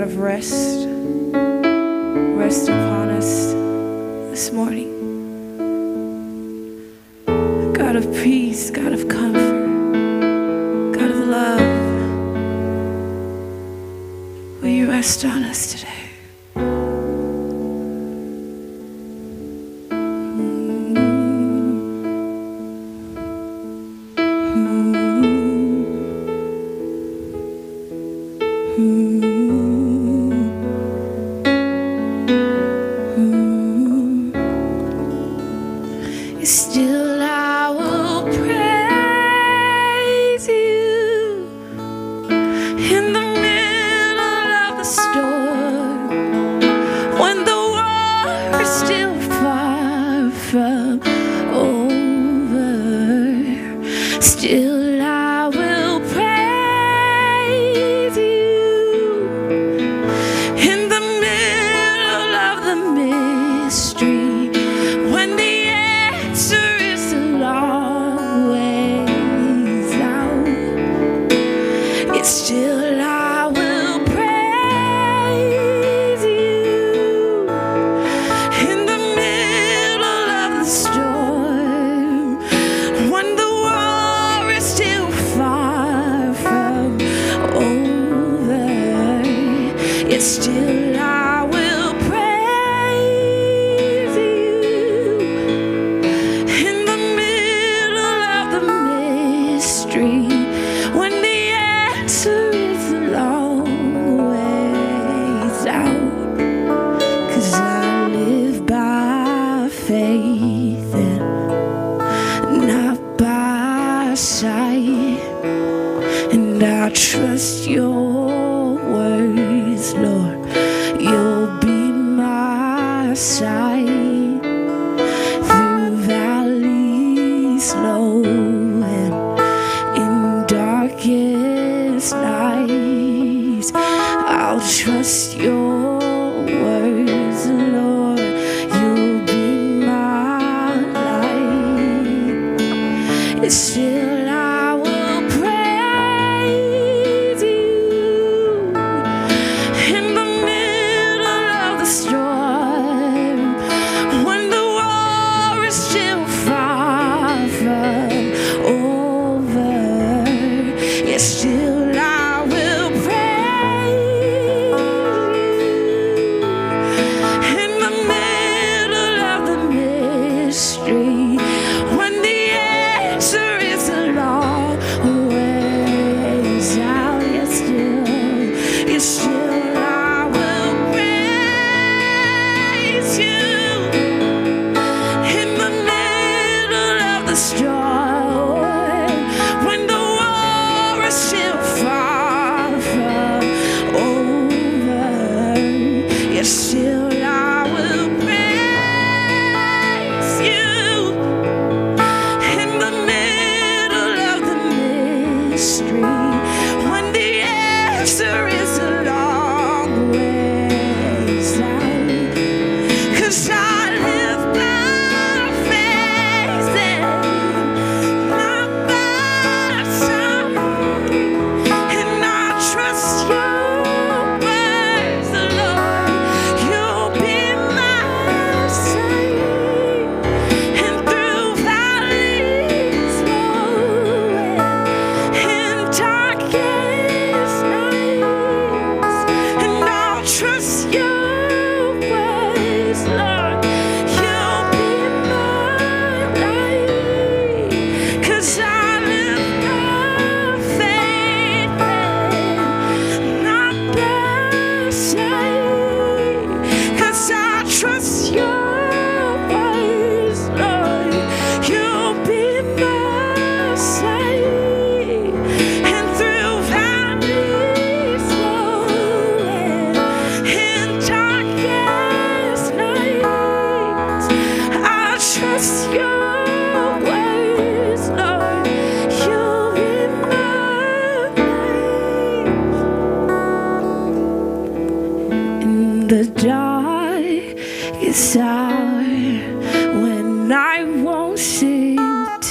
of rest upon us this morning. God of peace, God of comfort, God of love, will you rest on us today? Still I will praise you in the middle of the storm, when the war is still far from over. Still I will praise you in the middle of the mystery, when the still I will praise you in the middle of the storm, when the war is still far from over. Yet still I will praise you in the middle of the mystery, when the answer is a long ways out. 'Cause I live by faith and not by sight, and I trust your words, Lord. You'll be my sight through valleys low and in darkest nights. I'll trust your words, Lord. You'll be my light. It's still I will praise you in the middle of the storm, when the war is still far from over. Yes, still I will praise you in the middle of the mystery, when the answer is a long ways out. Yes, still I will praise you in the middle of the storm, when the war is still far from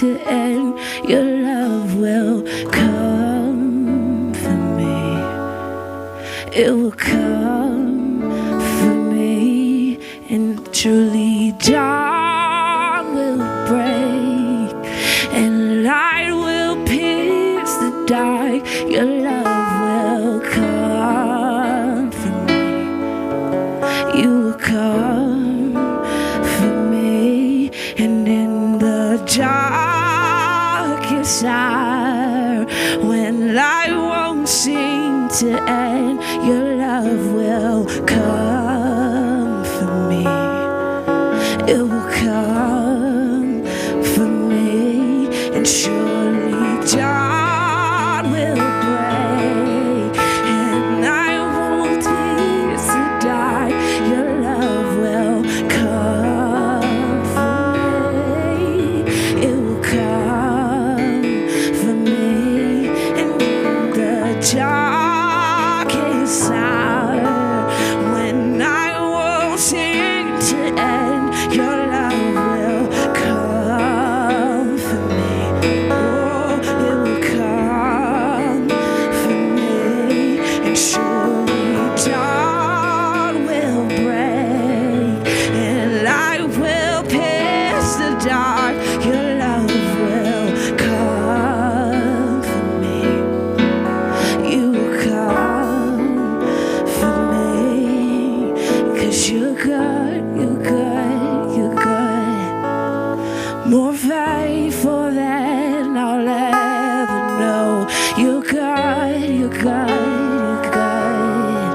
to end, your love will come for me. It will come for me, and truly dawn will break, and light will pierce the dark. Your love will come for me. You will come for me, and in the darkest hour, when light won't seem to end, your love will come for me. It will come for me, and surely dawn will break, and I won't pierce the dark. Your love will come for me. It will come for me, in the darkest hour, when I won't seem to end, your love will come for me. Oh, it will come for me, and surely dawn will break, and light will pierce the dark. Your love will come for me. You will come for me, 'cause you're good, you're good, you're good. More faithful than I'll ever know. You're good, you're good, you're good.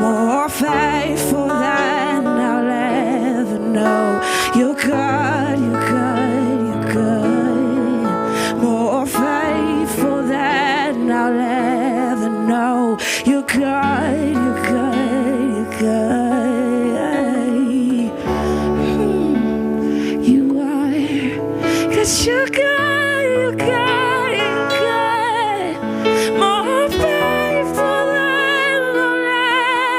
More faithful than I'll ever know. You're good, you're good, you're good. More faithful than I'll ever know. You're good, you're good, you're good. You are, 'cause you're good, you're good, you're good. More faithful than I'll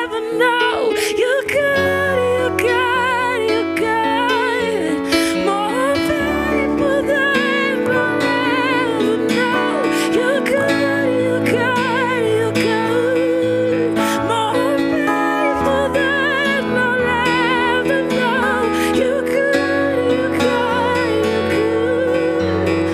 ever know. You're good, you're good, you're good. More faithful than I'll ever know. You're good, you're good, you're good. More faithful than I'll ever know. You're good, you're good, you're good.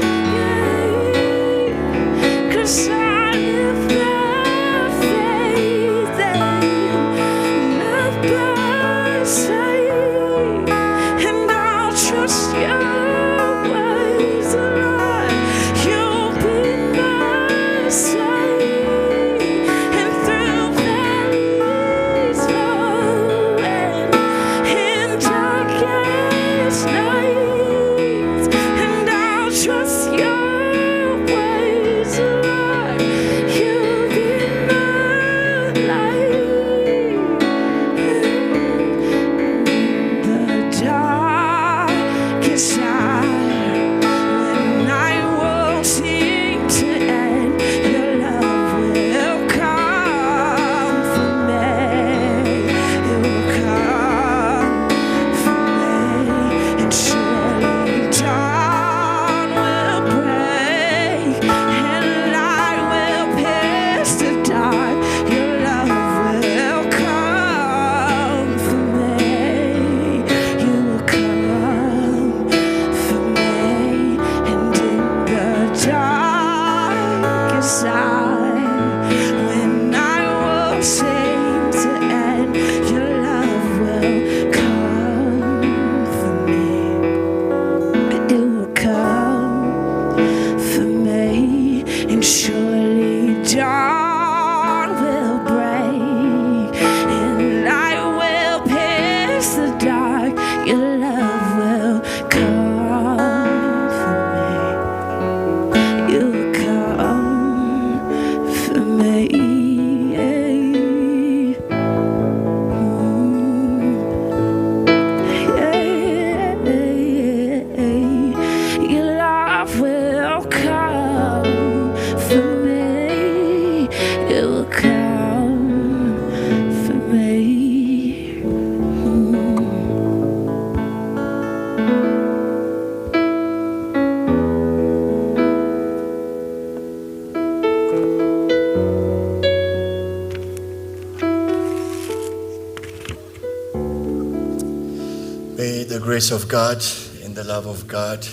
grace of God and the love of God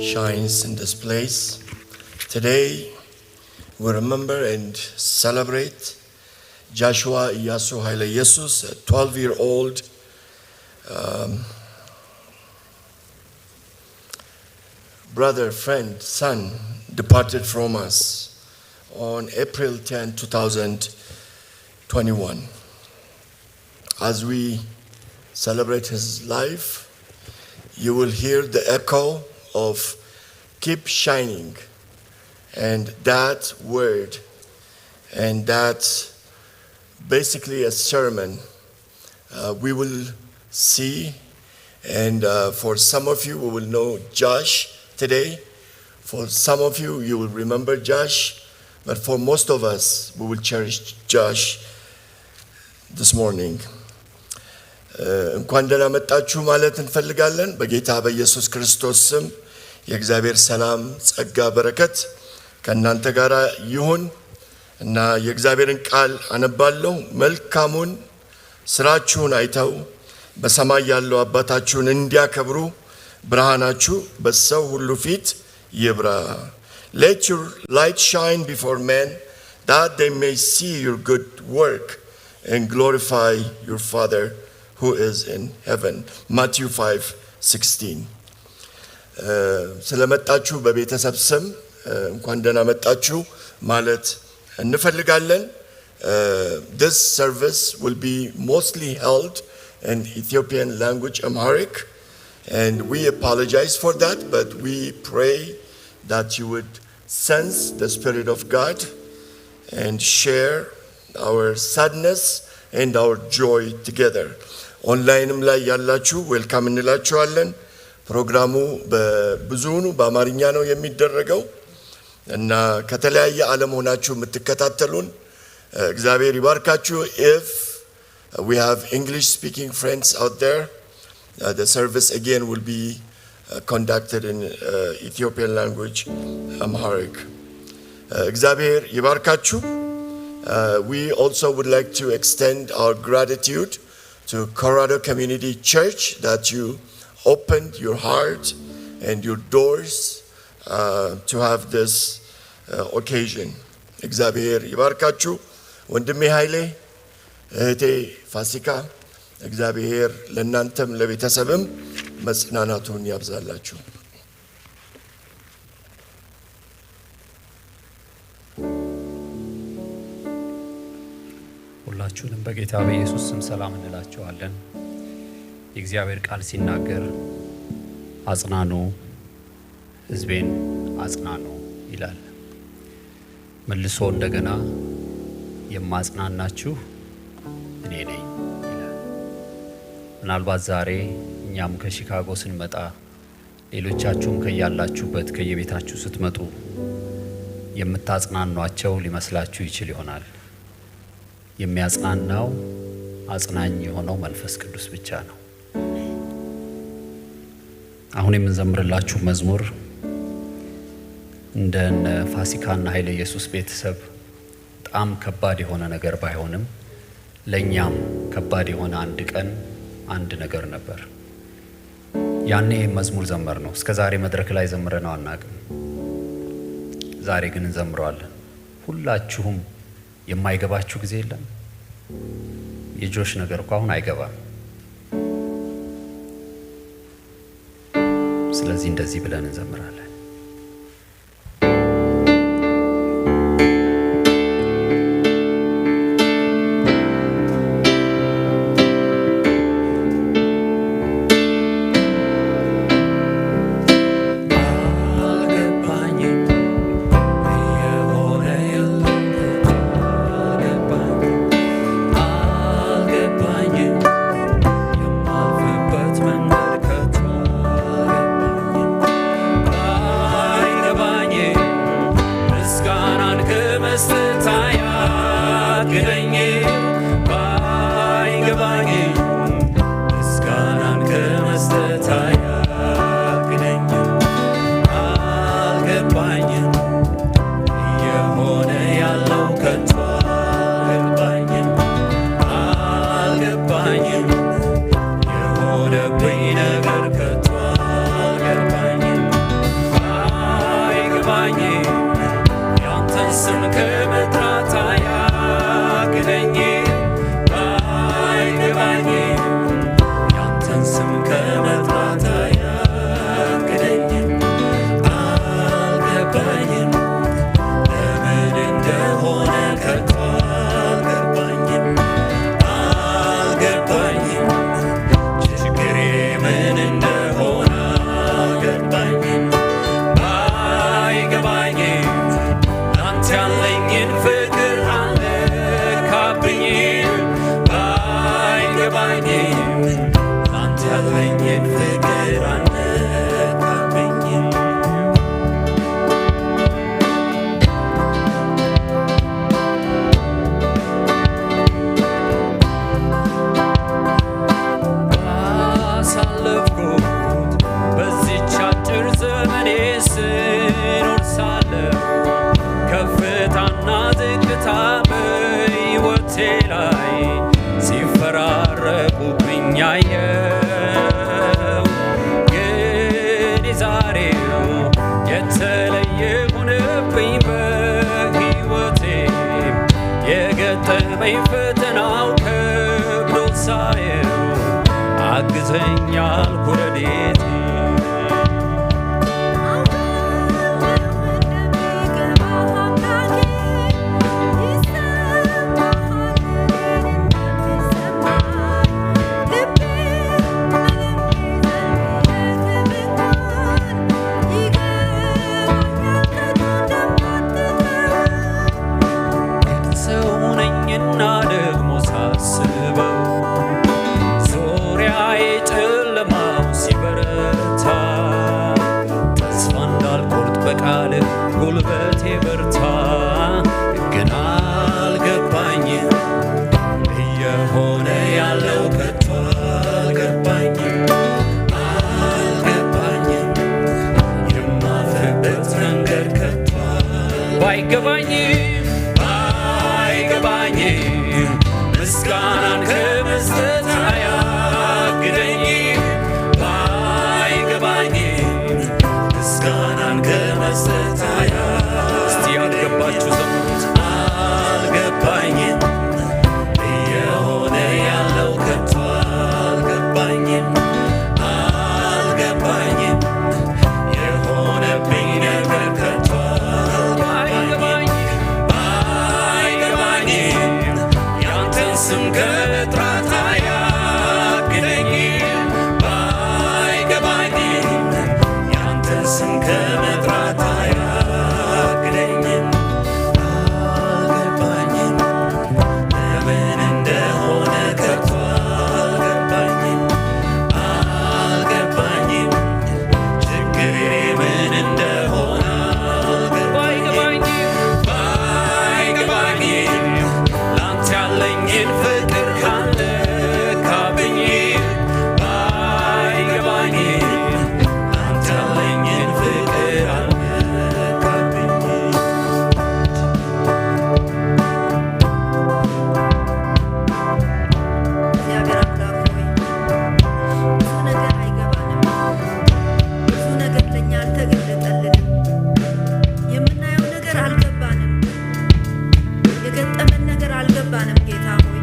shines in this place. Today, we remember and celebrate Jashua Haileyesus, a 12-year-old brother, friend, son, departed from us on April 10, 2021. As we celebrate his life, you will hear the echo of keep shining, and that word, and that's basically a sermon we will see, and for some of you, we will know Josh today. For some of you, you will remember Josh, but for most of us, we will cherish Josh this morning. እንኳን ደህና መጣችሁ ማለት እንፈልጋለን በጌታ በኢየሱስ ክርስቶስ ስም የእግዚአብሔር ሰላም ጸጋ በረከት ከእናንተ ጋር ይሁን እና የእግዚአብሔርን ቃል አነባለሁ መልካሙን ስራችሁን አይተው በሰማይ ያለው አባታችሁን እንዲያከብሩ ብርሃናችሁ በሰው ሁሉ ፊት ይብራ. Let your light shine before men that they may see your good work and glorify your Father who is in heaven. Matthew 5:16. ስለመጣችሁ በቤተሰብ ስም እንኳን ደህና መጣችሁ ማለት እንፈልጋለን. This service will be mostly held in Ethiopian language, Amharic, and we apologize for that, but we pray that you would sense the Spirit of God and share our sadness and our joy together. ኦንላይንም ላይ ያላችሁ ዌልካም እንላችኋለን. ፕሮግራሙ በብዙኑ በአማርኛ ነው የሚደረገው እና ከተለያየ ዓለም ሆናችሁ የምትከታተሉን እግዚአብሔር ይባርካችሁ. If we have English speaking friends out there, the service again will be conducted in Ethiopian language, Amharic. እግዚአብሔር ይባርካችሁ. We also would like to extend our gratitude to Colorado Community Church that you opened your heart and your doors to have this occasion. እግዚአብሔር ይባርካችሁ. ወንድሜ ኃይሌ እህቴ ፋሲካ እግዚአብሔር ለእናንተም ለቤተሰብም መጽናናቱን ያብዛላችሁ. ሁላችሁንም በጌታ በኢየሱስ ስም ሰላም እንላችኋለን. የእግዚአብሔር ቃል ሲናገር አጽናኑ ሕዝቤን አጽናኑ ይላል. መልሶ እንደገና የማጽናናችሁ እኔ ነኝ ይላል. ምናልባት ዛሬ እኛም ከሺካጎ ስንመጣ ሌሎቻችሁም ከያላችሁበት ከየቤታችሁ ስትመጡ የምታጽናኗቸው ሊመስላችሁ ይችል ይሆናል። የሚያጽናናው አጽናኝ የሆነው መንፈስ ቅዱስ ብቻ ነው። አሁን የምንዘምርላችሁ መዝሙር እንደነ ፋሲካና ኃይለየሱስ ቤተሰብ በጣም ከባድ የሆነ ነገር ባይሆንም ለኛም ከባድ የሆነ አንድ ቀን አንድ ነገር ነበር። ያኔ መዝሙር ዘመር ነው። እስከ ዛሬ መድረክ ላይ ዘምረነው አናውቅም። ዛሬ ግን እንዘምረዋለን። ሁላችሁም የማይገባችሁ ጊዜ የለም። የጆሽ ነገር እኮ አሁን አይገባም። ስለዚህ እንደዚህ ብለን እንዘምራለን። But ባይገባኝም ያንተን ስም ከመጥራት አያግደኝም ባይገባኝም ያንተን ስም ከመጥራት አያግደኝም አልገባኝም ለምን እንደሆነ ከቶ አልገባኝም አልገባኝም ችግሬ ምን እንደሆነ አልገባኝም ባይገባኝም ላንተ ያለኝን ፍቅር አልለካብኝም ባይገባኝም ላንተ ያለኝን ፍቅር አልለካብኝም ባሳለፍኩት በዚህች አጭር ዘመኔ ስኖር ሳለሁ ከፍታና ዝቅታ በሕይወቴ ላይ ሲፈራረቁብኝ አየሁ። ግን የዛሬው የተለየ ሆነብኝ በሕይወቴ የገጠመኝ ፈተናው ከብዶ ሳየው አግዘኛል ኩረዴቴ ሰው ነኝና ደግሞ ሳስበው ዙሪያዬ ጨለማው ሲበረታ ተስፋ እንዳልቆርጥ በቃልህ ጉልበቴ በርታ ግን አልገባኝም እየሆነ ያለው ከቶ አልገባኝም አልገባኝም የማፍርበት መንገድ ከቶ ባይገባኝም ባይገባኝም ምስጋናን ከመስጠት አያግደኝም ባይገባኝም ምስጋናን ከመስጠት እስቲ ያልገባችሁ ዘመኑት አልገባኝም እየሆነ ያለው ከቶ አልገባኝም አልገባኝም የሆነብኝ ነገር ከቶ ባይገባኝም ባይገባኝም ያንተን ስም ከመጥራት አያግደኝም ባይገባኝም ያንተን ስም ከመጥራት አያግደኝም አልገባኝም ለምን እንደሆነ ከቶ አልገባኝም አልገባኝም ችግሬ ምን እንደሆነ ባይገባኝም ባይገባኝም ላንተ ያለኝን ፍቅር አልለካብኝም ባይገባኝም ላንተ ያለኝን ፍቅር አልለካብኝም እግዚአብሔር አምላክ ሆይ ብዙ ነገር አይገባንም። ብዙ ነገር ለእኛ አልተገለጠልንም። የምናየው ነገር አልገባንም። የገጠመን ነገር አልገባንም። ጌታ ሆይ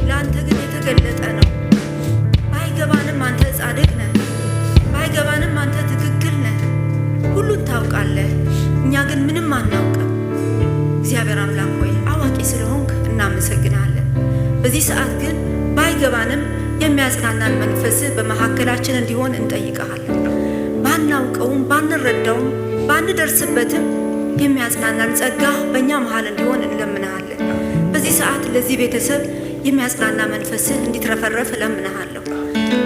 ለአንተ ግን የተገለጠ ነው። ባይገባንም አንተ ጻድቅ ነህ። ባይገባንም አንተ ትክክል ነህ። ሁሉን ታውቃለህ። እኛ ግን ምንም አናውቅም። እግዚአብሔር አምላክ ሆይ አዋቂ ስለሆንክ እናመሰግናለን። በዚህ ሰዓት ግን ባይገባንም የሚያጽናናን መንፈስ በመካከላችን እንዲሆን እንጠይቀሃለን። ባናውቀውም ባንረዳውም ባንደርስበትም የሚያጽናናን ጸጋ በእኛ መሃል እንዲሆን እንለምንሃለን። በዚህ ሰዓት ለዚህ ቤተሰብ የሚያጽናና መንፈስ እንዲትረፈረፍ እለምንሃለሁ።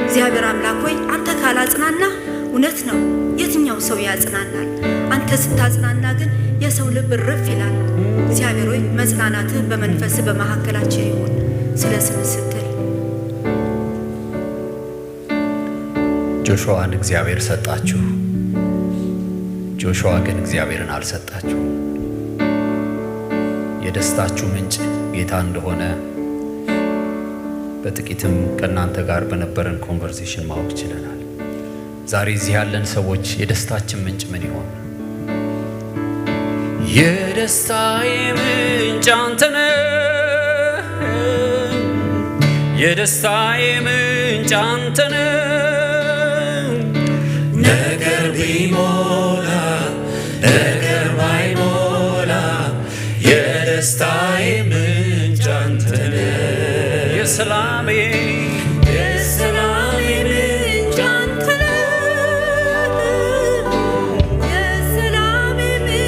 እግዚአብሔር አምላክ ሆይ አንተ ካላጽናና እውነት ነው የትኛው ሰው ያጽናናል? አንተ ስታጽናና ግን የሰው ልብ ርፍ ይላል። እግዚአብሔር ሆይ መጽናናትህ በመንፈስ በመካከላችን ይሁን ስለ ስምህ ስትል። ጆሹዋን እግዚአብሔር ሰጣችሁ፣ ጆሹዋ ግን እግዚአብሔርን አልሰጣችሁ። የደስታችሁ ምንጭ ጌታ እንደሆነ በጥቂትም ከእናንተ ጋር በነበረን ኮንቨርሴሽን ማወቅ ችለናል። ዛሬ እዚህ ያለን ሰዎች የደስታችን ምንጭ ምን ይሆን? የደስታዬ ምንጭ አንተ ነህ የደስታዬ ምንጭ አንተ ነህ ነገር ቢሞላ ነገር ባይሞላ የደስታዬ ምንጭ አንተ ነህ የሰላሜ ምንጭ አንተ ነህ የሰላሜ ምንጭ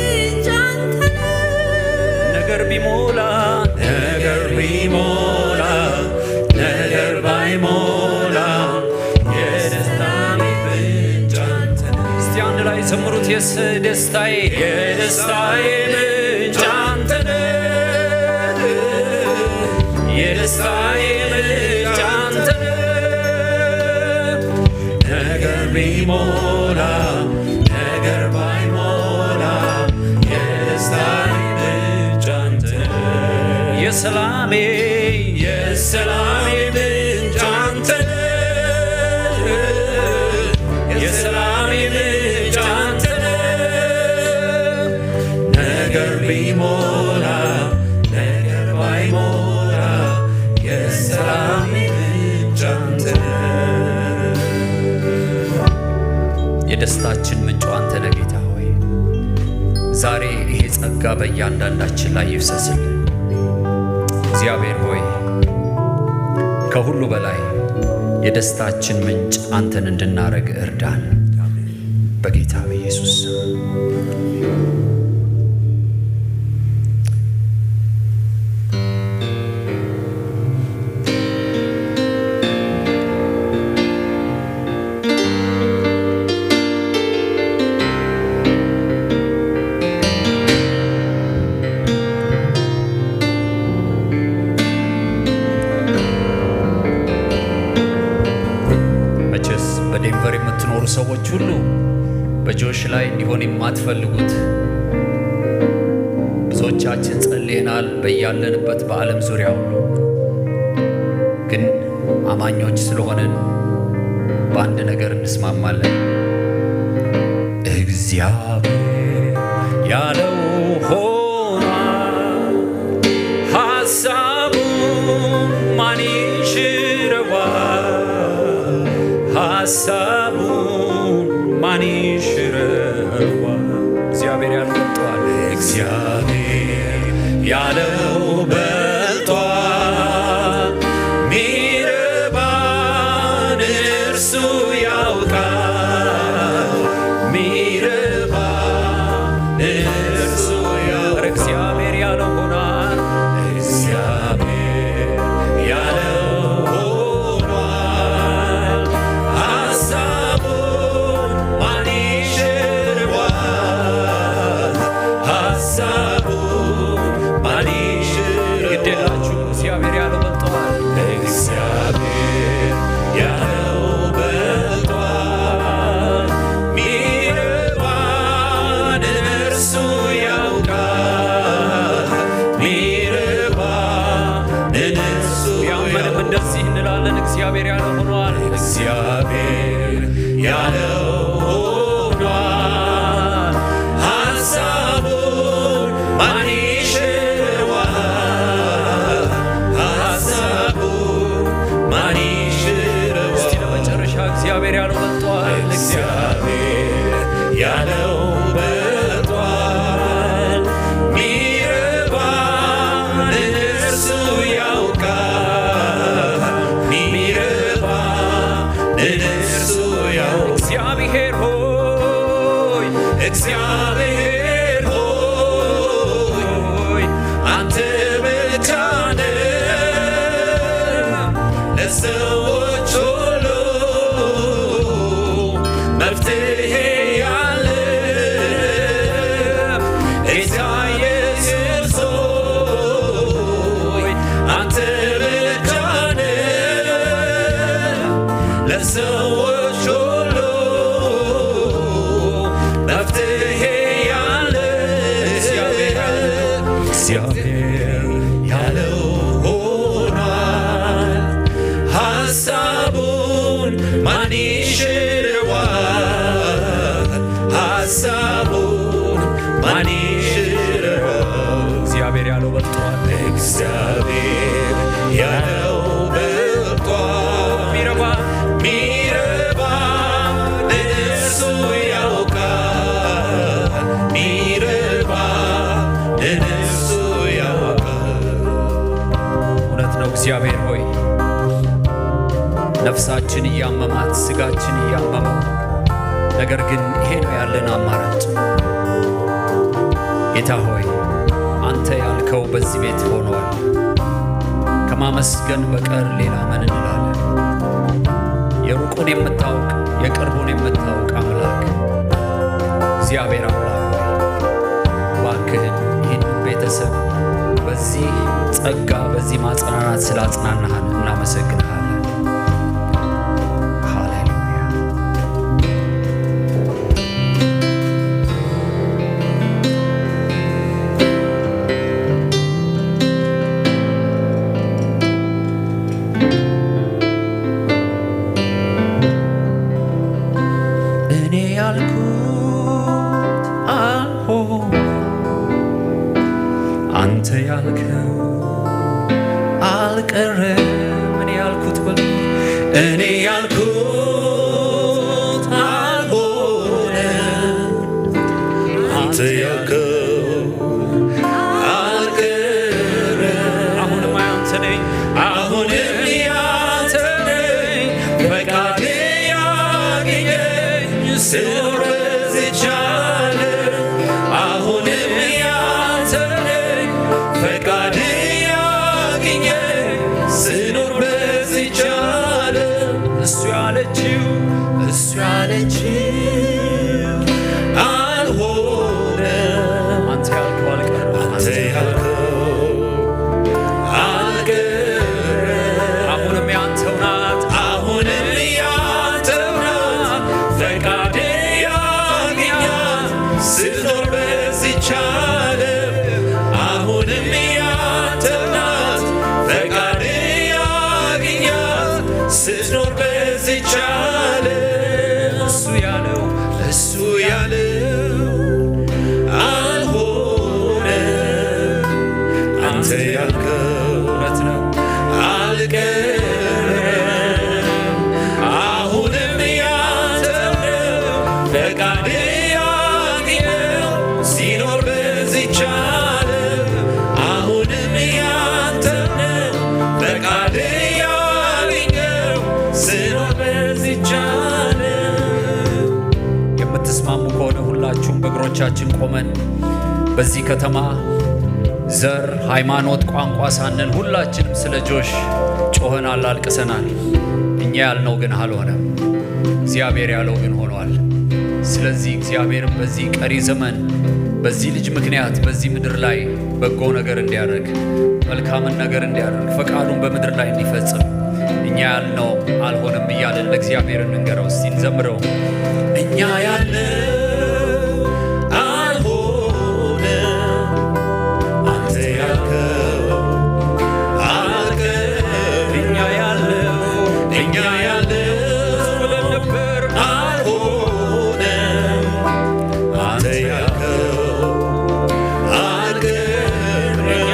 አንተ ነህ ነገር ቢሞላ ነገር ቢሞላ ነገር ባይሞላ የደስታዬ ምንጭ አንተ ነህ እስቲ አንድ ላይ ዘምሩት የደስታዬ ምንጭ አንተ ነህ የደስታዬ ምንጭ አንተ ነህ ነገር ቢሞላ ነገር ባይሞላ የደስታዬ ምንጭ አንተ ነህ የሰላሜ ምንጭ አንተ ነህ የሰላሜ ምንጭ አንተ ነህ ነገር ቢሞላ ነገር ባይሞላ የሰላሜ ምንጭ አንተ ነህ የደስታችን ምንጭ አንተ ነህ ጌታ ሆይ ዛሬ ይሄ ጸጋ በእያንዳንዳችን ላይ ይፍሰስልን እግዚአብሔር ሆይ ከሁሉ በላይ የደስታችን ምንጭ አንተን እንድናረግ እርዳን በጌታ በኢየሱስ በዴንቨር የምትኖሩ ሰዎች ሁሉ በጆሽ ላይ እንዲሆን የማትፈልጉት ብዙዎቻችን ጸልየናል በያለንበት በዓለም ዙሪያ ሁሉ ግን አማኞች ስለሆነን በአንድ ነገር እንስማማለን እግዚአብሔር ያለው ሆኗል ሐሳቡን ማን ይሽረዋል ሐሳቡን ማን ይሽረዋል እግዚአብሔር ያለው በልጧል እግዚአብሔር ያለው በልጧል ሚረባን እርሱ ያውቃል ሚረባን እርሱ ያውቃል እግዚአብሔር ያለው ሆኗል እግዚአብሔር ያለው ሆኗል ሐሳቡን ማን ይሽረዋል ሐሳቡን ማን ይሽረዋል ግዴላችሁ እግዚአብሔር ያለው በልጧል እግዚአብሔር ያለው በልጧል ሚረባን እርሱ ያውቃል ሚረባን እርሱ ያመንም እንደዚህ እንላለን እግዚአብሔር ያለው ሆኗል እግዚአብሔር ያለው ሆኗል ሐሳቡን ማን ይሽረዋል ሐሳቡን ማን ይሽረዋል እስቲ ለመጨረሻ እግዚአብሔር ያለው በልጧል እግዚአብሔር ያለው በልጧል ሚረባን እርሱ ያውቃል ሚረባን እርሱ ያውቃል እግዚአብሔር ሆይ እግዚአብሔር ሆይ አንተ ብቻ ነህ ለሰዎች ሁሉ መፍትሄ ያለ ጌታ ኢየሱስ ሆይ አንተ ብቻ ነህ ለሰዎች ሁሉ መፍትሄ ያለ እግዚአብሔር ያለው ሆኗል ሐሳቡን ማን ይሽረዋል ሐሳቡን ማን ይሽረዋል በልጧል። እግዚአብሔር ያለው በልጧል። ሚረባ ለእርሱ ያውቃል። ሚረባ ለእርሱ ያውቃል። እውነት ነው እግዚአብሔር ሆይ ነፍሳችን እያመማት ስጋችን እያመመው ነገር ግን ይሄ ነው ያለን አማራጭ። ጌታ ሆይ አንተ ያልከው በዚህ ቤት ሆኗል። ከማመስገን በቀር ሌላ ምን እንላለን? የሩቁን የምታውቅ የቅርቡን የምታውቅ አምላክ እግዚአብሔር አምላክ ሆይ እባክህን ይህን ቤተሰብ በዚህ ጸጋ በዚህ ማጽናናት ስላጽናናህን እናመሰግንሃለን። አንተ ያልከው አልቀረም። እኔ ያልኩት በል እኔ ያልኩት አልሆነም። አንተ ያልከው አልቀረም። አሁንም ያንተ ነኝ፣ አሁንም ያንተ ነኝ። ፈቃድ ያገኘኝ ስኖር በዚህች ዓለም። አሁንም ያንተ ነኝ። ፈቃድ ያገኘኝ ስኖር በዚህች ዓለም። እሱ ያለችው አልሆነም። አንተ ያልከው አልቀረም። አንተ ያልከው አልቀረም። አሁንም ያንተው ናት፣ አሁንም ያንተው ናት። ፈቃድ ያገኛት ስኖር በዚህች ዓለም። አሁንም ያንተው ናት። ፈቃድ ያገኛት ስኖር በዚህች ዓለም። እሱ ያለው አልሆነም። አንተ ያልከው እውነት ነው። አልቀረም። አሁንም ያንተው ነው። ፈቃድ ያገኘው ሲኖር በዚህች ዓለም። አሁንም ያንተው ነው። ፈቃድ ያገኘው ሲኖር በዚህች ዓለም። የምትስማሙ ከሆነ ሁላችሁም በእግሮቻችን ቆመን በዚህ ከተማ ዘር፣ ሃይማኖት፣ ቋንቋ ሳንል ሁላችንም ስለ ጆሽ ጮኸናል፣ አልቅሰናል። እኛ ያልነው ግን አልሆነም፣ እግዚአብሔር ያለው ግን ሆኗል። ስለዚህ እግዚአብሔርም በዚህ ቀሪ ዘመን በዚህ ልጅ ምክንያት በዚህ ምድር ላይ በጎ ነገር እንዲያደርግ መልካምን ነገር እንዲያደርግ ፈቃዱን በምድር ላይ እንዲፈጽም እኛ ያልነው አልሆነም እያለን ለእግዚአብሔር እንንገረው። እስቲ እንዘምረው። እኛ ያልነው አልሆነም። አንተ ያልከው አልቀረም። እኛ ያለው ብለን ነበር አልሆነም። አንተ ያልከው አልቀረም። እኛ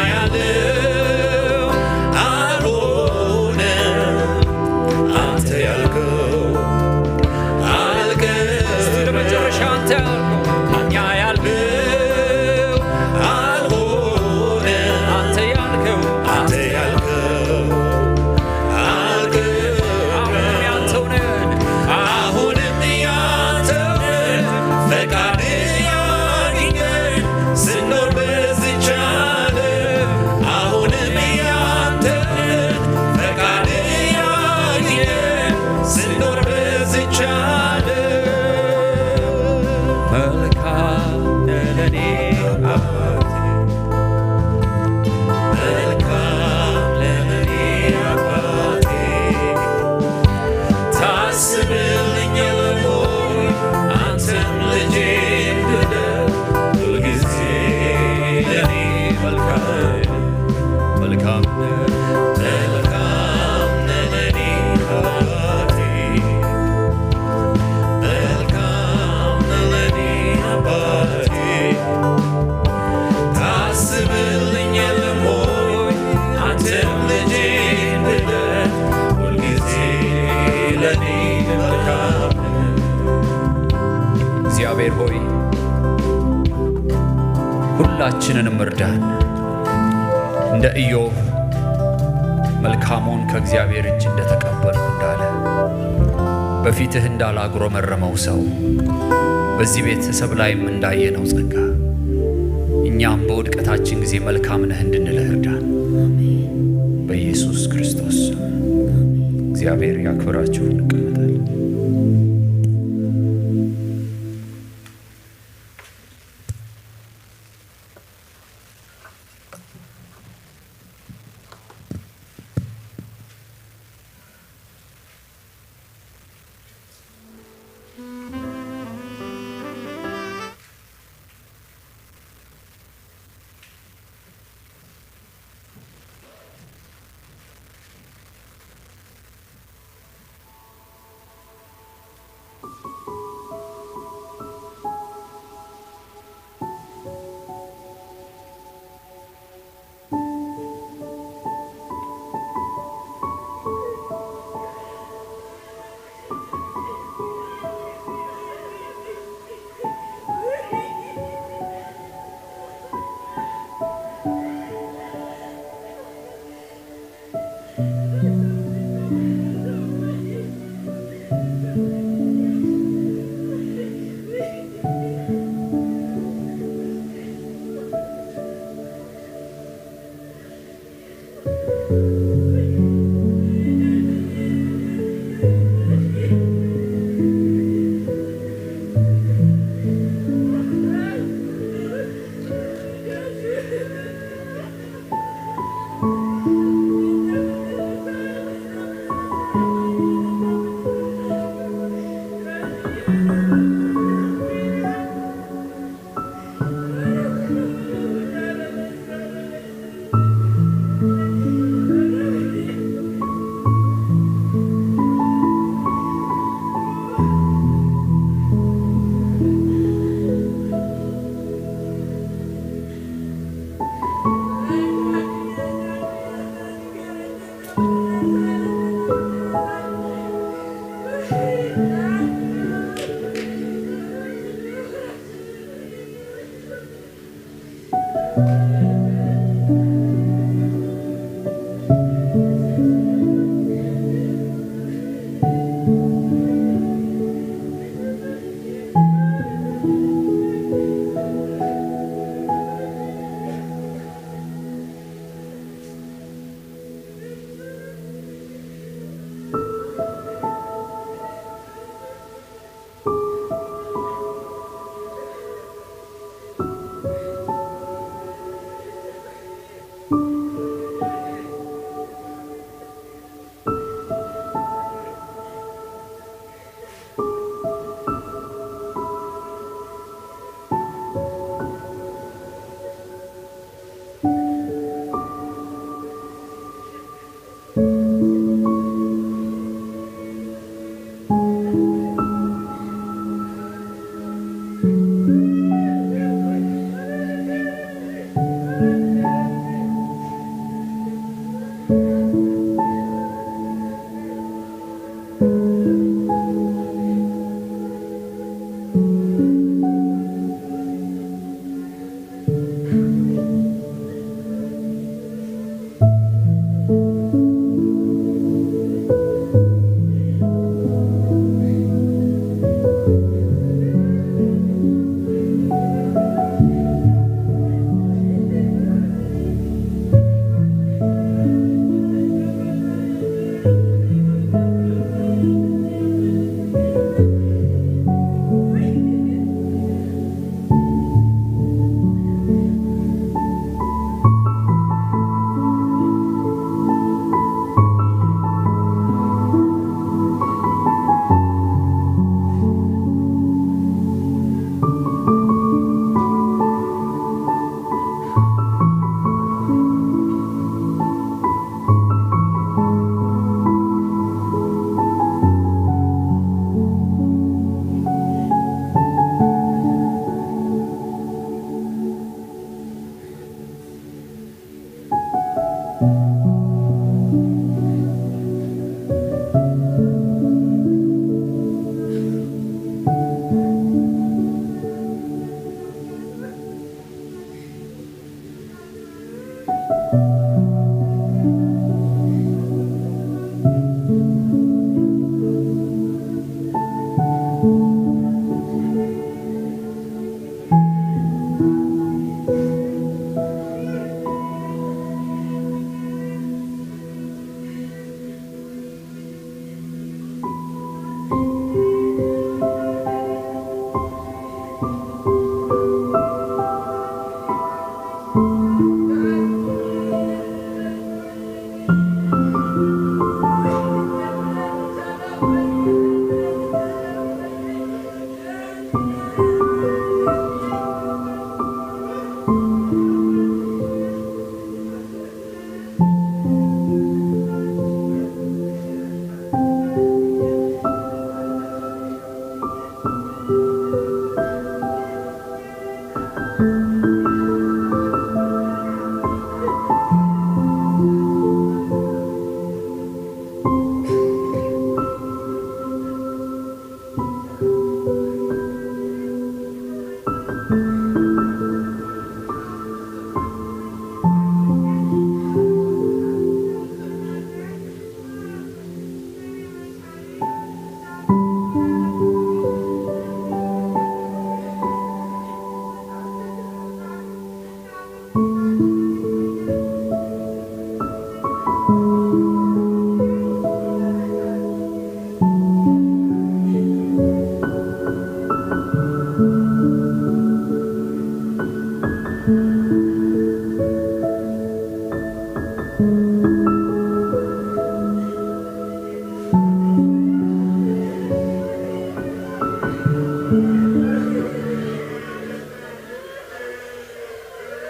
ያለው አልሆነም። አንተ ያልከው አልቀረም። ለመጨረሻ አንተ ያልከው እኛ ያልነው አልሆነም። አንተ ያልከው አንተ ያልከው አልቀረም። አሁንም ያንተው ነን። አሁንም ያንተው ነን። ፈቃድ ያገኘን ስኖር በዚህች ዓለም። አሁንም ያንተው ነን። ፈቃድ ያገኘን ስኖር በዚህች ዓለም። መልካም ለኔ አባቴ መልካም ለእኔ አባቴ ታስብልኛለህ ሆይ አንተም ልጄ ብለህ ሁልጊዜ ለእኔ መልካም መልካም መልካም ለእኔ አባቴ መልካም ለእኔ እግዚአብሔር ሆይ ሁላችንንም እርዳን። እንደ ኢዮብ መልካሙን ከእግዚአብሔር እጅ እንደተቀበልኩ እንዳለ በፊትህ እንዳላጉረመረመው ሰው በዚህ ቤተሰብ ላይም እንዳየነው ጸጋ እኛም በውድቀታችን ጊዜ መልካም ነህ እንድንልህ እርዳን። በኢየሱስ ክርስቶስ እግዚአብሔር ያክብራችሁ። እንቀመጣለን።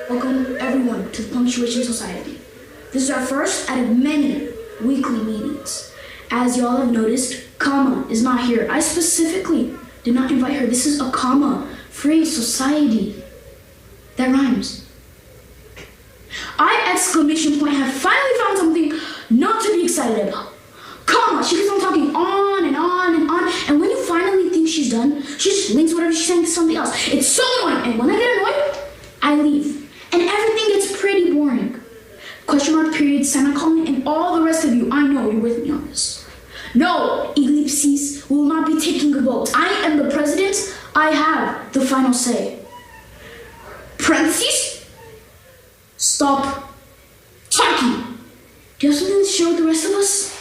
Welcome everyone to the Punctuation Society. This is our first out of many weekly meetings. As y'all have noticed, comma is not here. I specifically did not invite her. This is a comma-free society. That rhymes. I, exclamation point, have finally found something not to be excited about. Comma, she keeps on talking on and on and on, and when you finally think she's done, she just links whatever she's saying to something else. It's so annoying, and when I get annoyed, I leave. And everything gets pretty boring. Question mark, period, semicolon, and all the rest of you, I know you're with me on this. No, ellipses will not be taking a vote. I am the president. I have the final say. Parentheses? Stop talking. Do you have something to share with the rest of us?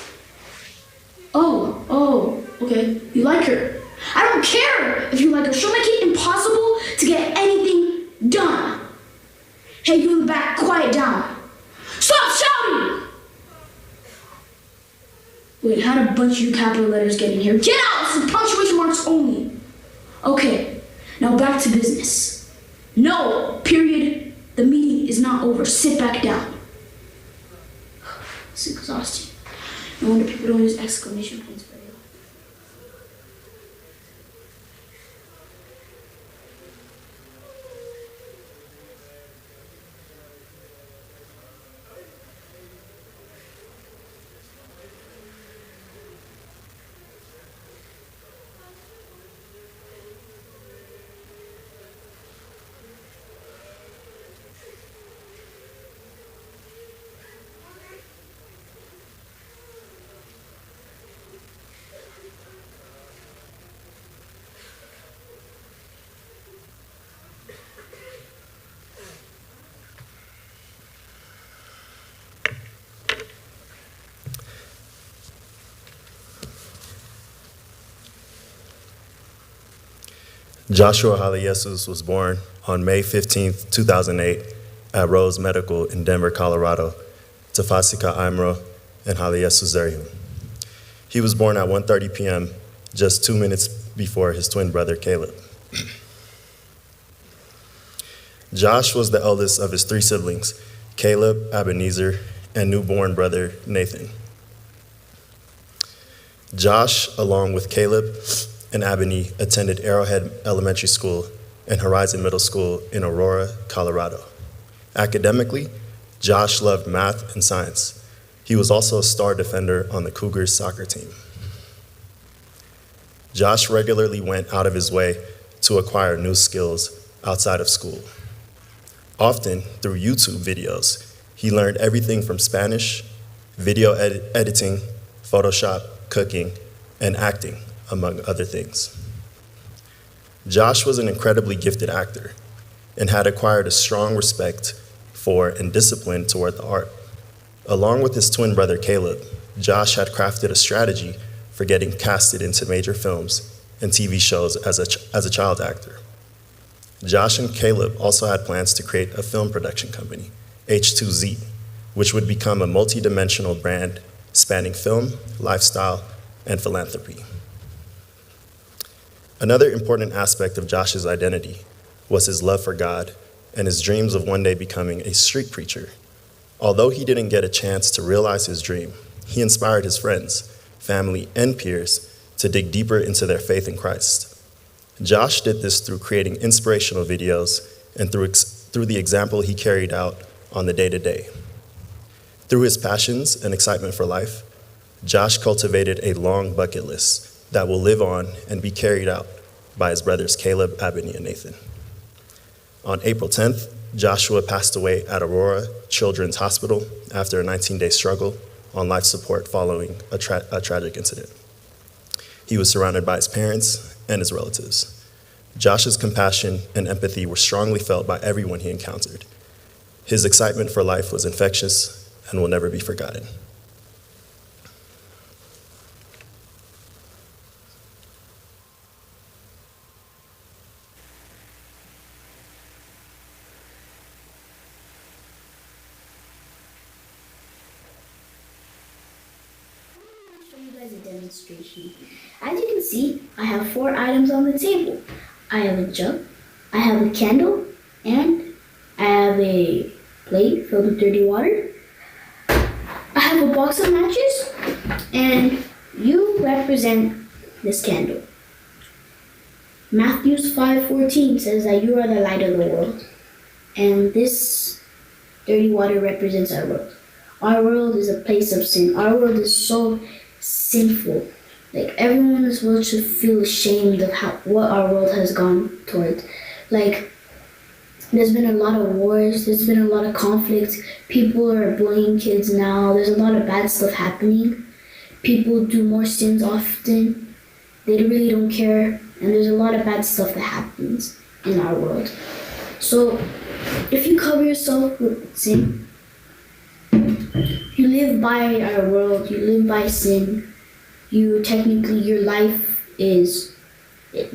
Oh, okay. You like her. I don't care if you like her. She'll make it impossible to get anything done. Hey, you in the back, quiet down. Stop shouting! Wait, how did a bunch of you capital letters get in here? Get out! It's punctuation marks only. Okay, now back to business. No, period. The meeting is not over. Sit back down. It's exhausting. No wonder people don't use exclamation points very well. Jashua Haileyesus was born on May 15, 2008 at Rose Medical in Denver, Colorado, to Fasika Imro and Haileyesus Zerihun. He was born at 1:30 p.m., just 2 minutes before his twin brother Caleb. Josh was the eldest of his 3 siblings, Caleb, Ebenezer, and newborn brother Nathan. Josh, along with Caleb and Abney, attended Arrowhead Elementary School and Horizon Middle School in Aurora, Colorado. Academically, Josh loved math and science. He was also a star defender on the Cougars soccer team. Josh regularly went out of his way to acquire new skills outside of school. Often, through YouTube videos, he learned everything from Spanish, video editing, Photoshop, cooking, and acting, among other things. Josh was an incredibly gifted actor and had acquired a strong respect for and discipline toward the art. Along with his twin brother Caleb, Josh had crafted a strategy for getting casted into major films and TV shows as a child actor. Josh and Caleb also had plans to create a film production company, H2Z, which would become a multi-dimensional brand spanning film, lifestyle, and philanthropy. Another important aspect of Josh's identity was his love for God and his dreams of one day becoming a street preacher. Although he didn't get a chance to realize his dream, he inspired his friends, family, and peers to dig deeper into their faith in Christ. Josh did this through creating inspirational videos and through the example he carried out on the day-to-day. Through his passions and excitement for life, Josh cultivated a long bucket list that will live on and be carried out by his brothers Caleb, Abney, and Nathan. On April 10th, Joshua passed away at Aurora Children's Hospital after a 19-day struggle on life support following a tragic incident. He was surrounded by his parents and his relatives. Josh's compassion and empathy were strongly felt by everyone he encountered. His excitement for life was infectious and will never be forgotten. Demonstration. As you can see, I have 4 items on the table. I have a jug, I have a candle, and I have a plate filled with dirty water. I have a box of matches, and you represent this candle. Matthew 5:14 says that you are the light of the world, and this dirty water represents our world. Our world is a place of sin. Our world is so sinful. Like, everyone in this world should feel ashamed of what our world has gone towards. Like, there's been a lot of wars, there's been a lot of conflicts, people are bullying kids now, there's a lot of bad stuff happening. People do more sins often, they really don't care, and there's a lot of bad stuff that happens in our world. So, if you cover yourself with sin, you live by our world, you live by sin, your life is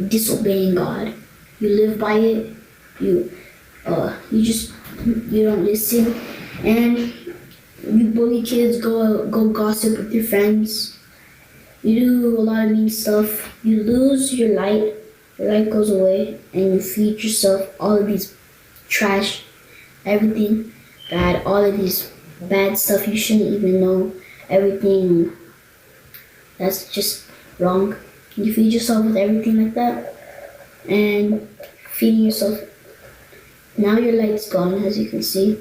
disobeying God. You live by it, you don't listen, and you bully kids, go gossip with your friends, you do a lot of mean stuff, you lose your light goes away, and you feed yourself all of these trash, everything bad, all of these bad stuff you shouldn't even know, everything that's just wrong. You feed yourself with everything like that, and feeding yourself. Now your light's gone, as you can see.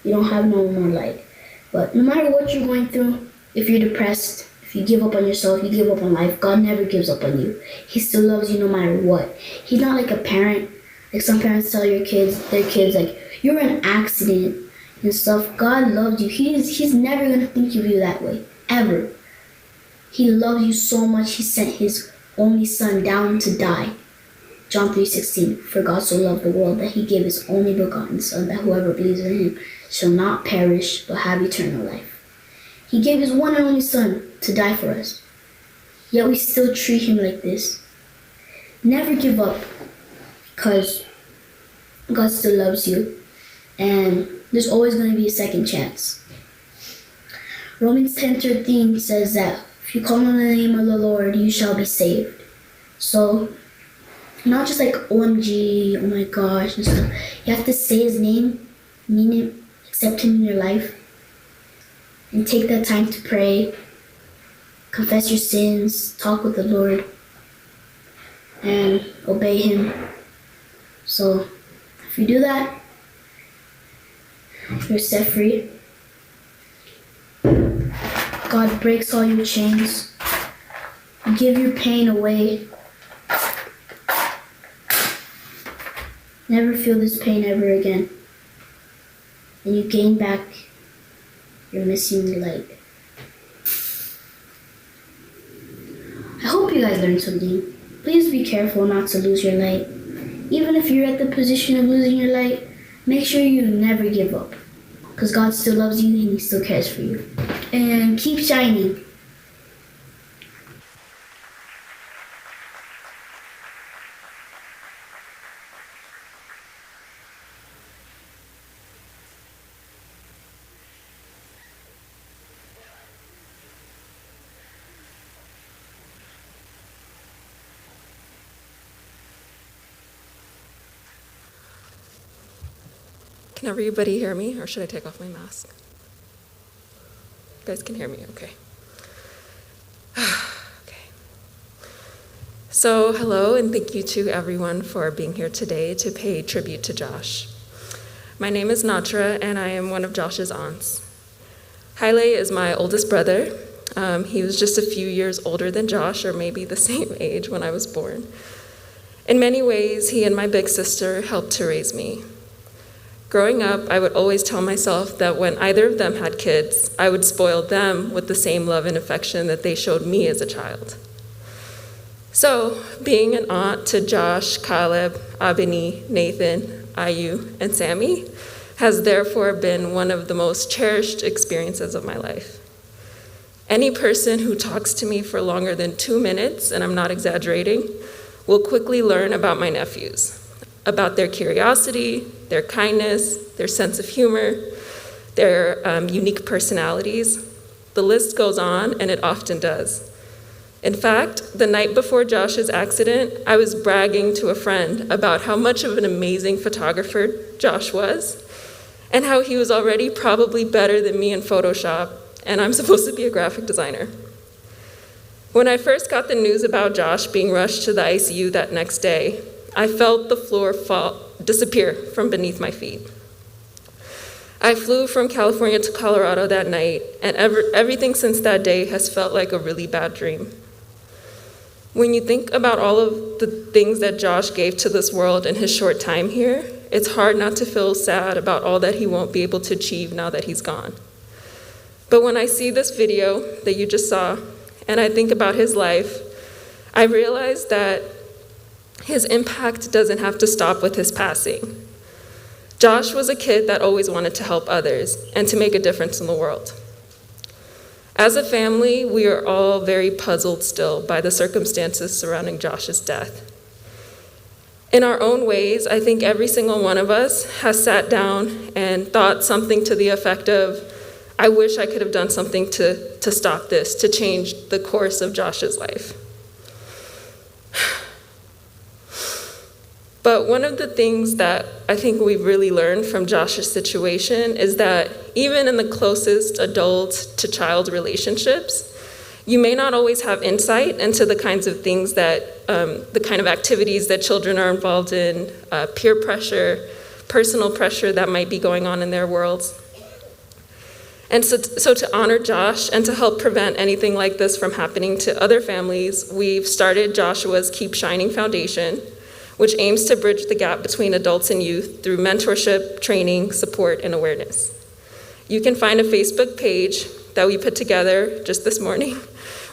You don't have no more light. But no matter what you're going through, if you're depressed, if you give up on yourself, you give up on life, God never gives up on you. He still loves you no matter what. He's not like a parent. Like some parents tell their kids, like, you're an accident and stuff. God loves you. He's never going to think of you that way, ever. He loves you so much, he sent his only son down to die. John 3:16, for God so loved the world that he gave his only begotten son, that whoever believes in him shall not perish but have eternal life. He gave his one and only son to die for us. Yet we still treat him like this. Never give up, because God still loves you, and there's always going to be a second chance. Romans 10:13 says that if you call on the name of the Lord, you shall be saved. So, not just like OMG, oh my gosh, and stuff. You have to say his name, mean it, accept him in your life, and take that time to pray, confess your sins, talk with the Lord, and obey him. So, if you do that, you're set free. God breaks all your chains. You give your pain away. Never feel this pain ever again. And you gain back your missing leg. I hope you guys learned something. Please be careful not to lose your light. Even if you're at the position of losing your light, make sure you never give up. Because God still loves you and he still cares for you. And keep shining. Can everybody hear me, or should I take off my mask? You guys can hear me, okay. Okay. So, hello, and thank you to everyone for being here today to pay tribute to Josh. My name is Natra, and I am one of Josh's aunts. Haile is my oldest brother. He was just a few years older than Josh, or maybe the same age when I was born. In many ways, he and my big sister helped to raise me. Growing up, I would always tell myself that when either of them had kids, I would spoil them with the same love and affection that they showed me as a child. So, being an aunt to Josh, Caleb, Abini, Nathan, Ayu, and Sammy has therefore been one of the most cherished experiences of my life. Any person who talks to me for longer than 2 minutes, and I'm not exaggerating, will quickly learn about my nephews, about their curiosity, their kindness, their sense of humor, their unique personalities. The list goes on, and it often does. In fact, the night before Josh's accident, I was bragging to a friend about how much of an amazing photographer Josh was, and how he was already probably better than me in Photoshop, and I'm supposed to be a graphic designer. When I first got the news about Josh being rushed to the ICU that next day, I felt the floor disappear from beneath my feet. I flew from California to Colorado that night, and everything since that day has felt like a really bad dream. When you think about all of the things that Josh gave to this world in his short time here, it's hard not to feel sad about all that he won't be able to achieve now that he's gone. But when I see this video that you just saw, and I think about his life, I realize that his impact doesn't have to stop with his passing. Josh was a kid that always wanted to help others and to make a difference in the world. As a family, we are all very puzzled still by the circumstances surrounding Josh's death. In our own ways, I think every single one of us has sat down and thought something to the effect of, I wish I could have done something to stop this, to change the course of Josh's life. But one of the things that I think we've really learned from Josh's situation is that even in the closest adult to child relationships, you may not always have insight into the kinds of things that, the kind of activities that children are involved in, peer pressure, personal pressure that might be going on in their worlds. And so to honor Josh and to help prevent anything like this from happening to other families, we've started Joshua's Keep Shining Foundation, which aims to bridge the gap between adults and youth through mentorship, training, support, and awareness. You can find a Facebook page that we put together just this morning,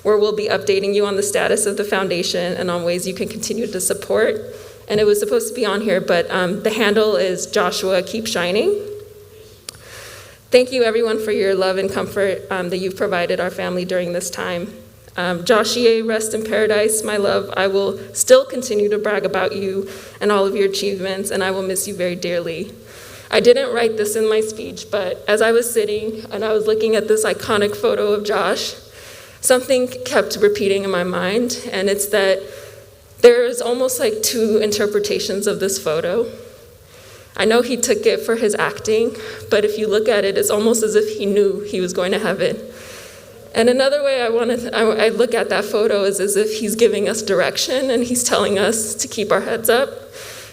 where we'll be updating you on the status of the foundation and on ways you can continue to support. And it was supposed to be on here, but the handle is Joshua Keep Shining. Thank you, everyone, for your love and comfort that you've provided our family during this time. Joshua, rest in paradise, my love. I will still continue to brag about you and all of your achievements, and I will miss you very dearly. I didn't write this in my speech, but as I was sitting and I was looking at this iconic photo of Josh, something kept repeating in my mind, and it's that there's almost like two interpretations of this photo. I know he took it for his acting, but if you look at it, it's almost as if he knew he was going to heaven. And another way I look at that photo is as if he's giving us direction and he's telling us to keep our heads up.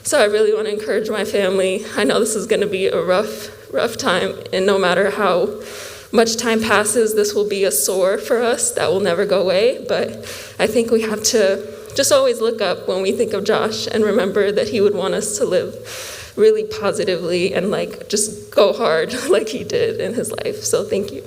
So I really want to encourage my family. I know this is going to be a rough time, and no matter how much time passes, this will be a sore for us that will never go away. But I think we have to just always look up when we think of Josh and remember that he would want us to live really positively and just go hard like he did in his life. So thank you.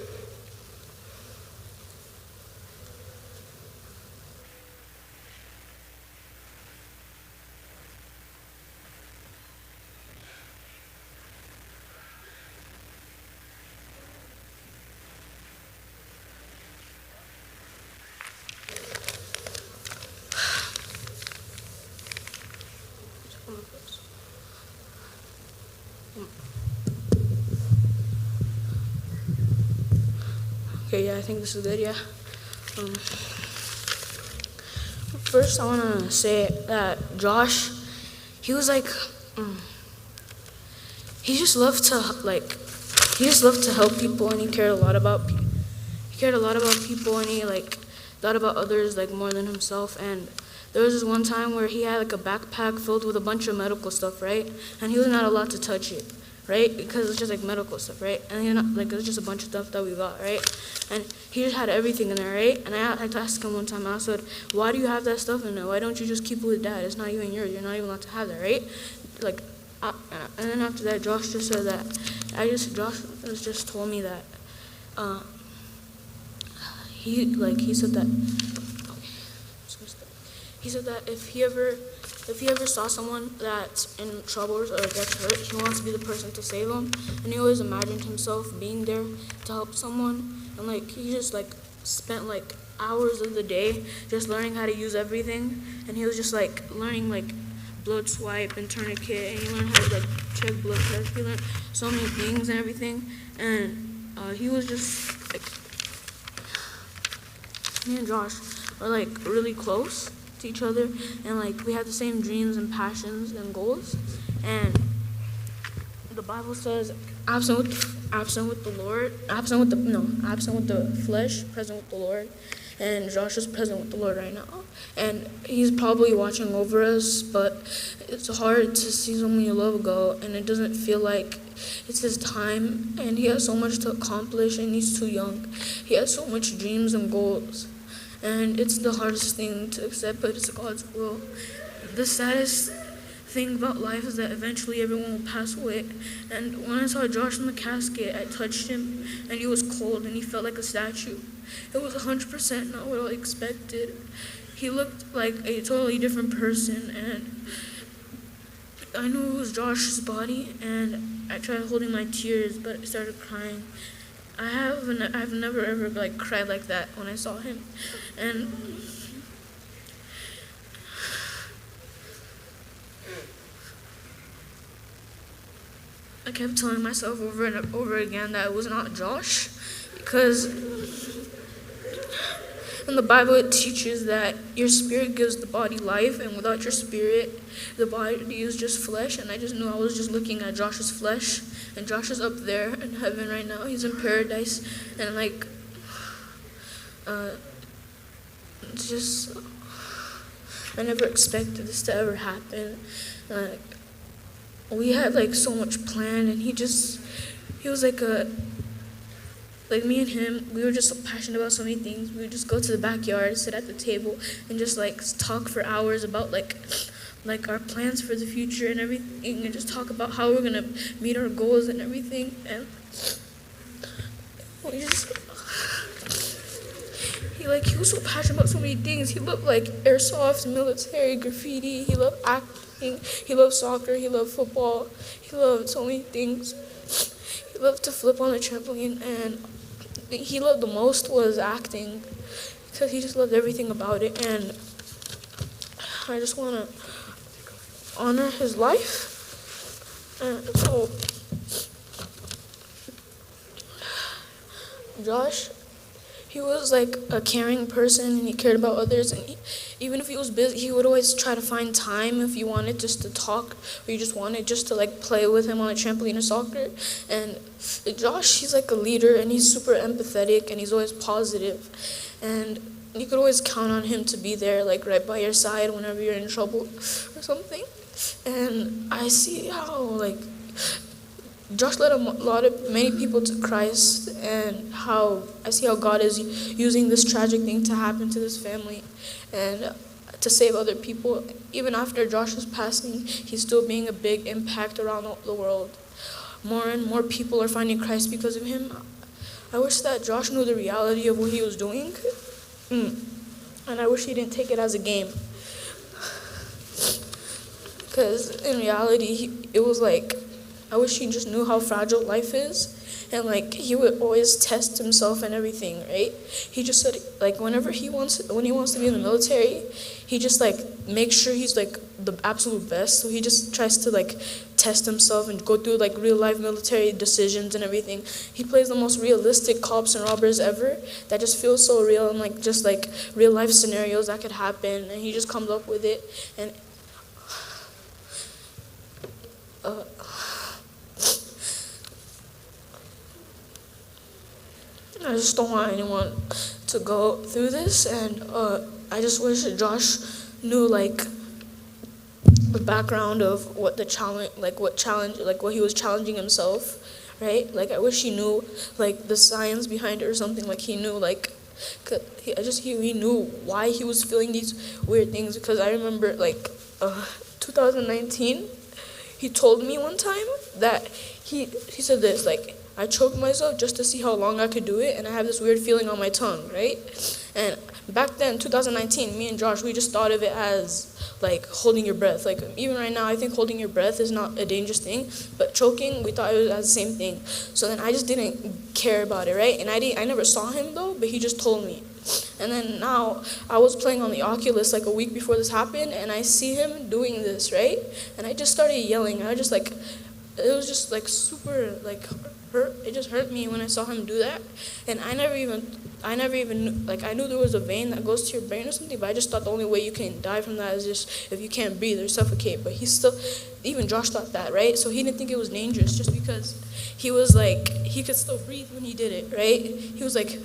Okay, yeah, I think this is good, yeah. First, I want to say that Josh, he was he just loved to help people, and he cared a lot about people. He cared a lot about people, and he thought about others more than himself. And there was this one time where he had a backpack filled with a bunch of medical stuff, right? And he was not allowed to touch it. right? Because it's just like medical stuff, right? And you know, like it's just a bunch of stuff that we got, right? And he just had everything in there, right? And I had to ask him one time, I said, why do you have that stuff in there? Why don't you just keep it with Dad? It's not even yours. You're not even allowed to have that, right? Like, and then after that, Josh just said that, Josh just told me that, he said that, he said that if he ever saw someone that's in trouble or gets hurt, he wants to be the person to save them. And he always imagined himself being there to help someone. And like he just like spent like hours of the day just learning how to use everything. And he was just like learning like blood swipe and tourniquet, and he learned how to like check blood pressure. He learned so many things and everything. And he was just like, me and Josh are like really close to each other, and like we have the same dreams and passions and goals. And the Bible says absent with the flesh, present with the Lord. And Josh is present with the Lord right now, and he's probably watching over us, but it's hard to see so many love go, and it doesn't feel like it's his time, and he has so much to accomplish, and he's too young. He has so much dreams and goals. And it's the hardest thing to accept, but it's God's will. The saddest thing about life is that eventually everyone will pass away. And when I saw Josh in the casket, I touched him, and he was cold, and he felt like a statue. It was 100% not what I expected. He looked like a totally different person, and I knew it was Josh's body, and I tried holding my tears, but I started crying. I've never ever like cried like that when I saw him, and I kept telling myself over and over again that it was not Josh, because in the Bible it teaches that your spirit gives the body life, and without your spirit, the body is just flesh. And I just knew I was just looking at Josh's flesh, and Josh is up there in heaven right now. He's in paradise, and like, it's just, I never expected this to ever happen. We had like so much planned, and he was like me and him, we were just so passionate about so many things. We would just go to the backyard, sit at the table, and just like talk for hours about like our plans for the future and everything, and just talk about how we're gonna meet our goals and everything. And he was so passionate about so many things. He loved like airsoft, military, graffiti. He loved acting. He loved soccer. He loved football. He loved so many things. He loved to flip on the trampoline, and he loved the most was acting, because he just loved everything about it. And I just want to honor his life. And so Josh, he was like a caring person, and he cared about others, and even if he was busy, he would always try to find time if you wanted just to talk, or you just wanted just to like play with him on a trampoline or soccer. And Josh, he's like a leader, and he's super empathetic, and he's always positive, and you could always count on him to be there, like right by your side whenever you're in trouble or something. And I see how like Josh led many people to Christ, and how I see how God is using this tragic thing to happen to this family, and to save other people. Even after Josh's passing, he's still being a big impact around the world. More and more people are finding Christ because of him. I wish that Josh knew the reality of what he was doing, and I wish he didn't take it as a game. Because in reality, it was like, I wish he just knew how fragile life is, and like he would always test himself and everything, right? He just said like when he wants to be in the military, he just like makes sure he's like the absolute best. So he just tries to like test himself and go through like real life military decisions and everything. He plays the most realistic cops and robbers ever that just feels so real, and like just like real life scenarios that could happen, and he just comes up with it. And I just don't want anyone to go through this, and I just wish that Josh knew like the background of what the challenge, what he was challenging himself, right? Like, I wish he knew, like, the science behind it or something. Like, he knew, like, he knew why he was feeling these weird things. Because I remember, like, 2019, he told me one time that he said this, like, I choked myself just to see how long I could do it, and I have this weird feeling on my tongue, right? And back then, 2019, me and Josh, we just thought of it as, like, holding your breath. Like, even right now, I think holding your breath is not a dangerous thing, but choking, we thought it was as the same thing. So then I just didn't care about it, right? And I never saw him, though, but he just told me. And then now, I was playing on the Oculus, like, a week before this happened, and I see him doing this, right? And I just started yelling. I just, like, it was just, like, super, like, hurt. It just hurt me when I saw him do that. And I never even knew, like, I knew there was a vein that goes to your brain or something, but I just thought the only way you can die from that is just if you can't breathe or suffocate. But even Josh thought that, right? So he didn't think it was dangerous just because he was like, he could still breathe when he did it, right? He was like,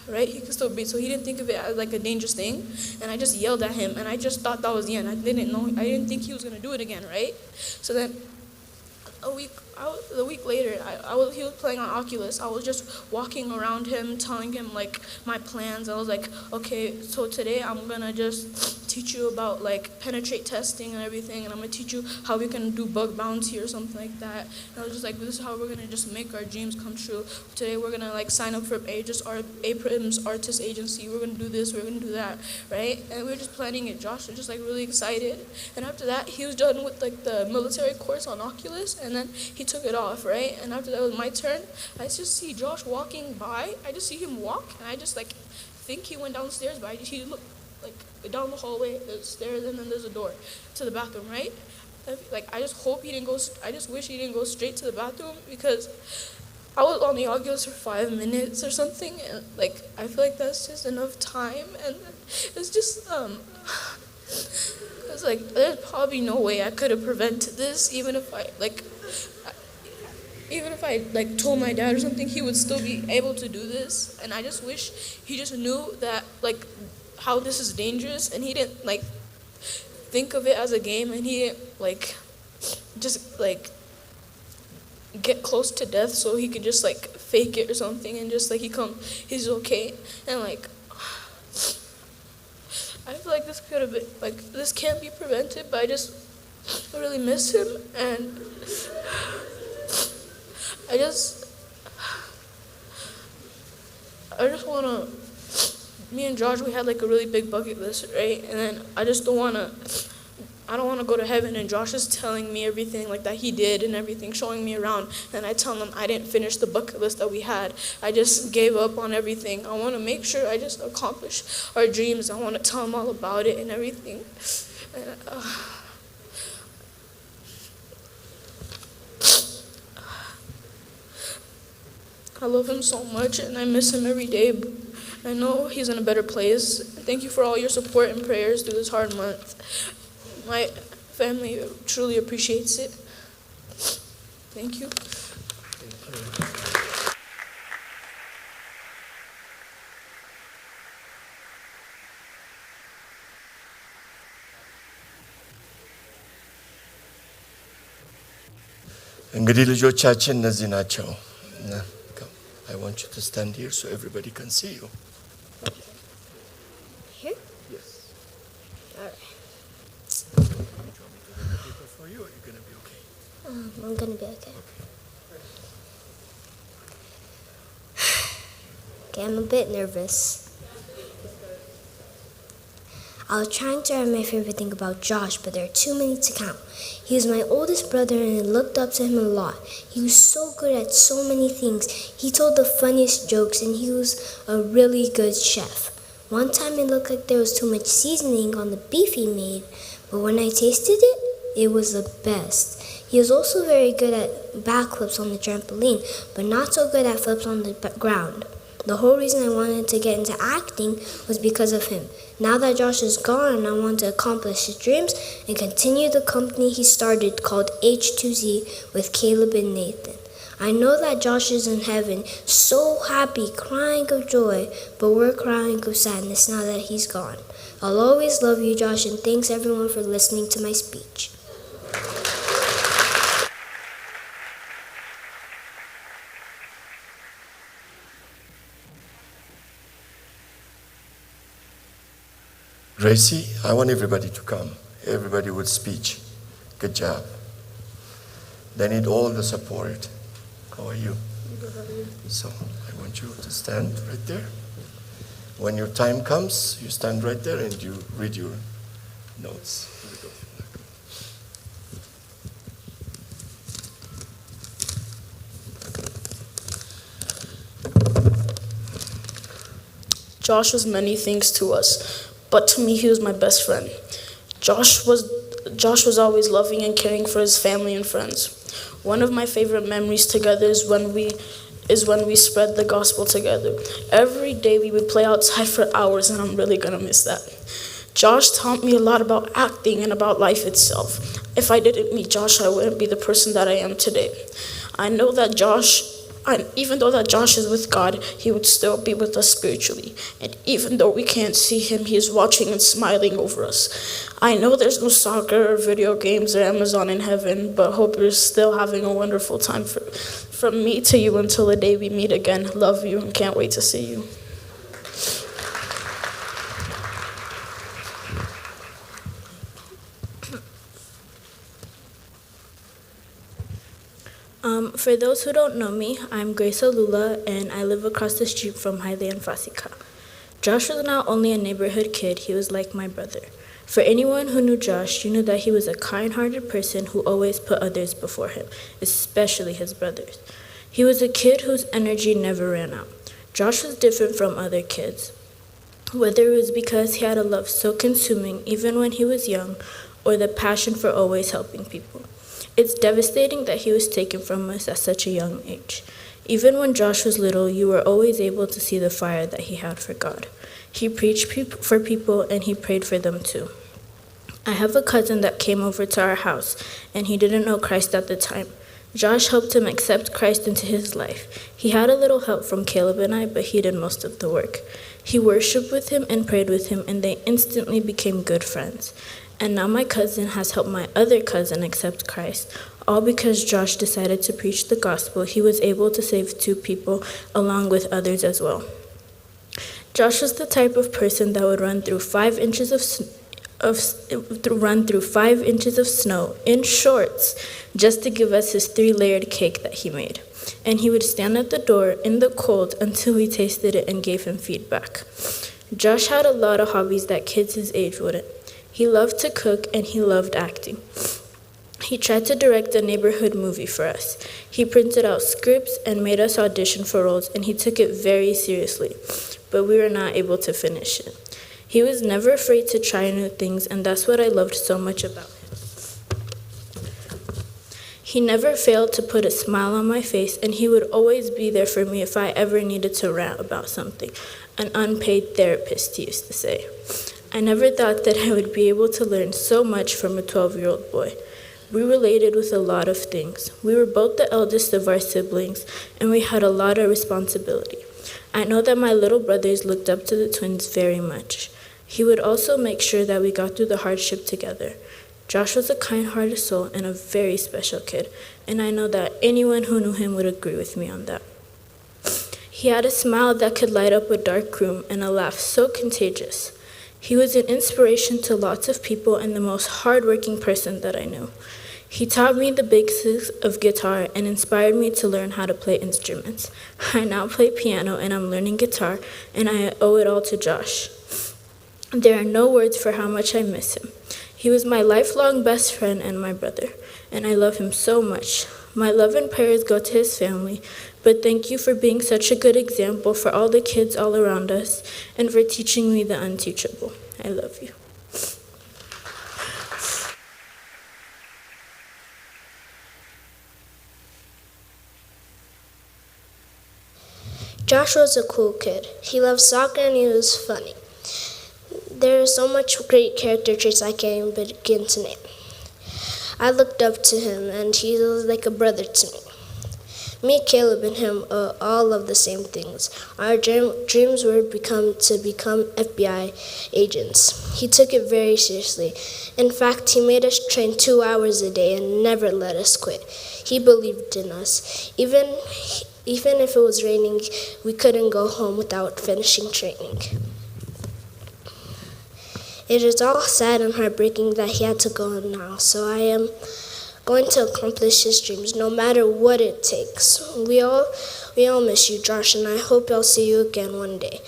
right? He could still breathe. So he didn't think of it as like a dangerous thing. And I just yelled at him, and I just thought that was the end. I didn't think he was going to do it again, right? So then a week later, he was playing on Oculus. I was just walking around him, telling him, like, my plans. I was like, okay, so today I'm going to just teach you about, like, penetrate testing and everything, and I'm going to teach you how we can do bug bounty or something like that. And I was just like, this is how we're going to just make our dreams come true. Today we're going to, like, sign up for Aprim's Artist Agency. We're going to do this, we're going to do that, right? And we were just planning it. Josh was just, like, really excited. And after that, he was done with, like, the military course on Oculus, and then he took it off, right? And after that was my turn. I just see Josh walking by. I just see him walk, and I just, like, think he went downstairs, but he looked, like, down the hallway, there's stairs, and then there's a door to the bathroom, right? Like, I just wish he didn't go straight to the bathroom, because I was on the Oculus for 5 minutes or something, and, like, I feel like that's just enough time, and it's just, it's like, there's probably no way I could have prevented this, even if I told my dad or something, he would still be able to do this. And I just wish he just knew that, like, how this is dangerous, and he didn't, like, think of it as a game, and he didn't, like, just, like, get close to death so he could just, like, fake it or something, and just, like, he's okay. And, like, I feel like this could have been, like, this can't be prevented, but I really miss him, and I just want to, me and Josh, we had, like, a really big bucket list, right? And then I don't want to go to heaven, and Josh is telling me everything, like, that he did and everything, showing me around, and I tell him I didn't finish the bucket list that we had. I just gave up on everything. I want to make sure I just accomplish our dreams. I want to tell him all about it and everything. And, I love him so much, and I miss him every day. I know he's in a better place. Thank you for all your support and prayers through this hard month. My family truly appreciates it. Thank you. እንግዲህ ልጆቻችን እነዚህ ናቸው። I want you to stand here so everybody can see you. Here? Yes. All right. Do you want me to hold the paper for you, or are you going to be okay? I'm going to be okay. Okay, I'm a bit nervous. I was trying to write my favorite thing about Josh, but there are too many to count. He was my oldest brother, and I looked up to him a lot. He was so good at so many things. He told the funniest jokes, and he was a really good chef. One time it looked like there was too much seasoning on the beef he made, but when I tasted it, it was the best. He was also very good at backflips on the trampoline, but not so good at flips on the ground. The whole reason I wanted to get into acting was because of him. Now that Josh is gone, I want to accomplish his dreams and continue the company he started called H2Z with Caleb and Nathan. I know that Josh is in heaven, so happy, crying of joy, but we're crying of sadness now that he's gone. I'll always love you, Josh, and thanks everyone for listening to my speech. Gracie, I want everybody to come. Everybody with speech. Good job. They need all the support. How are you? So I want you to stand right there. When your time comes, you stand right there and you read your notes. Here we go. Josh was many things to us, but to me he was my best friend. Josh was always loving and caring for his family and friends. One of my favorite memories together is when we spread the gospel together. Every day we would play outside for hours, and I'm really gonna miss that. Josh taught me a lot about acting and about life itself. If I didn't meet Josh, I wouldn't be the person that I am today. I know that even though that Josh is with God, he would still be with us spiritually. And even though we can't see him, he is watching and smiling over us. I know there's no soccer or video games or Amazon in heaven, but hope you're still having a wonderful time. From me to you until the day we meet again, love you and can't wait to see you. For those who don't know me, I'm Grace Alula, and I live across the street from Haileyesus. Josh was not only a neighborhood kid, he was like my brother. For anyone who knew Josh, you knew that he was a kind-hearted person who always put others before him, especially his brothers. He was a kid whose energy never ran out. Josh was different from other kids, whether it was because he had a love so consuming even when he was young, or the passion for always helping people. It's devastating that he was taken from us at such a young age. Even when Josh was little, you were always able to see the fire that he had for God. He preached for people and he prayed for them too. I have a cousin that came over to our house and he didn't know Christ at the time. Josh helped him accept Christ into his life. He had a little help from Caleb and I, but he did most of the work. He worshiped with him and prayed with him, and they instantly became good friends. And now my cousin has helped my other cousin accept Christ, all because Josh decided to preach the gospel. He was able to save 2 people along with others as well. Josh was the type of person that would run through 5 inches of snow in shorts just to give us his 3-layered cake that he made. And he would stand at the door in the cold until we tasted it and gave him feedback. Josh had a lot of hobbies that kids his age wouldn't. He loved to cook and he loved acting. He tried to direct a neighborhood movie for us. He printed out scripts and made us audition for roles, and he took it very seriously, but we were not able to finish it. He was never afraid to try new things, and that's what I loved so much about him. He never failed to put a smile on my face, and he would always be there for me if I ever needed to rant about something. An unpaid therapist, he used to say. I never thought that I would be able to learn so much from a 12-year-old boy. We related with a lot of things. We were both the eldest of our siblings, and we had a lot of responsibility. I know that my little brothers looked up to the twins very much. He would also make sure that we got through the hardship together. Josh was a kind-hearted soul and a very special kid, and I know that anyone who knew him would agree with me on that. He had a smile that could light up a dark room and a laugh so contagious. He was an inspiration to lots of people and the most hardworking person that I knew. He taught me the basics of guitar and inspired me to learn how to play instruments. I now play piano and I'm learning guitar, and I owe it all to Josh. There are no words for how much I miss him. He was my lifelong best friend and my brother, and I love him so much. My love and prayers go to his family, but thank you for being such a good example for all the kids all around us and for teaching me the unteachable. I love you. Josh was a cool kid. He loved soccer and he was funny. There are so much great character traits I can't even begin to name. I looked up to him and he was like a brother to me. Me, Caleb, and him all love the same things. Our dreams were to become FBI agents. He took it very seriously. In fact, he made us train 2 hours a day and never let us quit. He believed in us. Even if it was raining, we couldn't go home without finishing training. It is all sad and heartbreaking that he had to go now, so I am going to accomplish his dreams, no matter what it takes. We all miss you, Josh, and I hope I'll see you again one day.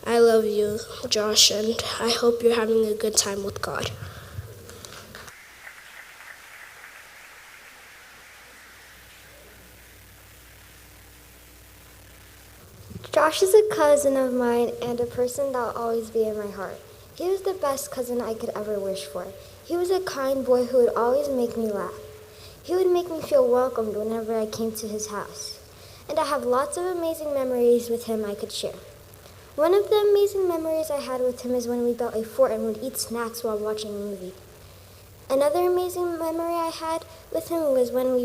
I love you, Josh, and I hope you're having a good time with God. Josh is a cousin of mine and a person that will always be in my heart. He was the best cousin I could ever wish for. He was a kind boy who would always make me laugh. He would make me feel welcomed whenever I came to his house. And I have lots of amazing memories with him I could share. One of the amazing memories I had with him is when we built a fort and would eat snacks while watching a movie. Another amazing memory I had with him was when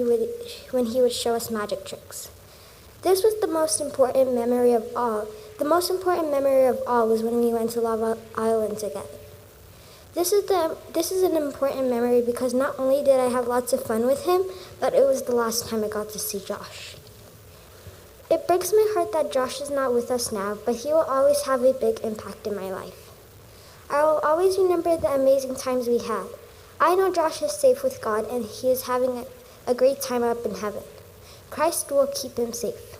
he would show us magic tricks. This was the most important memory of all. The most important memory of all was when we went to Lava Island together. This is an important memory because not only did I have lots of fun with him, but it was the last time I got to see Josh. It breaks my heart that Josh is not with us now, but he will always have a big impact in my life. I will always remember the amazing times we had. I know Josh is safe with God and he is having a great time up in heaven. Christ will keep him safe.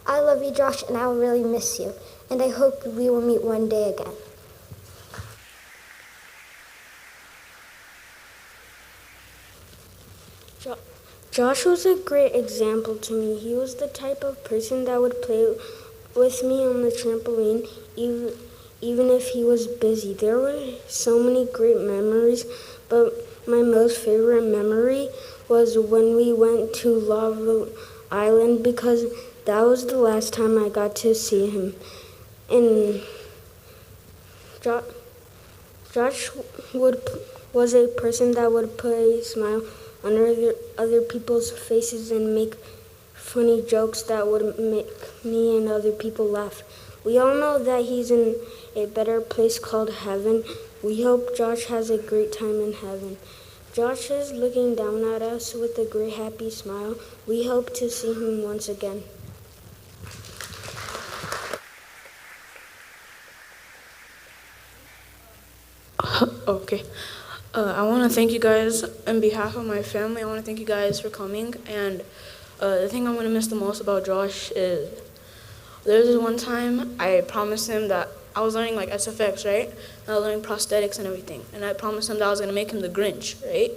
I love you, Josh, and I will really miss you, and I hope we will meet one day again. Josh was a great example to me. He was the type of person that would play with me on the trampoline, even if he was busy. There were so many great memories, but my most favorite memory was when we went to Lava Island because that was the last time I got to see him. And Josh was a person that would put a smile on other people's faces and make funny jokes that would make me and other people laugh. We all know that he's in a better place called heaven. We hope Josh has a great time in heaven. Josh is looking down at us with a great happy smile. We hope to see him once again. Okay. I want to thank you guys on behalf of my family. I want to thank you guys for coming. And the thing I'm going to miss the most about Josh is there was this one time I promised him that I was learning like SFX, right? And I was learning prosthetics and everything. And I promised him that I was going to make him the Grinch, right?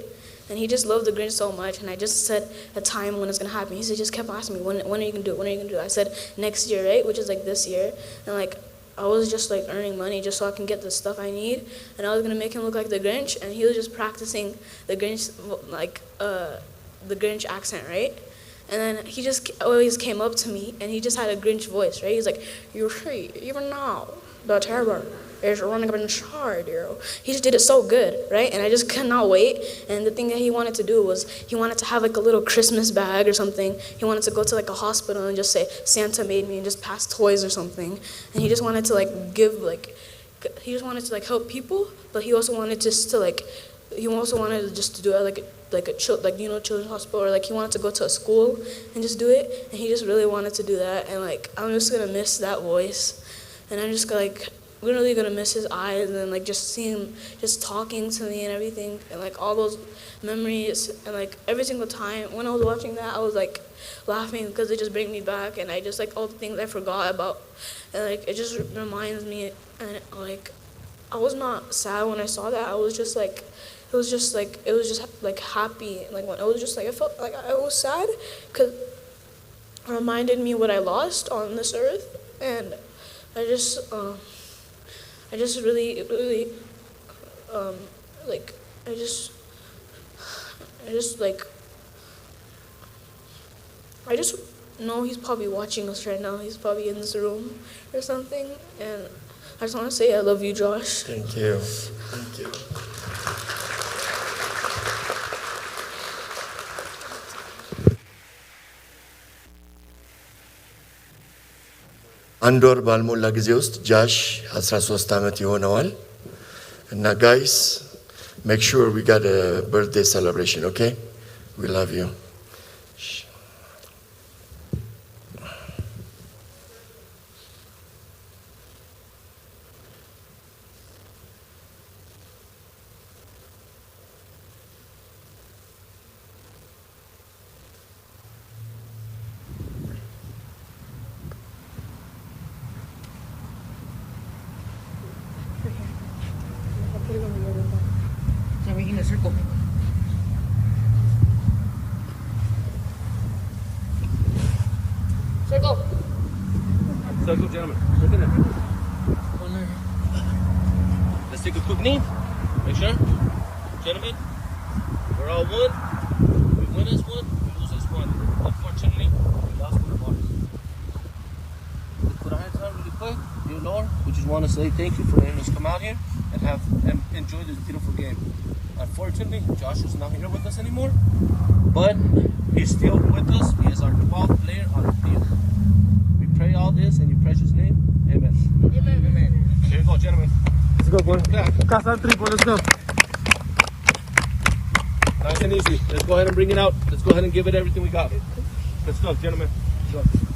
And he just loved the Grinch so much. And I just said a time when it's going to happen. He just kept asking me, when are you going to do it? When are you going to do it? I said next year, right? Which is like this year. And like I was just like earning money just so I can get the stuff I need, and I was gonna make him look like the Grinch, and he was just practicing the Grinch, like the Grinch accent, right? And then he just always came up to me, and he just had a Grinch voice, right? He's like, "You see, even now, the terror is running up inside you." He just did it so good, right? And I just could not wait. And the thing that he wanted to do was he wanted to have like a little Christmas bag or something. He wanted to go to like a hospital and just say Santa made me and just pass toys or something. And he just wanted to like give like, he just wanted to like help people, but he also wanted just to like, he also wanted just to do it like a children's hospital, or like he wanted to go to a school and just do it. And he just really wanted to do that. And like I'm just gonna miss that voice. And I'm just like really gonna miss his eyes and like just seeing him just talking to me and everything, and like all those memories. And like every single time when I was watching that, I was like laughing because it just brings me back, and I just like all the things I forgot about, and like it just reminds me. And like I was not sad when I saw that. I was just like, it was just like happy. Like when it was just like I felt like I was sad because it reminded me what I lost on this earth. And I just really like I just know he's probably watching us right now. He's probably in this room or something. And I just want to say I love you, Josh. Thank you. Thank you. አንድ ወር ባልሞላ ጊዜ ውስጥ ጃሽ 13 ዓመት ይሆነዋል እና guys make sure we got a birthday celebration, okay? We love you. So we're in a circle. Circle. Circle, gentlemen. Look at it. Let's take a quick knee. Make sure. Gentlemen, we're all one. We win as one, we lose as one. Unfortunately, we lost one of ours. Let's put our hands on really quick. Dear Lord, we just want to say thank you for letting us come out here and enjoy this beautiful game. Unfortunately, Josh is not here with us anymore, but he's still with us. He is our 12th player on the field. We pray all this in your precious name. Amen. Amen. Here you go, gentlemen. Let's go, boy. Cast on 3, boy. Let's go. Nice and easy. Let's go ahead and bring it out. Let's go ahead and give it everything we got. Let's go, gentlemen. Let's go.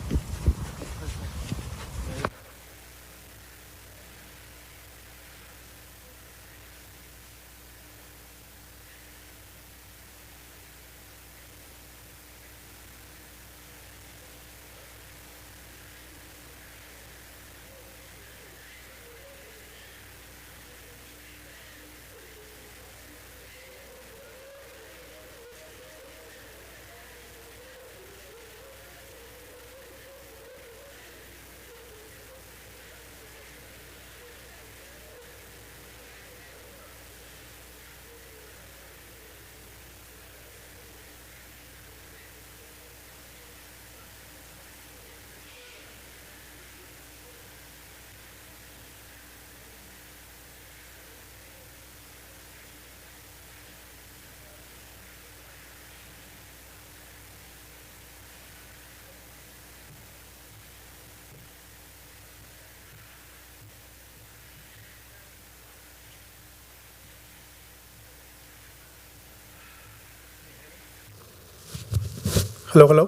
Hello, hello.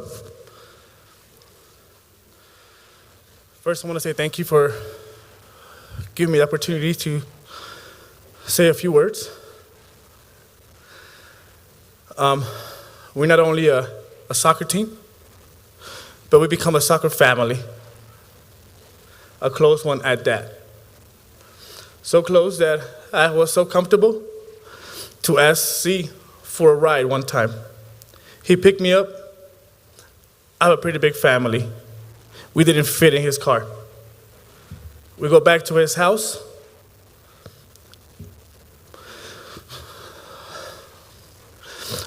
First, I want to say thank you for giving me the opportunity to say a few words. We're not only a soccer team, but we become a soccer family, a close one at that. So close that I was so comfortable to ask C for a ride one time. He picked me up. I have a pretty big family. We didn't fit in his car. We go back to his house.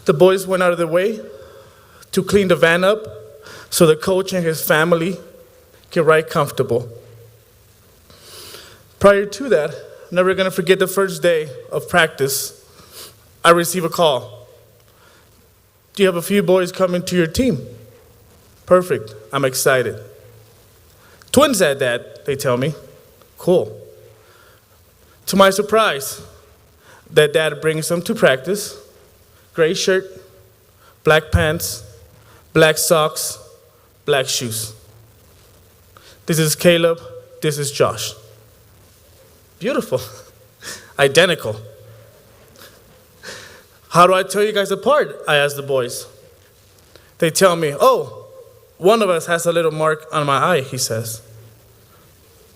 The boys went out of their way to clean the van up so the coach and his family can ride comfortable. Prior to that, I'm never gonna forget the first day of practice. I received a call. Do you have a few boys coming to your team? Perfect, I'm excited. Twins at that, they tell me. Cool. To my surprise, that dad brings them to practice. Gray shirt, black pants, black socks, black shoes. This is Caleb, this is Josh. Beautiful, identical. How do I tell you guys apart? I ask the boys. They tell me, oh, one of us has a little mark on my eye, he says.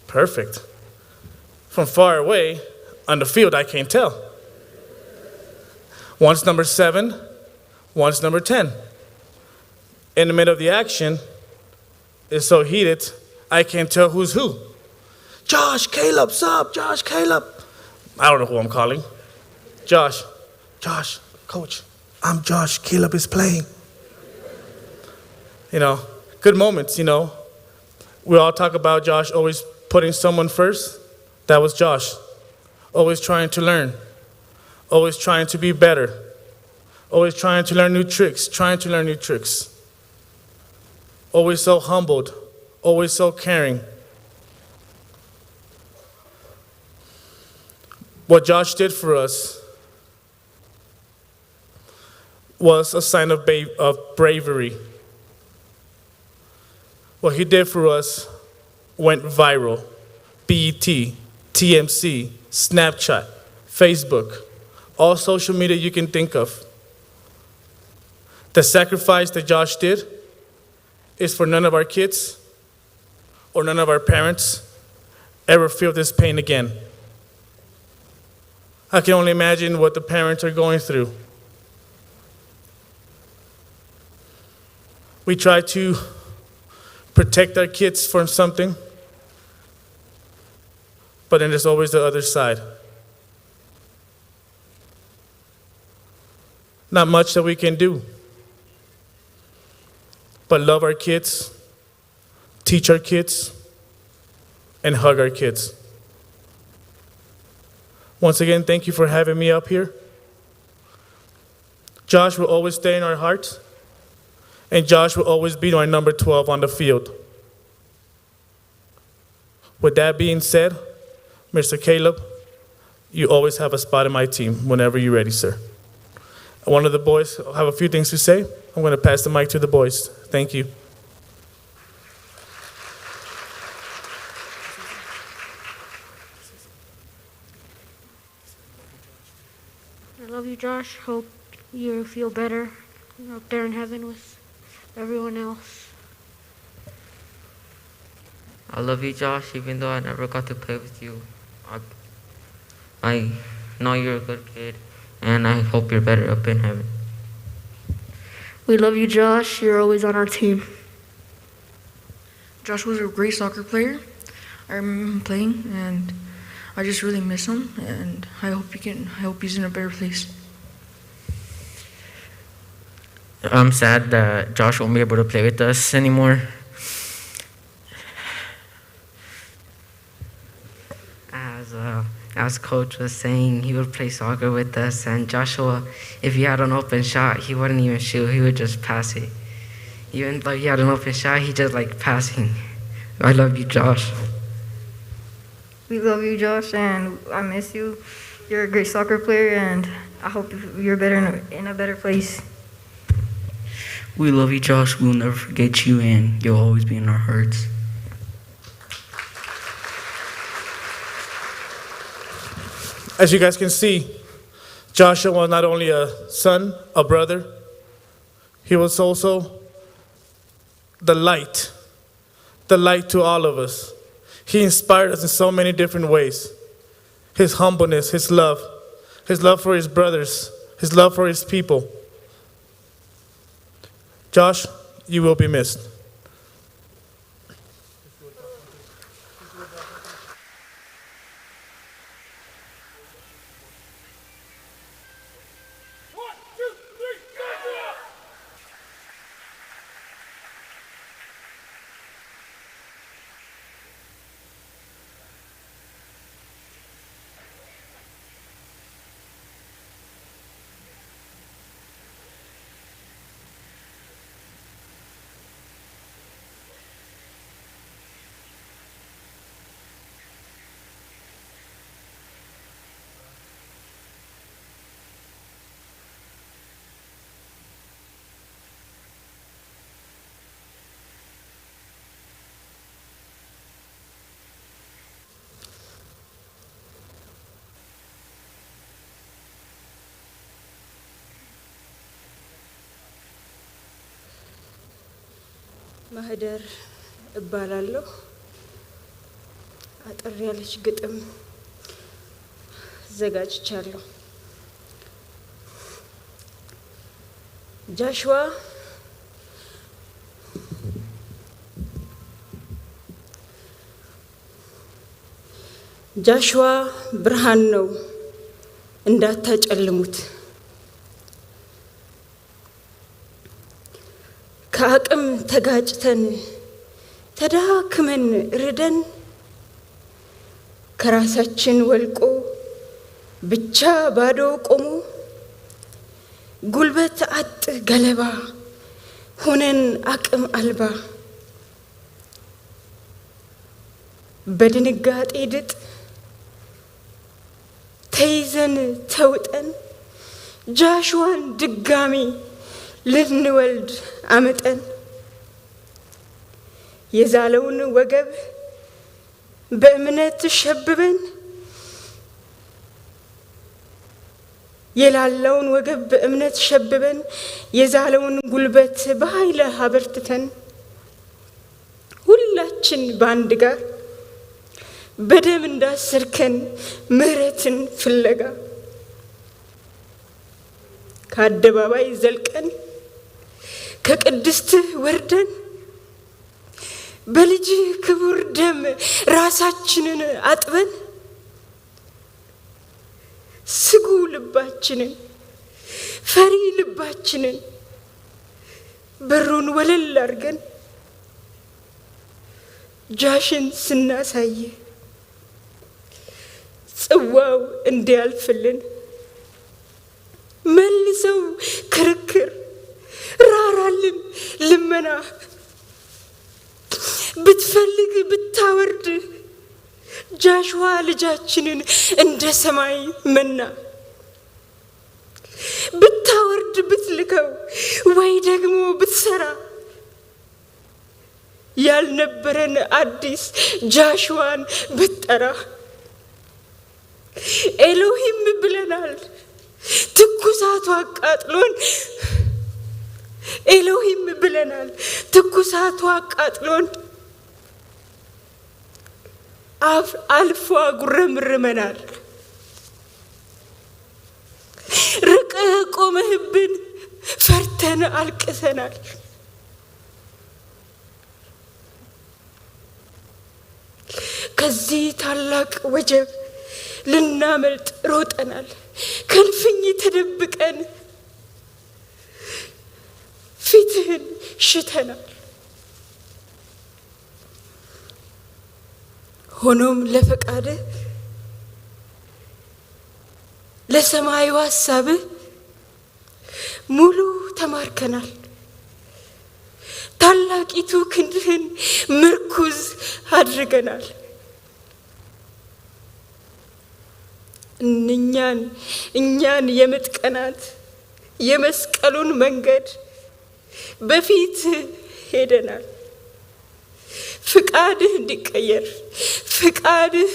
Perfect. From far away, on the field, I can't tell. One's number 7, one's number 10. In the middle of the action, it's so heated, I can't tell who's who. Josh, Caleb, sup? Josh, Caleb. I don't know who I'm calling. Josh, coach, I'm Josh, Caleb is playing. You know, good moments, you know. We all talk about Josh always putting someone first. That was Josh. Always trying to learn. Always trying to be better. Always trying to learn new tricks. Always so humbled. Always so caring. What Josh did for us was a sign of bravery. What he did for us went viral. BET, TMC, Snapchat, Facebook, all social media you can think of. The sacrifice that Josh did is for none of our kids or none of our parents ever feel this pain again. I can only imagine what the parents are going through. We try to protect our kids from something, but then there's always the other side. Not much that we can do, but love our kids, teach our kids, and hug our kids. Once again, thank you for having me up here. Josh will always stay in our hearts, and Josh will always be our number 12 on the field. With that being said, Mr. Caleb, you always have a spot in my team whenever you're ready, sir. One of the boys have a few things to say. I'm going to pass the mic to the boys. Thank you. I love you, Josh. Hope you feel better up there in heaven with everyone else. I love you, Josh, even though I never got to play with you. I know you're a good kid, and I hope you're better up in heaven. We love you, Josh. You're always on our team. Josh was a great soccer player. I remember him playing, and I just really miss him, and I hope he's in a better place. I'm sad that Josh won't be able to play with us anymore. As Coach was saying, he would play soccer with us, and Joshua, if he had an open shot, he wouldn't even shoot, he would just pass it. Even though he had an open shot, he just liked passing. I love you, Josh. We love you, Josh, and I miss you. You're a great soccer player, and I hope you're better in a better place. We love you, Josh. We'll never forget you, and you'll always be in our hearts. As you guys can see, Joshua was not only a son, a brother, he was also the light to all of us. He inspired us in so many different ways. His humbleness, his love for his brothers, his love for his people. Josh, you will be missed. ማህደር እባላለሁ። አጠር ያለች ግጥም ዘጋጅቻለሁ። ጃሽዋ ብርሃን ነው እንዳታጨልሙት። ከአቅም ተጋጭተን ተዳክመን ርደን ከራሳችን ወልቆ ብቻ ባዶ ቆሞ ጉልበት አጥ ገለባ ሆነን አቅም አልባ በድንጋጤ ድጥ ተይዘን ተውጠን ጃሽዋን ድጋሚ ልንወልድ አመጠን የዛለውን ወገብ በእምነት ሸብበን የላለውን ወገብ በእምነት ሸብበን የዛለውን ጉልበት በኃይል አበርትተን ሁላችን በአንድ ጋር በደም እንዳሰርከን ምህረትን ፍለጋ ከአደባባይ ዘልቀን ከቅድስት ወርደን በልጅ ክቡር ደም ራሳችንን አጥበን ስጉ ልባችንን ፈሪ ልባችንን በሩን ወለል አርገን ጃሽን ስናሳይ ጽዋው እንዲያልፍልን መልሰው ክርክር ራራልን ልመና ብትፈልግ ብታወርድ ጃሽዋ ልጃችንን እንደ ሰማይ መና ብታወርድ ብትልከው ወይ ደግሞ ብትሰራ ያልነበረን አዲስ ጃሽዋን ብትጠራ ኤሎሂም ብለናል ትኩሳቱ አቃጥሎን ኤሎሂም ብለናል ትኩሳቱ አቃጥሎን አልፎ አጉረምርመናል ርቀህ ቆመህብን ፈርተን አልቅሰናል ከዚህ ታላቅ ወጀብ ልናመልጥ ሮጠናል ከልፍኝ ተደብቀን ፊትህን ሽተናል ሆኖም ለፈቃድህ ለሰማዩ ሐሳብህ ሙሉ ተማርከናል ታላቂቱ ክንድህን ምርኩዝ አድርገናል እኛን የምጥቀናት የመስቀሉን መንገድ በፊት ሄደናል ፍቃድህ እንዲቀየር ፍቃድህ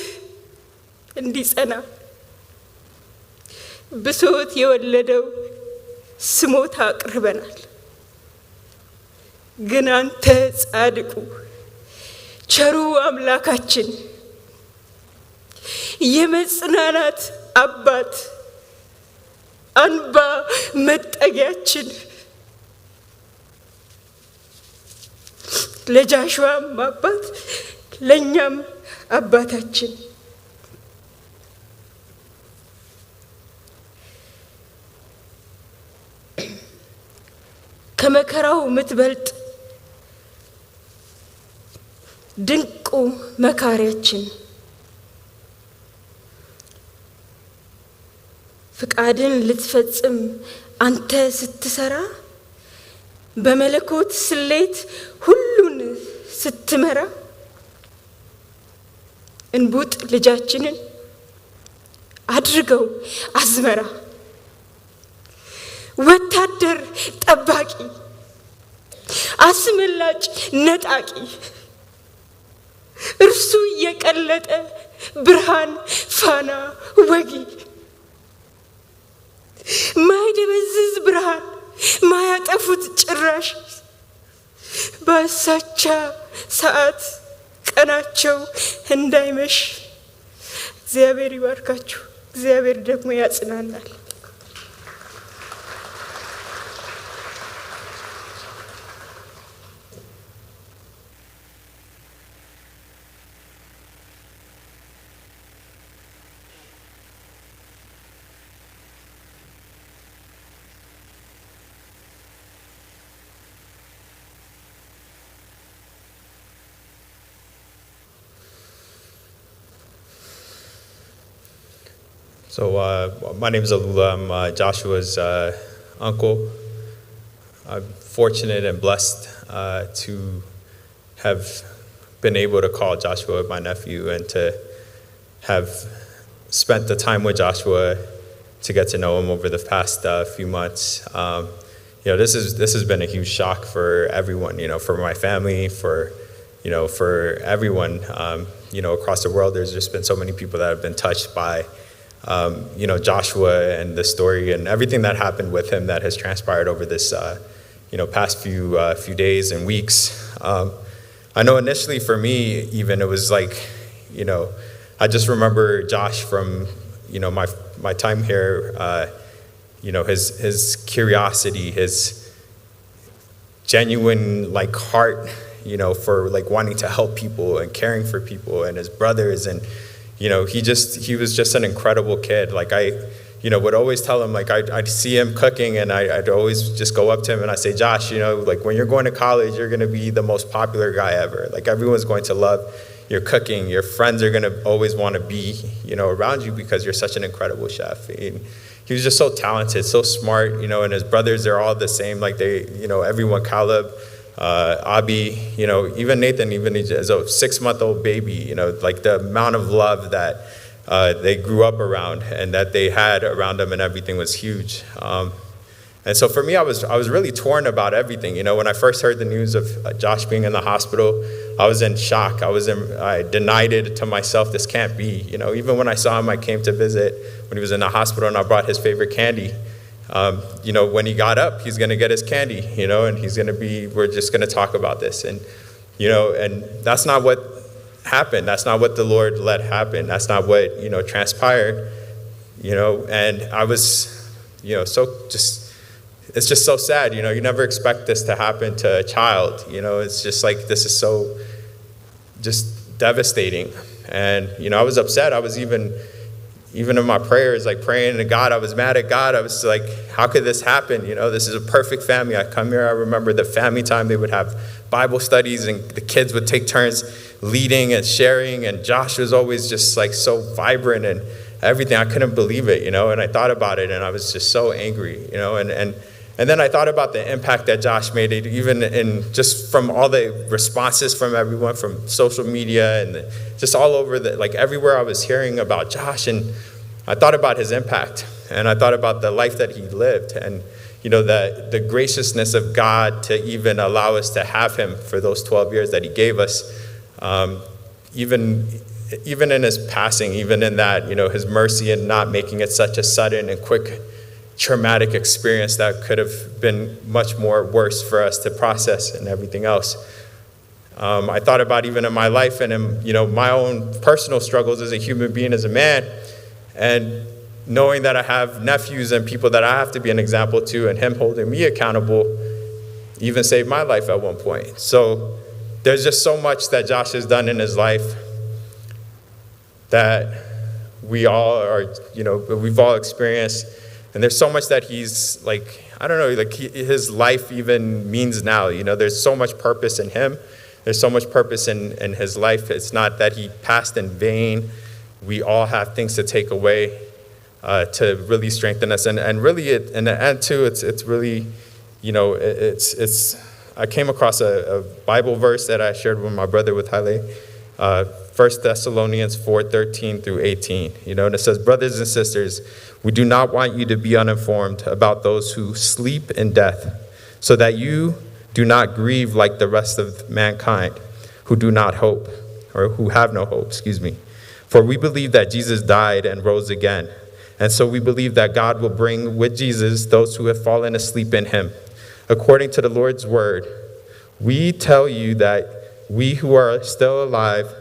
እንዲጸና ብሶት የወለደው ስሞታ አቅርበናል ግን አንተ ጻድቁ ቸሩ አምላካችን የመጽናናት አባት አንባ መጠጊያችን ለጃሽዋም አባት ለኛም አባታችን ከመከራው ምትበልጥ ድንቁ መካሪያችን ፍቃድን ልትፈጽም አንተ ስትሰራ በመለኮት ስሌት ሁሉን ስትመራ እንቡጥ ልጃችንን አድርገው አዝመራ ወታደር ጠባቂ አስመላጭ ነጣቂ እርሱ የቀለጠ ብርሃን ፋና ወጊ ማይደበዝዝ ብርሃን ማያጠፉት ጭራሽ በሳቻ ሰዓት ቀናቸው እንዳይመሽ እግዚአብሔር ይባርካችሁ እግዚአብሔር ደግሞ ያጽናናል So my name is Alula. I'm Joshua's uncle. I'm fortunate and blessed to have been able to call Joshua my nephew and to have spent the time with Joshua to get to know him over the past few months. This has been a huge shock for everyone, for my family, for everyone, across the world. There's just been so many people that have been touched by, Joshua and the story and everything that happened with him that has transpired over this, past few days and weeks. I know initially for me, even, it was like, I just remember Josh from, my time here, his curiosity, his genuine heart, for wanting to help people and caring for people and his brothers. And, he was just an incredible kid. I would always tell him, I'd see him cooking and I'd always just go up to him and I'd say, Josh, when you're going to college, you're going to be the most popular guy ever. Everyone's going to love your cooking. Your friends are going to always want to be, around you because you're such an incredible chef. And he was just so talented, so smart, and his brothers, they're all the same. Everyone, Caleb, Abi, even Nathan, even as a 6-month-old baby, the amount of love that they grew up around and that they had around them and everything was huge. And so for me, I was really torn about everything. When I first heard the news of Josh being in the hospital, I was in shock. I denied it to myself. This can't be. Even when I saw him, I came to visit when he was in the hospital and I brought his favorite candy. When he got up, he's going to get his candy, and we're just going to talk about this. And, and that's not what happened. That's not what the Lord let happen. That's not what, transpired, and I was, it's just so sad, you never expect this to happen to a child, it's just this is so just devastating. And, I was upset. I was even in my prayers, praying to God, I was mad at God. I was how could this happen? This is a perfect family. I come here, I remember the family time, they would have Bible studies and the kids would take turns leading and sharing. And Josh was always just so vibrant and everything. I couldn't believe it, and I thought about it and I was just so angry, and then I thought about the impact that Josh made, even in just from all the responses from everyone, from social media and just all over everywhere I was hearing about Josh. And I thought about his impact and I thought about the life that he lived and, the graciousness of God to even allow us to have him for those 12 years that he gave us. Even in his passing, even in that, his mercy and not making it such a sudden and quick traumatic experience that could have been much more worse for us to process and everything else. I thought about even in my life and in my own personal struggles as a human being, as a man, and knowing that I have nephews and people that I have to be an example to, and him holding me accountable even saved my life at one point. So there's just so much that Josh has done in his life that we all are, we've all experienced. And there's so much that he's his life even means now. There's so much purpose in him. There's so much purpose in his life. It's not that he passed in vain. We all have things to take away to really strengthen us. And really, in the end too, it's really, I came across a Bible verse that I shared with my brother with Haile, 1 Thessalonians 4:13 through 18. And it says, brothers and sisters, we do not want you to be uninformed about those who sleep in death, so that you do not grieve like the rest of mankind who do not hope, or who have no hope, For we believe that Jesus died and rose again. And so we believe that God will bring with Jesus those who have fallen asleep in him. According to the Lord's word, we tell you that we who are still alive,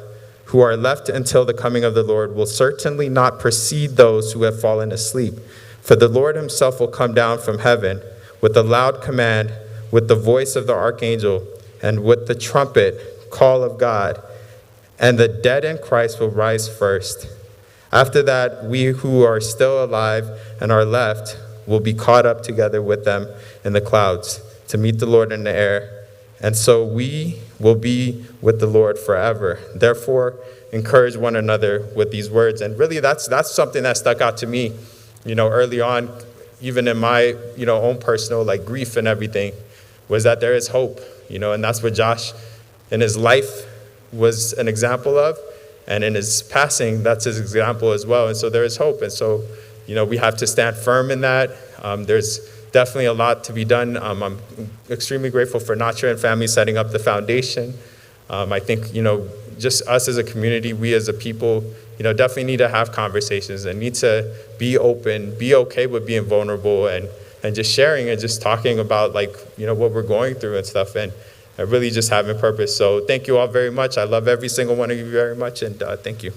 who are left until the coming of the Lord, will certainly not precede those who have fallen asleep. For the Lord himself will come down from heaven with a loud command, with the voice of the archangel, and with the trumpet call of God. And the dead in Christ will rise first. After that, we who are still alive and are left will be caught up together with them in the clouds to meet the Lord in the air. And so we will be with the Lord forever. Therefore, encourage one another with these words. And really, that's something that stuck out to me, early on, even in my, own personal grief and everything, was that there is hope, and that's what Josh in his life was an example of. And in his passing, that's his example as well. And so there is hope. And so, we have to stand firm in that. There's definitely a lot to be done. I'm extremely grateful for Nacho and family setting up the foundation. I think, just us as a community, we as a people, definitely need to have conversations and need to be open, be okay with being vulnerable and just sharing and just talking about what we're going through and stuff, and really just having purpose. So thank you all very much. I love every single one of you very much, and thank you.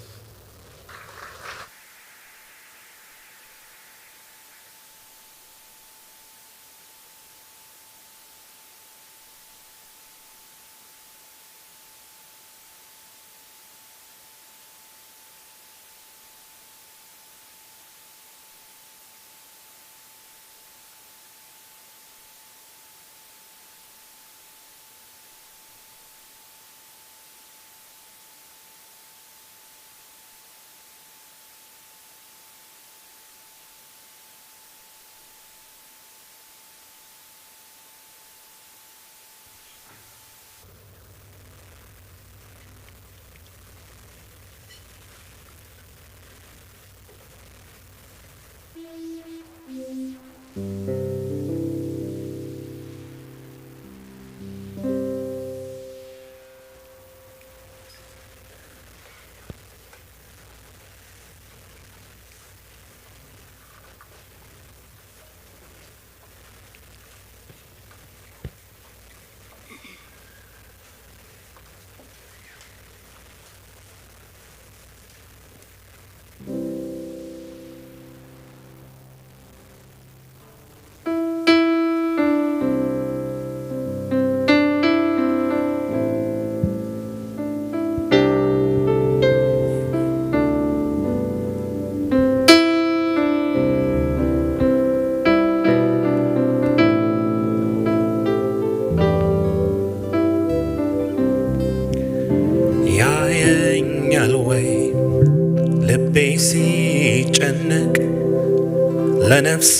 ሲጨነቅ ለነፍሴ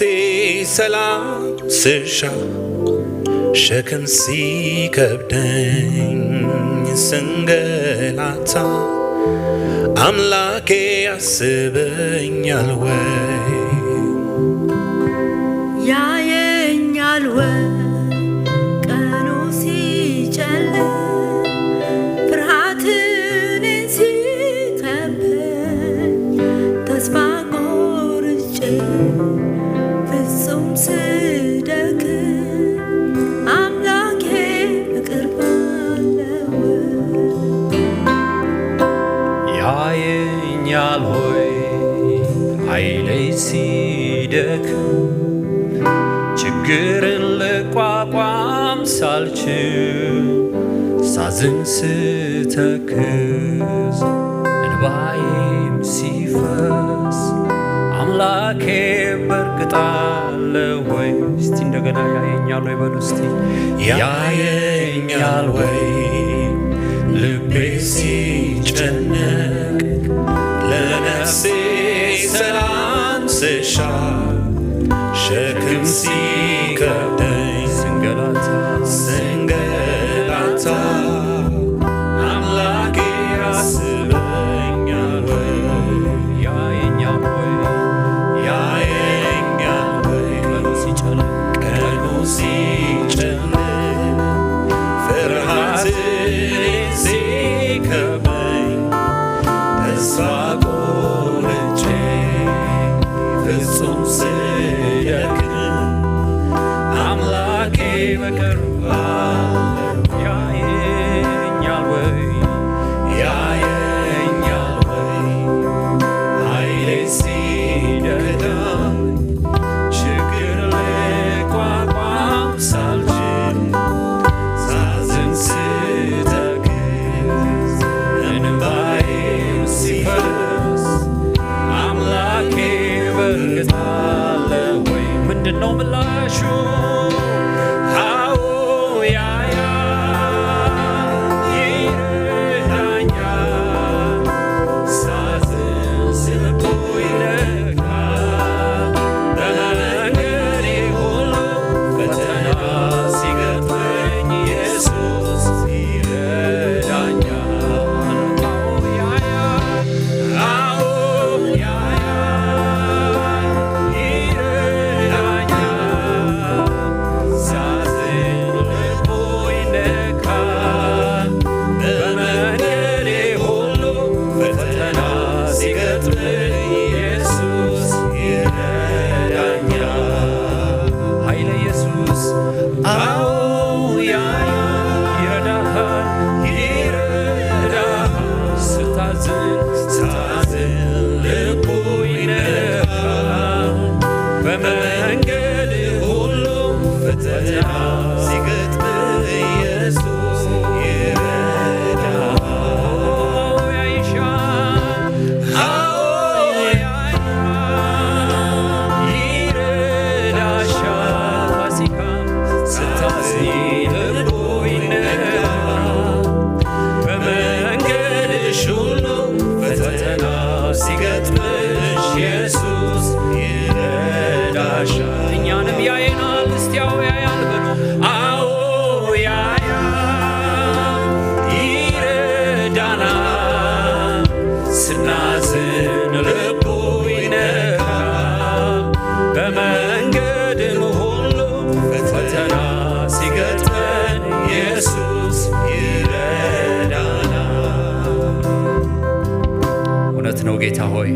ሰላም ስሻ ሸክም ሲከብደኝ ስንገላታ አምላኬ ያስበኛል ወይ ያየኛል ወይ ቀኑ ሲጨልም ፍርሃትን ሲከበኝ ተስፋ ቆርጬ ፍጹም ስደክም አምላኬ በቅርብ አለ ወይ ያየኛል ወይ ኃይሌ ሲደክም ችግርን ልቋቋም ሳልችል ሳዝን ስተክዝ እንባዬም ሲፈስ አምላኬ በርግጥ አለ ወይ እስቲ እንደገና ያየኛል ወይ በሉ እስቲ ያየኛል ወይ ልቤ ሲጨነቅ ለነፍሴ ሰላም ስሻ ሸክም ሲከብደኝ ስንገላታ አምላኬ ያስበኛል ወይ ያየኛል ወይ ቀኑ ሲጨልም ፍርሃትን ሲከበኝ ተስፋ ቆርጬ ፍጹም ስደክም አምላኬ በቅርብ አለ ኢየሱስ ይረዳሻል። እኛንም ያየናል። እስቲ አዎ ያያል በሉ። አዎ ያያል፣ ይረዳናል። ስናዝን ልቡ ይነካል። በመንገድም ሁሉ ፈተና ሲገጥመን ኢየሱስ ይረዳናል። እውነት ነው ጌታ ሆይ፣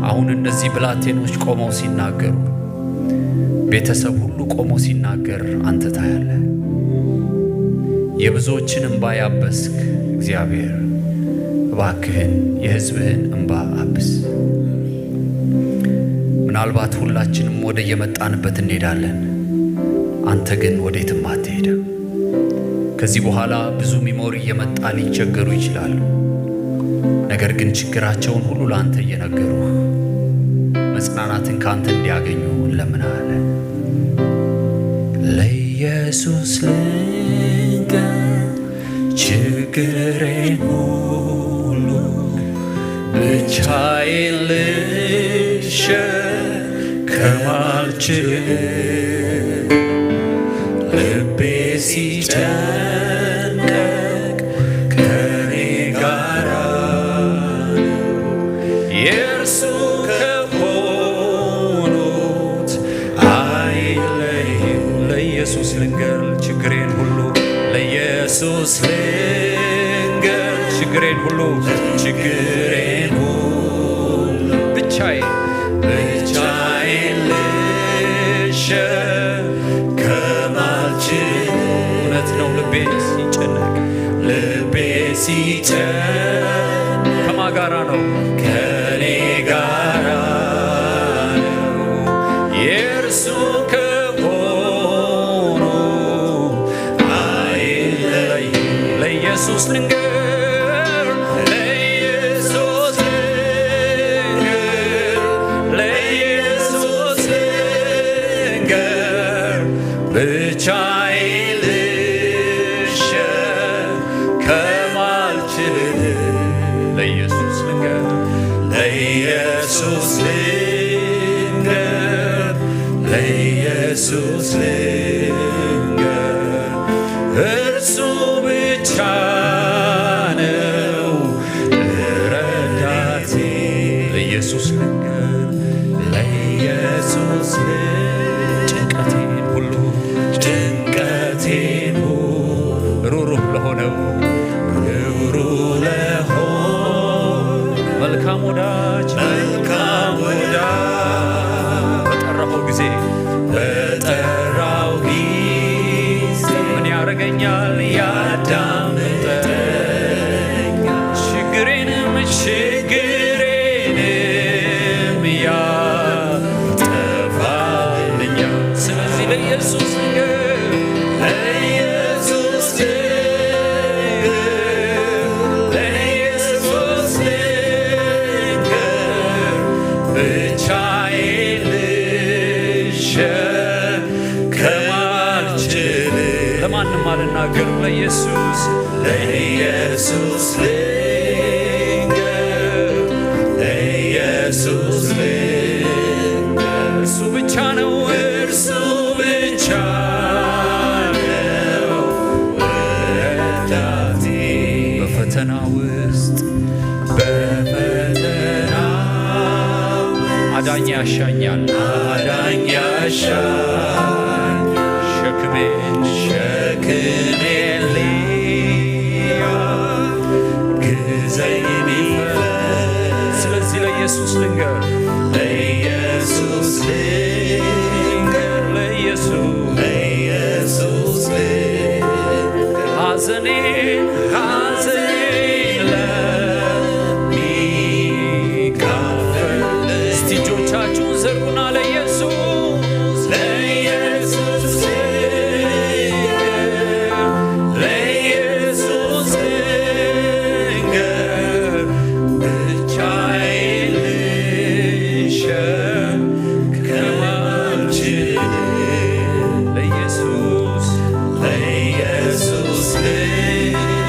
አሁን እነዚህ ብላቴኖች ቆመው ሲናገሩ፣ ቤተሰብ ሁሉ ቆሞ ሲናገር አንተ ታያለህ። የብዙዎችን እንባ ያበስክ እግዚአብሔር እባክህን የሕዝብህን እንባ አብስ። ምናልባት ሁላችንም ወደ የመጣንበት እንሄዳለን፣ አንተ ግን ወዴትም አትሄድም። ከዚህ በኋላ ብዙ ሚሞሪ እየመጣ ሊቸገሩ ይችላሉ። ነገር ግን ችግራቸውን ሁሉ ለአንተ እየነገሩህ መጽናናትን ከአንተ እንዲያገኙ እንለምናለን። ለኢየሱስ ልንገር ችግሬን ሁሉ፣ ብቻዬን ልሸከም አልችልም። ልቤ ሲጨነቅ ከኔ ጋራ የእርሱ ከሆኑት አይለይም። ለኢየሱስ ልንገር ችግሬን ሁሉ፣ ለኢየሱስ ልንገር ችግሬን ሁሉ፣ ችግሬን ሁሉ ብቻዬን ልሸከም አልችልም። እውነት ነው። ልቤ ሲጨነቅ ከማን ጋራ ነው? ከኔ ጋራ ነው። የእርሱ ከሆኑ አይለይም። ለኢየሱስ ልንገር፣ ለኢየሱስ ልንገር፣ ለኢየሱስ ልንገር፣ ብቻዬን ልሸከም አልችልም። ለኢየሱስ ልንገር፣ ለኢየሱስ ልንገር፣ ለኢየሱስ ልንገር፣ እርሱ ብቻ ነው ረዳቴ። ለኢየሱስ ልንገር፣ ለኢየሱስ ጭንቀቴን ሁሉ ሩሩህ ለሆነው መልካም ወዳጅ በጠራኸው ጊዜ ምን ያረገኛል? ያዳምጠኛል። ችግሬንም ያጠፋልኛል። ስለዚህ ለኢየሱስ ልንገር፣ ለኢየሱስ ብቻዬን ልሸከም አልችልም። ለማንም አልናገርም። ለኢየሱስ ልንገር፣ ለኢየሱስ ልንገር፣ እርሱ ብቻ ነው ረዳቴ። በፈተና ውስጥ አዳኝ ያሻኛል፣ ሸክሜን ሊያግዘኝ የሚፈስ። ስለዚህ ለኢየሱስ ልንገር፣ ለኢየሱስ ልንገር፣ ለኢየሱስ ሐዘኔን ለሚካፈል እስቲ እጆቻችሁን ዘርጉና ለኢየሱስ ልንገር፣ ብቻዬን ልሸከም አልችልም። ለኢየሱስ ልንገር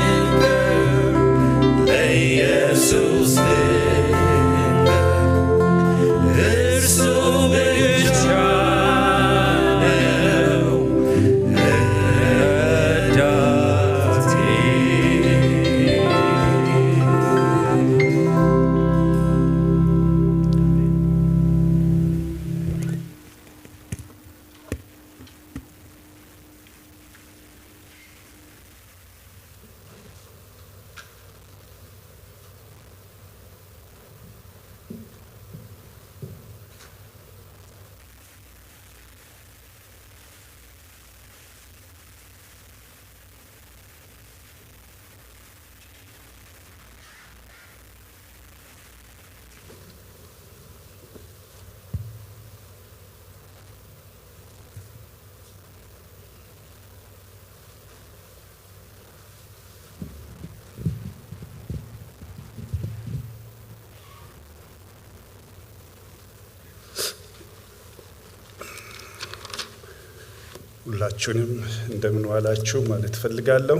ሁላችሁንም እንደምን ዋላችሁ ማለት ፈልጋለሁ።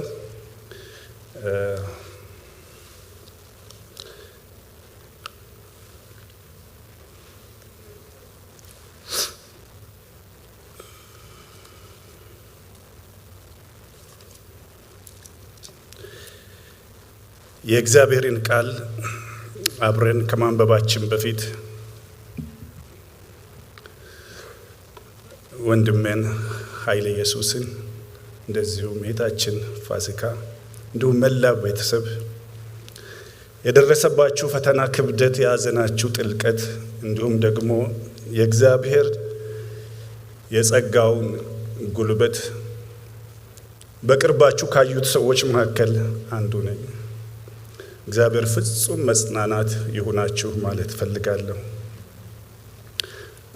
የእግዚአብሔርን ቃል አብረን ከማንበባችን በፊት ወንድሜን ኃይለየሱስን እንደዚሁም እህታችን ፋሲካ እንዲሁም መላ ቤተሰብ የደረሰባችሁ ፈተና፣ ክብደት፣ የያዘናችሁ ጥልቀት እንዲሁም ደግሞ የእግዚአብሔር የጸጋውን ጉልበት በቅርባችሁ ካዩት ሰዎች መካከል አንዱ ነኝ። እግዚአብሔር ፍጹም መጽናናት ይሁናችሁ ማለት ፈልጋለሁ።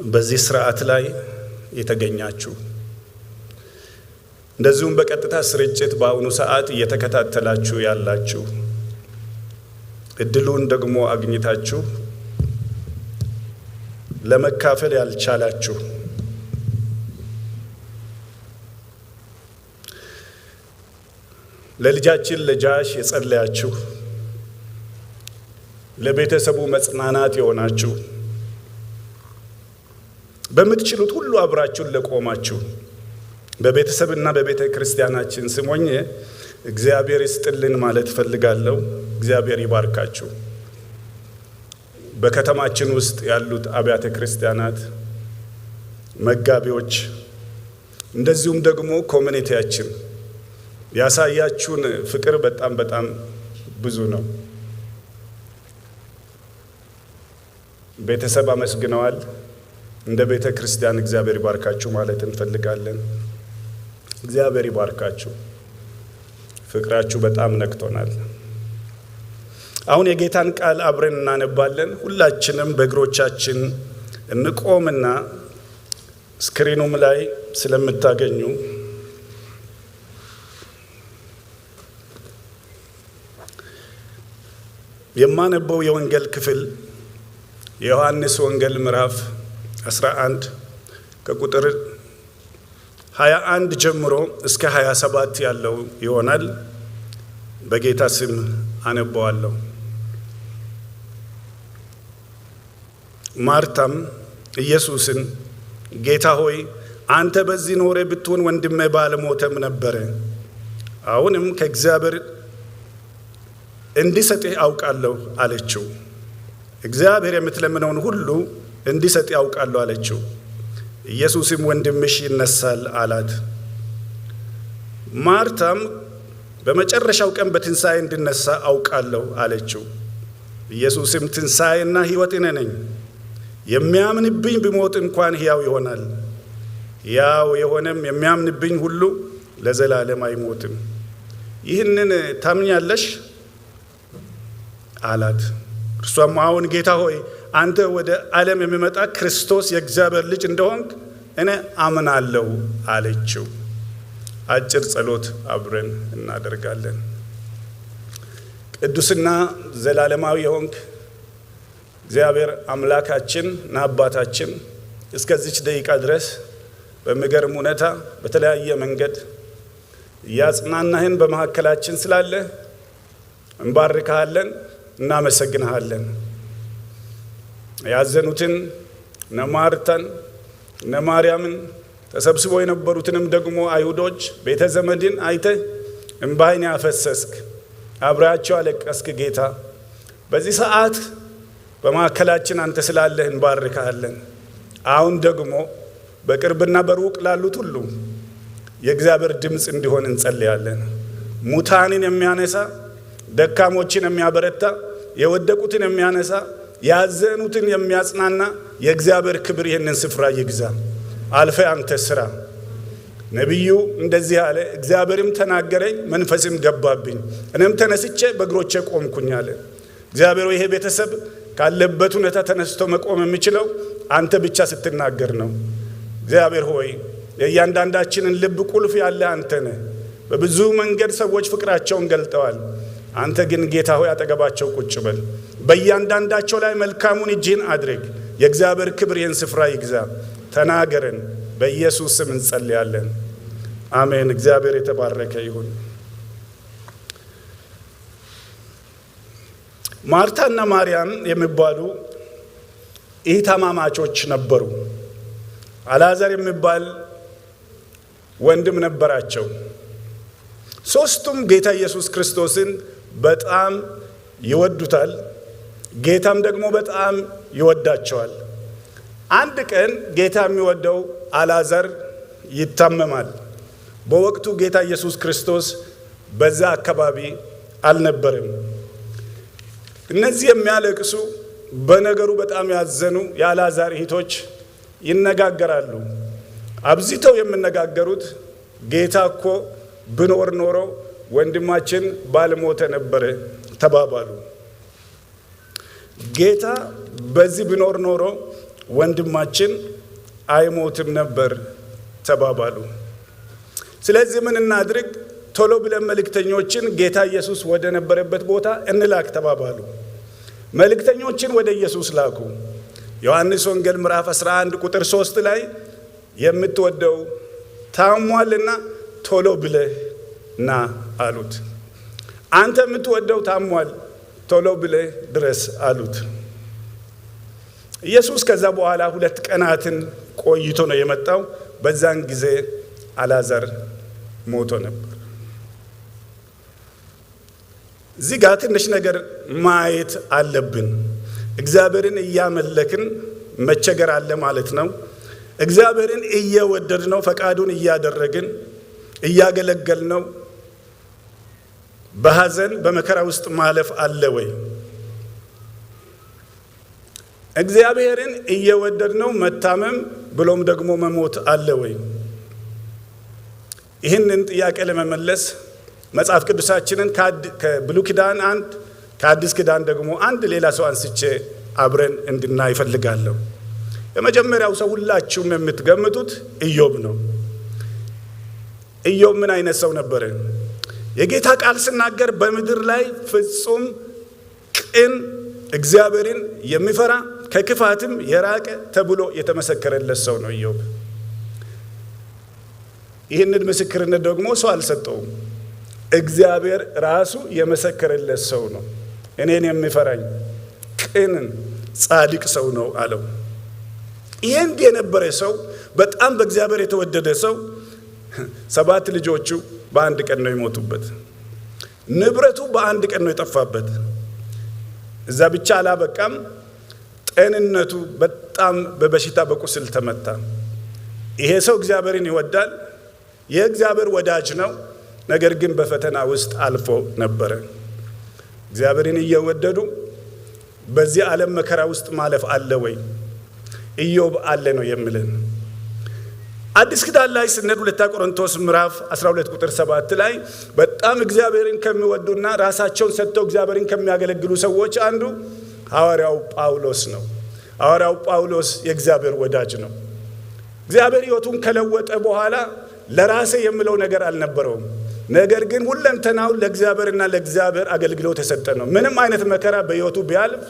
በዚህ ስርዓት ላይ የተገኛችሁ እንደዚሁም በቀጥታ ስርጭት በአሁኑ ሰዓት እየተከታተላችሁ ያላችሁ እድሉን ደግሞ አግኝታችሁ ለመካፈል ያልቻላችሁ ለልጃችን ለጃሽ የጸለያችሁ ለቤተሰቡ መጽናናት የሆናችሁ በምትችሉት ሁሉ አብራችሁን ለቆማችሁ በቤተሰብና በቤተ ክርስቲያናችን ስም ሆኜ እግዚአብሔር ይስጥልን ማለት ፈልጋለሁ። እግዚአብሔር ይባርካችሁ። በከተማችን ውስጥ ያሉት አብያተ ክርስቲያናት መጋቢዎች እንደዚሁም ደግሞ ኮሚኒቲያችን ያሳያችሁን ፍቅር በጣም ብዙ ነው። ቤተሰብ አመስግነዋል። እንደ ቤተ ክርስቲያን እግዚአብሔር ይባርካችሁ ማለት እንፈልጋለን። እግዚአብሔር ይባርካችሁ። ፍቅራችሁ በጣም ነክቶናል። አሁን የጌታን ቃል አብረን እናነባለን። ሁላችንም በእግሮቻችን እንቆምና ስክሪኑም ላይ ስለምታገኙ የማነበው የወንጌል ክፍል የዮሐንስ ወንጌል ምዕራፍ 11 ከቁጥር 21 ጀምሮ እስከ 27 ያለው ይሆናል። በጌታ ስም አነበዋለሁ። ማርታም ኢየሱስን ጌታ ሆይ አንተ በዚህ ኖረ ብትሆን ወንድሜ ባልሞተም ነበረ። አሁንም ከእግዚአብሔር እንዲሰጥህ አውቃለሁ አለችው። እግዚአብሔር የምትለምነውን ሁሉ እንዲሰጥ ያውቃለሁ አለችው። ኢየሱስም ወንድምሽ ይነሳል አላት። ማርታም በመጨረሻው ቀን በትንሣኤ እንዲነሳ አውቃለሁ አለችው። ኢየሱስም ትንሣኤና ሕይወት እኔ ነኝ፣ የሚያምንብኝ ቢሞት እንኳን ሕያው ይሆናል፣ ሕያው የሆነም የሚያምንብኝ ሁሉ ለዘላለም አይሞትም። ይህንን ታምኛለሽ አላት። እርሷም አሁን ጌታ ሆይ አንተ ወደ ዓለም የሚመጣ ክርስቶስ የእግዚአብሔር ልጅ እንደሆንክ እኔ አምናለሁ አለችው። አጭር ጸሎት አብረን እናደርጋለን። ቅዱስና ዘላለማዊ የሆንክ እግዚአብሔር አምላካችን እና አባታችን እስከዚች ደቂቃ ድረስ በሚገርም ሁኔታ በተለያየ መንገድ እያጽናናህን በመካከላችን ስላለ እንባርክሃለን፣ እናመሰግንሃለን። ያዘኑትን እነ ማርታን እነ ማርያምን ተሰብስበው የነበሩትንም ደግሞ አይሁዶች ቤተ ዘመድን አይተህ እንባህን ያፈሰስክ አብራቸው አለቀስክ። ጌታ በዚህ ሰዓት በመካከላችን አንተ ስላለህ እንባርክሃለን። አሁን ደግሞ በቅርብና በሩቅ ላሉት ሁሉ የእግዚአብሔር ድምፅ እንዲሆን እንጸልያለን። ሙታንን የሚያነሳ ደካሞችን የሚያበረታ የወደቁትን የሚያነሳ ያዘኑትን የሚያጽናና የእግዚአብሔር ክብር ይህንን ስፍራ ይግዛ። አልፈ አንተ ስራ። ነቢዩ እንደዚህ አለ፣ እግዚአብሔርም ተናገረኝ መንፈስም ገባብኝ፣ እኔም ተነስቼ በእግሮቼ ቆምኩኝ አለ። እግዚአብሔር ይሄ ቤተሰብ ካለበት ሁኔታ ተነስቶ መቆም የሚችለው አንተ ብቻ ስትናገር ነው። እግዚአብሔር ሆይ የእያንዳንዳችንን ልብ ቁልፍ ያለ አንተ ነህ። በብዙ መንገድ ሰዎች ፍቅራቸውን ገልጠዋል። አንተ ግን ጌታ ሆይ አጠገባቸው ቁጭ በል። በእያንዳንዳቸው ላይ መልካሙን እጅህን አድርግ። የእግዚአብሔር ክብር ይህን ስፍራ ይግዛ። ተናገረን። በኢየሱስ ስም እንጸልያለን፣ አሜን። እግዚአብሔር የተባረከ ይሁን። ማርታና ማርያም የሚባሉ ኢታማማቾች ነበሩ። አልዓዛር የሚባል ወንድም ነበራቸው። ሶስቱም ጌታ ኢየሱስ ክርስቶስን በጣም ይወዱታል። ጌታም ደግሞ በጣም ይወዳቸዋል። አንድ ቀን ጌታ የሚወደው አልዓዛር ይታመማል። በወቅቱ ጌታ ኢየሱስ ክርስቶስ በዛ አካባቢ አልነበረም። እነዚህ የሚያለቅሱ በነገሩ በጣም ያዘኑ የአልዓዛር እህቶች ይነጋገራሉ። አብዝተው የሚነጋገሩት ጌታ እኮ ብኖር ኖሮ ወንድማችን ባልሞተ ነበር ተባባሉ። ጌታ በዚህ ብኖር ኖሮ ወንድማችን አይሞትም ነበር ተባባሉ። ስለዚህ ምን እናድርግ? ቶሎ ብለን መልእክተኞችን ጌታ ኢየሱስ ወደ ነበረበት ቦታ እንላክ ተባባሉ። መልእክተኞችን ወደ ኢየሱስ ላኩ። ዮሐንስ ወንጌል ምዕራፍ 11 ቁጥር 3 ላይ የምትወደው ታሟልና ቶሎ ብለህ ና አሉት። አንተ የምትወደው ታሟል፣ ቶሎ ብለህ ድረስ አሉት። ኢየሱስ ከዛ በኋላ 2 ቀናትን ቆይቶ ነው የመጣው። በዛን ጊዜ አልዓዛር ሞቶ ነበር። እዚህ ጋር ትንሽ ነገር ማየት አለብን። እግዚአብሔርን እያመለክን መቸገር አለ ማለት ነው። እግዚአብሔርን እየወደድነው ፈቃዱን እያደረግን እያገለገልነው በሐዘን በመከራ ውስጥ ማለፍ አለ ወይ? እግዚአብሔርን እየወደድነው መታመም ብሎም ደግሞ መሞት አለ ወይ? ይህንን ጥያቄ ለመመለስ መጽሐፍ ቅዱሳችንን ከብሉይ ኪዳን አንድ ከአዲስ ኪዳን ደግሞ አንድ ሌላ ሰው አንስቼ አብረን እንድናይ እፈልጋለሁ። የመጀመሪያው ሰው ሁላችሁም የምትገምቱት ኢዮብ ነው። ኢዮብ ምን አይነት ሰው ነበረ? የጌታ ቃል ሲናገር በምድር ላይ ፍጹም ቅን፣ እግዚአብሔርን የሚፈራ ከክፋትም የራቀ ተብሎ የተመሰከረለት ሰው ነው ኢዮብ። ይህንን ምስክርነት ደግሞ ሰው አልሰጠውም። እግዚአብሔር ራሱ የመሰከረለት ሰው ነው። እኔን የሚፈራኝ ቅንን ጻድቅ ሰው ነው አለው። ይሄን የነበረ ሰው በጣም በእግዚአብሔር የተወደደ ሰው 7 ልጆቹ በአንድ ቀን ነው የሞቱበት። ንብረቱ በአንድ ቀን ነው የጠፋበት። እዛ ብቻ አላበቃም። ጤንነቱ በጣም በበሽታ በቁስል ተመታ። ይሄ ሰው እግዚአብሔርን ይወዳል፣ የእግዚአብሔር ወዳጅ ነው። ነገር ግን በፈተና ውስጥ አልፎ ነበረ። እግዚአብሔርን እየወደዱ በዚህ ዓለም መከራ ውስጥ ማለፍ አለ ወይ? ኢዮብ አለ ነው የሚለን። አዲስ ኪዳን ላይ ስንሄድ 2 ቆሮንቶስ ምዕራፍ 12 ቁጥር 7 ላይ በጣም እግዚአብሔርን ከሚወዱና ራሳቸውን ሰጥተው እግዚአብሔርን ከሚያገለግሉ ሰዎች አንዱ ሐዋርያው ጳውሎስ ነው። ሐዋርያው ጳውሎስ የእግዚአብሔር ወዳጅ ነው። እግዚአብሔር ሕይወቱን ከለወጠ በኋላ ለራሴ የሚለው ነገር አልነበረውም። ነገር ግን ሁለንተናው ለእግዚአብሔርና ለእግዚአብሔር አገልግሎት የሰጠ ነው። ምንም አይነት መከራ በሕይወቱ ቢያልፍ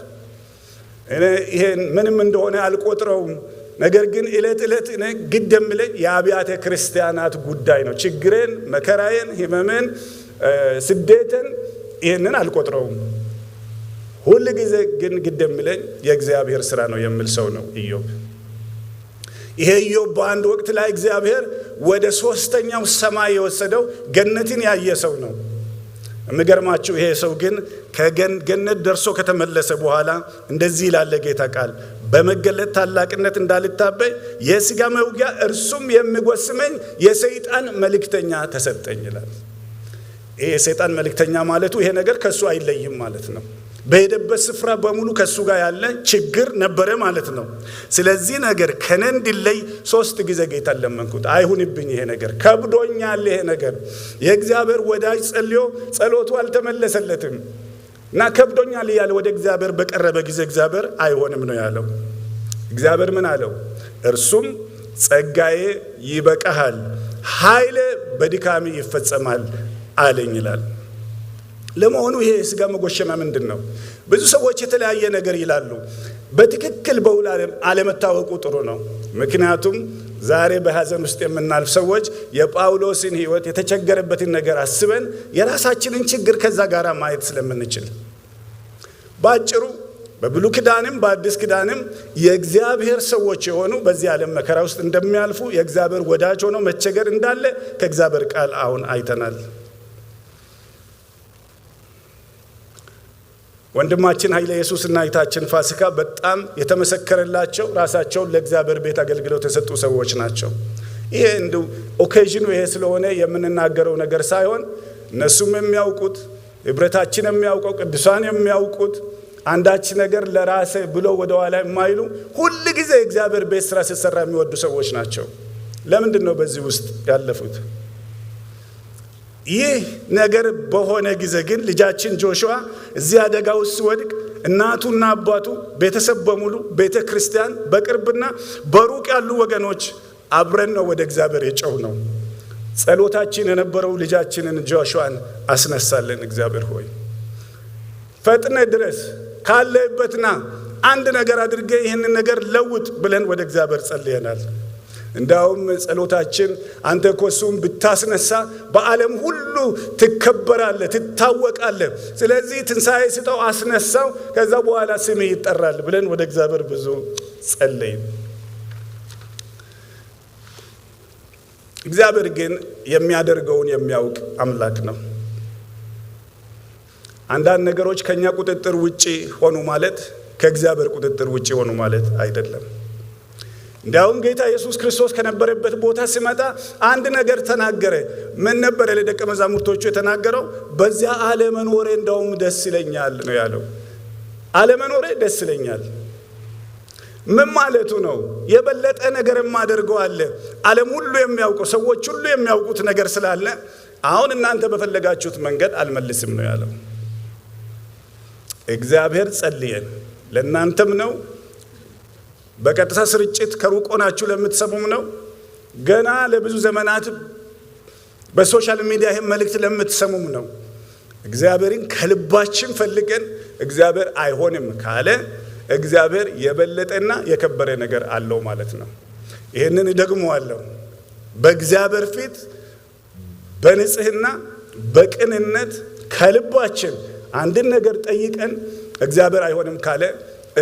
ይሄን ምንም እንደሆነ አልቆጥረውም። ነገር ግን ዕለት ዕለት እኔ ግድ የሚለኝ የአብያተ ክርስቲያናት ጉዳይ ነው። ችግሬን፣ መከራዬን፣ ህመሜን፣ ስደትን ይህንን አልቆጥረውም። ሁል ጊዜ ግን ግድ የሚለኝ የእግዚአብሔር ስራ ነው የሚል ሰው ነው ኢዮብ። ይሄ ኢዮብ በአንድ ወቅት ላይ እግዚአብሔር ወደ 3ኛው ሰማይ የወሰደው ገነትን ያየ ሰው ነው። የሚገርማችሁ ይሄ ሰው ግን ከገነት ደርሶ ከተመለሰ በኋላ እንደዚህ ይላል ጌታ ቃል፣ በመገለጥ ታላቅነት እንዳልታበይ የሥጋ መውጊያ እርሱም የሚጎስመኝ የሰይጣን መልእክተኛ ተሰጠኝ ይላል። ይሄ የሰይጣን መልእክተኛ ማለቱ ይሄ ነገር ከሱ አይለይም ማለት ነው። በሄደበት ስፍራ በሙሉ ከሱ ጋር ያለ ችግር ነበረ ማለት ነው። ስለዚህ ነገር ከኔ እንዲለይ 3 ጊዜ ጌታን ለመንኩት። አይሁንብኝ፣ ይሄ ነገር ከብዶኛል። ይሄ ነገር የእግዚአብሔር ወዳጅ ጸልዮ ጸሎቱ አልተመለሰለትም እና ከብዶኛል እያለ ወደ እግዚአብሔር በቀረበ ጊዜ እግዚአብሔር አይሆንም ነው ያለው። እግዚአብሔር ምን አለው? እርሱም ጸጋዬ ይበቃሃል፣ ኃይሌ በድካሜ ይፈጸማል አለኝ ይላል። ለመሆኑ ይሄ የሥጋ መጎሸማ ምንድን ነው? ብዙ ሰዎች የተለያየ ነገር ይላሉ። በትክክል በውል አለመታወቁ ጥሩ ነው። ምክንያቱም ዛሬ በሐዘን ውስጥ የምናልፍ ሰዎች የጳውሎስን ሕይወት የተቸገረበትን ነገር አስበን የራሳችንን ችግር ከዛ ጋር ማየት ስለምንችል ባጭሩ በብሉይ ኪዳንም በአዲስ ኪዳንም የእግዚአብሔር ሰዎች የሆኑ በዚህ ዓለም መከራ ውስጥ እንደሚያልፉ የእግዚአብሔር ወዳጅ ሆነው መቸገር እንዳለ ከእግዚአብሔር ቃል አሁን አይተናል። ወንድማችን ኃይለየሱስ እና እህታችን ፋሲካ በጣም የተመሰከረላቸው ራሳቸውን ለእግዚአብሔር ቤት አገልግሎት የሰጡ ሰዎች ናቸው። ይሄ እንዱ ኦኬዥኑ ይሄ ስለሆነ የምንናገረው ነገር ሳይሆን እነሱም የሚያውቁት ህብረታችን የሚያውቀው ቅዱሳን የሚያውቁት አንዳች ነገር ለራሴ ብሎ ወደ ኋላ የማይሉ ሁሉ ጊዜ እግዚአብሔር ቤት ስራ ሲሰራ የሚወዱ ሰዎች ናቸው። ለምንድን ነው በዚህ ውስጥ ያለፉት? ይህ ነገር በሆነ ጊዜ ግን ልጃችን ጆሹዋ እዚህ አደጋ ውስጥ ወድቅ እናቱና አባቱ ቤተሰብ በሙሉ ቤተክርስቲያን በቅርብና በሩቅ ያሉ ወገኖች አብረን ነው ወደ እግዚአብሔር የጮህ ነው። ጸሎታችን የነበረው ልጃችንን ጆሹዋን አስነሳለን። እግዚአብሔር ሆይ ፈጥነ ድረስ ካለበትና አንድ ነገር አድርገ ይህንን ነገር ለውጥ ብለን ወደ እግዚአብሔር ጸልየናል። እንዳውም ጸሎታችን አንተ ኮሱም ብታስነሳ በዓለም ሁሉ ትከበራለህ ትታወቃለህ፣ ስለዚህ ትንሣኤ ስጠው አስነሳው፣ ከዛ በኋላ ስም ይጠራል ብለን ወደ እግዚአብሔር ብዙ ጸለይን። እግዚአብሔር ግን የሚያደርገውን የሚያውቅ አምላክ ነው። አንዳንድ ነገሮች ከኛ ቁጥጥር ውጪ ሆኑ ማለት ከእግዚአብሔር ቁጥጥር ውጪ ሆኑ ማለት አይደለም። እንዳውም ጌታ ኢየሱስ ክርስቶስ ከነበረበት ቦታ ሲመጣ አንድ ነገር ተናገረ። ምን ነበር ለደቀ መዛሙርቶቹ የተናገረው? በዚያ አለመኖሬ እንዳውም ደስ ይለኛል ነው ያለው። አለመኖሬ ደስ ይለኛል። ምን ማለቱ ነው? የበለጠ ነገር ማደርገው አለ። ዓለም ሁሉ የሚያውቀው ሰዎች ሁሉ የሚያውቁት ነገር ስላለ አሁን እናንተ በፈለጋችሁት መንገድ አልመልስም ነው ያለው። እግዚአብሔር ጸልየን ለእናንተም ነው፣ በቀጥታ ስርጭት ከሩቅ ሆናችሁ ለምትሰሙም ነው፣ ገና ለብዙ ዘመናት በሶሻል ሚዲያ ይሄን መልእክት ለምትሰሙም ነው። እግዚአብሔርን ከልባችን ፈልገን እግዚአብሔር አይሆንም ካለ እግዚአብሔር የበለጠና የከበረ ነገር አለው ማለት ነው። ይሄንን ደግሞ አለው በእግዚአብሔር ፊት በንጽህና በቅንነት ከልባችን አንድን ነገር ጠይቀን እግዚአብሔር አይሆንም ካለ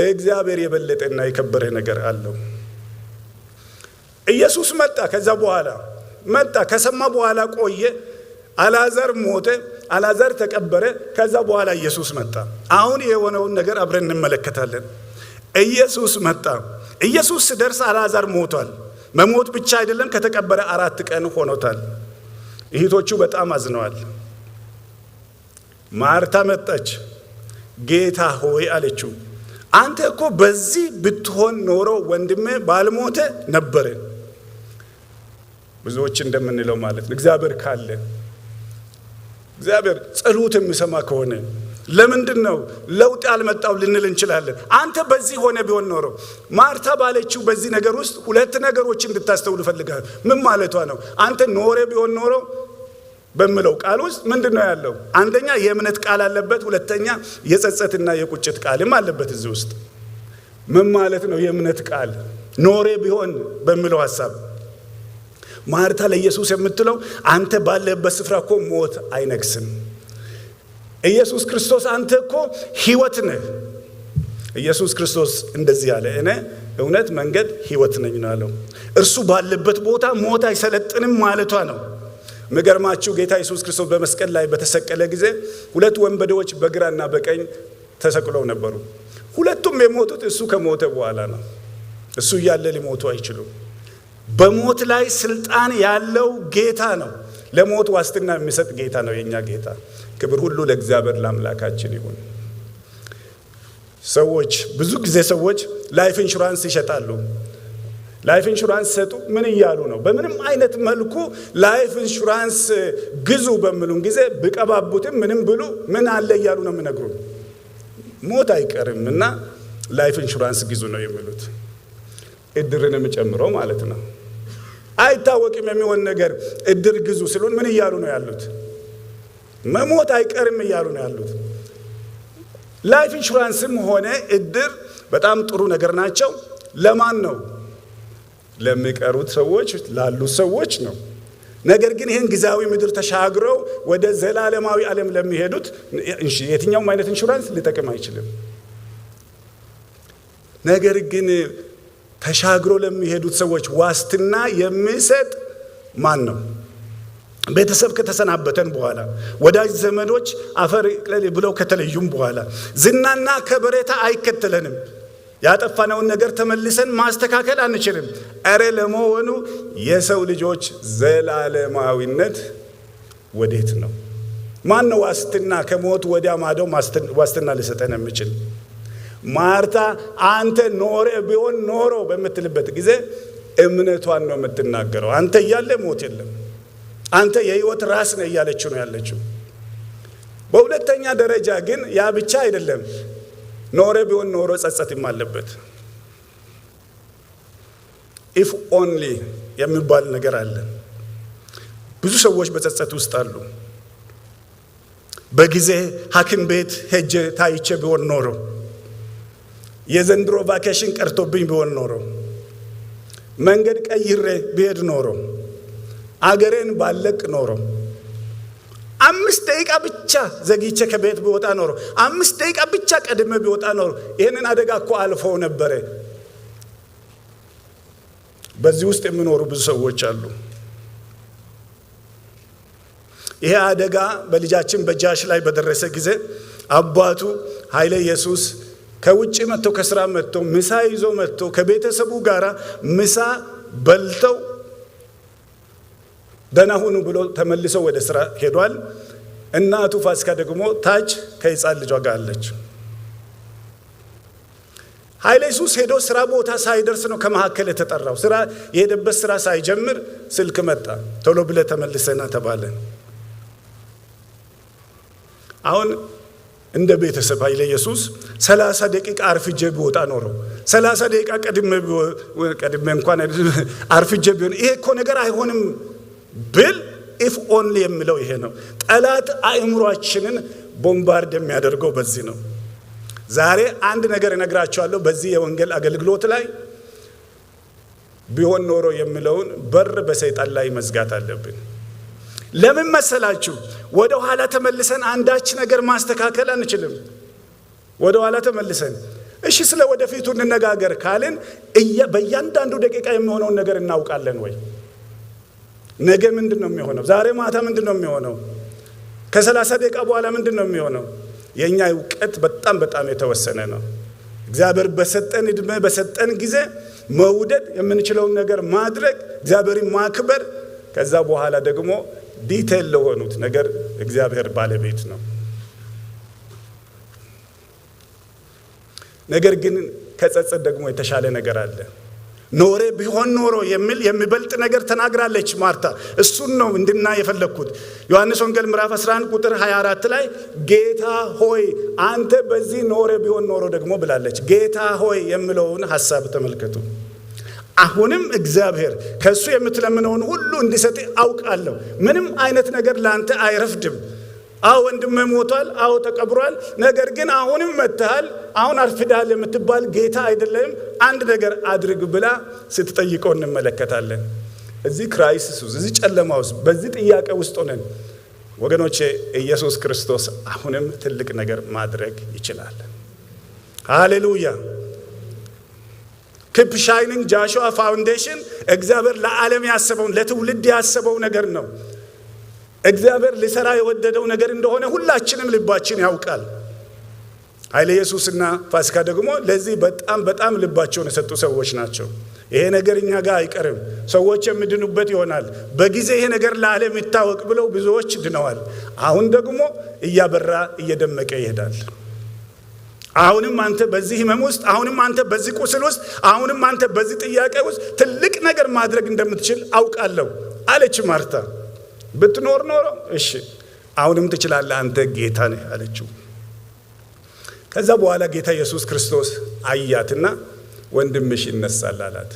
እግዚአብሔር የበለጠና የከበረ ነገር አለው። ኢየሱስ መጣ። ከዛ በኋላ መጣ። ከሰማ በኋላ ቆየ። አልዓዛር ሞተ። አልዓዛር ተቀበረ። ከዛ በኋላ ኢየሱስ መጣ። አሁን የሆነውን ነገር አብረን እንመለከታለን። ኢየሱስ መጣ። ኢየሱስ ሲደርስ አልዓዛር ሞቷል። መሞት ብቻ አይደለም፣ ከተቀበረ 4 ቀን ሆኖታል። እህቶቹ በጣም አዝነዋል። ማርታ መጣች። ጌታ ሆይ አለችው፣ አንተ እኮ በዚህ ብትሆን ኖሮ ወንድሜ ባልሞተ ነበር። ብዙዎች እንደምንለው ማለት ነው። እግዚአብሔር ካለ እግዚአብሔር ጸሎት የሚሰማ ከሆነ ለምንድን ነው ለውጥ ያልመጣው ልንል እንችላለን። አንተ በዚህ ሆነ ቢሆን ኖሮ ማርታ ባለችው በዚህ ነገር ውስጥ 2 ነገሮች እንድታስተውሉ ፈልጋለሁ። ምን ማለቷ ነው? አንተ ኖረ ቢሆን ኖሮ በሚለው ቃል ውስጥ ምንድነው ያለው? አንደኛ የእምነት ቃል አለበት፣ ሁለተኛ የጸጸትና የቁጭት ቃልም አለበት እዚህ ውስጥ። ምን ማለት ነው የእምነት ቃል? ኖረ ቢሆን በሚለው ሐሳብ ማርታ ለኢየሱስ የምትለው አንተ ባለበት ስፍራ እኮ ሞት አይነግስም። ኢየሱስ ክርስቶስ አንተ እኮ ሕይወት ነህ። ኢየሱስ ክርስቶስ እንደዚህ ያለ እኔ እውነት መንገድ ሕይወት ነኝ ነው ያለው። እርሱ ባለበት ቦታ ሞት አይሰለጥንም ማለቷ ነው። መገርማችሁ ጌታ ኢየሱስ ክርስቶስ በመስቀል ላይ በተሰቀለ ጊዜ 2 ወንበዴዎች በግራና በቀኝ ተሰቅለው ነበሩ። ሁለቱም የሞቱት እሱ ከሞተ በኋላ ነው። እሱ እያለ ሊሞቱ አይችሉም። በሞት ላይ ስልጣን ያለው ጌታ ነው። ለሞት ዋስትና የሚሰጥ ጌታ ነው የኛ ጌታ። ክብር ሁሉ ለእግዚአብሔር ለአምላካችን ይሁን። ሰዎች ብዙ ጊዜ ሰዎች ላይፍ ኢንሹራንስ ይሸጣሉ። ላይፍ ኢንሹራንስ ሰጡ ምን እያሉ ነው? በምንም አይነት መልኩ ላይፍ ኢንሹራንስ ግዙ በሚሉን ጊዜ ብቀባቡትም ምንም ብሉ ምን አለ እያሉ ነው የሚነግሩን። ሞት አይቀርምና ላይፍ ኢንሹራንስ ግዙ ነው የሚሉት። እድርንም ጨምሮ ማለት ነው። አይታወቅም የሚሆን ነገር እድር ግዙ ሲሉን ምን እያሉ ነው ያሉት? መሞት አይቀርም እያሉ ነው ያሉት። ላይፍ ኢንሹራንስም ሆነ እድር በጣም ጥሩ ነገር ናቸው። ለማን ነው? ለሚቀሩት ሰዎች ላሉት ሰዎች ነው። ነገር ግን ይህን ጊዜያዊ ምድር ተሻግረው ወደ ዘላለማዊ ዓለም ለሚሄዱት የትኛውም አይነት ኢንሹራንስ ሊጠቅም አይችልም። ነገር ግን ተሻግሮ ለሚሄዱት ሰዎች ዋስትና የሚሰጥ ማን ነው? ቤተሰብ ከተሰናበተን በኋላ ወዳጅ ዘመዶች አፈር ብለው ከተለዩም በኋላ ዝናና ከበሬታ አይከተለንም። ያጠፋነውን ነገር ተመልሰን ማስተካከል አንችልም። አረ ለመሆኑ የሰው ልጆች ዘላለማዊነት ወዴት ነው? ማን ነው ዋስትና ከሞት ወዲያ ማዶ ዋስትና ሊሰጠን የሚችል? ማርታ አንተ ኖረ ቢሆን ኖሮ በምትልበት ጊዜ እምነቷን ነው የምትናገረው። አንተ እያለ ሞት የለም፣ አንተ የህይወት ራስ ነህ እያለችው ነው ያለችው። በሁለተኛ ደረጃ ግን ያ ብቻ አይደለም። ኖረ ቢሆን ኖሮ ጸጸትም አለበት። ኢፍ ኦንሊ የሚባል ነገር አለ። ብዙ ሰዎች በጸጸት ውስጥ አሉ። በጊዜ ሐኪም ቤት ሄጄ ታይቼ ቢሆን ኖሮ፣ የዘንድሮ ቫኬሽን ቀርቶብኝ ቢሆን ኖሮ፣ መንገድ ቀይሬ ብሄድ ኖሮ፣ አገሬን ባለቅ ኖሮ፣ 5 ደቂቃ ብቻ ዘግይቼ ከቤት ቢወጣ ኖሮ፣ 5 ደቂቃ ብቻ ቀድሜ ቢወጣ ኖሮ ይሄንን አደጋ እኮ አልፈው ነበር። በዚህ ውስጥ የሚኖሩ ብዙ ሰዎች አሉ። ይሄ አደጋ በልጃችን በጃሽ ላይ በደረሰ ጊዜ አባቱ ኃይለየሱስ ከውጭ መጥቶ ከስራ መጥቶ ምሳ ይዞ መጥቶ ከቤተሰቡ ጋር ምሳ በልተው ደህና ሁኑ ብሎ ተመልሰው ወደ ስራ ሄዷል። እናቱ ፋሲካ ደግሞ ታች ከሕፃን ልጇ ጋር አለች። ኃይለየሱስ ሄዶ ስራ ቦታ ሳይደርስ ነው ከመሐከል የተጠራው። ስራ የሄደበት ስራ ሳይጀምር ስልክ መጣ። ቶሎ ብለህ ተመልሰና ተባለ። አሁን እንደ ቤተሰብ ኃይለየሱስ 30 ደቂቃ አርፍጄ ቢወጣ ኖሮ 30 ደቂቃ ቀድሜ እንኳን አርፍጄ ቢሆን ይሄ እኮ ነገር አይሆንም ብል ኢፍ ኦንሊ የሚለው ይሄ ነው። ጠላት አእምሮአችንን ቦምባርድ የሚያደርገው በዚህ ነው። ዛሬ አንድ ነገር እነግራችኋለሁ። በዚህ የወንጌል አገልግሎት ላይ ቢሆን ኖሮ የሚለውን በር በሰይጣን ላይ መዝጋት አለብን። ለምን መሰላችሁ? ወደ ኋላ ተመልሰን አንዳች ነገር ማስተካከል አንችልም። ወደ ኋላ ተመልሰን እሺ ስለ ወደፊቱ እንነጋገር ካልን በእያንዳንዱ ደቂቃ የሚሆነውን ነገር እናውቃለን ወይ? ነገ ምንድነው የሚሆነው? ዛሬ ማታ ምንድነው የሚሆነው? ከ30 ደቂቃ በኋላ ምንድነው የሚሆነው? የኛ ዕውቀት በጣም በጣም የተወሰነ ነው። እግዚአብሔር በሰጠን እድሜ በሰጠን ጊዜ መውደድ የምንችለውን ነገር ማድረግ፣ እግዚአብሔርን ማክበር፣ ከዛ በኋላ ደግሞ ዲቴል ለሆኑት ነገር እግዚአብሔር ባለቤት ነው። ነገር ግን ከጸጸት ደግሞ የተሻለ ነገር አለ። ኖሬ ቢሆን ኖሮ የሚበልጥ ነገር ተናግራለች ማርታ። እሱን ነው እንድናይ የፈለኩት። ዮሐንስ ወንጌል ምዕራፍ 11 ቁጥር 24 ላይ ጌታ ሆይ አንተ በዚህ ኖሬ ቢሆን ኖሮ ደግሞ ብላለች። ጌታ ሆይ የሚለውን ሐሳብ ተመልከቱ። አሁንም እግዚአብሔር ከሱ የምትለምነውን ሁሉ እንዲሰጥ አውቃለሁ። ምንም አይነት ነገር ላንተ አይረፍድም። አዎ ወንድሜ ሞቷል፣ አዎ ተቀብሯል፣ ነገር ግን አሁንም መጥተሃል፣ አሁን አርፍዳል የምትባል ጌታ አይደለም። አንድ ነገር አድርግ ብላ ስትጠይቀው እንመለከታለን። እዚህ ክራይሲስ ውስጥ፣ እዚህ ጨለማ ውስጥ፣ በዚህ ጥያቄ ውስጥ ሆነን ወገኖቼ ኢየሱስ ክርስቶስ አሁንም ትልቅ ነገር ማድረግ ይችላል። ሃሌሉያ። ኪፕ ሻይኒንግ ጃሹዋ ፋውንዴሽን እግዚአብሔር ለዓለም ያሰበውን ለትውልድ ያሰበው ነገር ነው። እግዚአብሔር ሊሰራ የወደደው ነገር እንደሆነ ሁላችንም ልባችን ያውቃል። ኃይለየሱስና ፋሲካ ደግሞ ለዚህ በጣም በጣም ልባቸውን የሰጡ ሰዎች ናቸው። ይሄ ነገር እኛ ጋር አይቀርም፣ ሰዎች የሚድኑበት ይሆናል፣ በጊዜ ይሄ ነገር ለዓለም ይታወቅ ብለው ብዙዎች ድነዋል። አሁን ደግሞ እያበራ እየደመቀ ይሄዳል። አሁንም አንተ በዚህ ህመም ውስጥ፣ አሁንም አንተ በዚህ ቁስል ውስጥ፣ አሁንም አንተ በዚህ ጥያቄ ውስጥ ትልቅ ነገር ማድረግ እንደምትችል አውቃለሁ አለች ማርታ። ብትኖር ኖሮ እሺ አሁንም ትችላለህ፣ አንተ ጌታ ነህ አለችው። ከዛ በኋላ ጌታ ኢየሱስ ክርስቶስ አያትና ወንድምሽ ይነሳል አላት።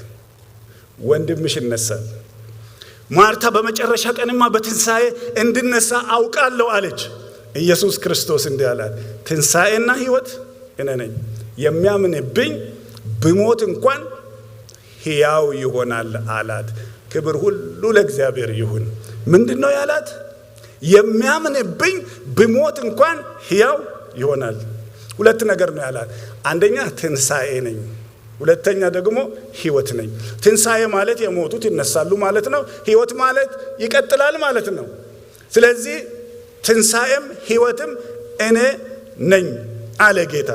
ወንድምሽ ይነሳል። ማርታ በመጨረሻ ቀንማ በትንሣኤ እንድነሳ አውቃለሁ አለች። ኢየሱስ ክርስቶስ እንዲህ አላት፣ ትንሣኤና ህይወት እኔ ነኝ፣ የሚያምንብኝ ብሞት እንኳን ሕያው ይሆናል አላት። ክብር ሁሉ ለእግዚአብሔር ይሁን። ምንድነው ያላት? የሚያምንብኝ ብሞት እንኳን ሕያው ይሆናል። ሁለት ነገር ነው ያላት። አንደኛ ትንሣኤ ነኝ፣ ሁለተኛ ደግሞ ሕይወት ነኝ። ትንሣኤ ማለት የሞቱት ይነሳሉ ማለት ነው። ሕይወት ማለት ይቀጥላል ማለት ነው። ስለዚህ ትንሣኤም ሕይወትም እኔ ነኝ አለ ጌታ።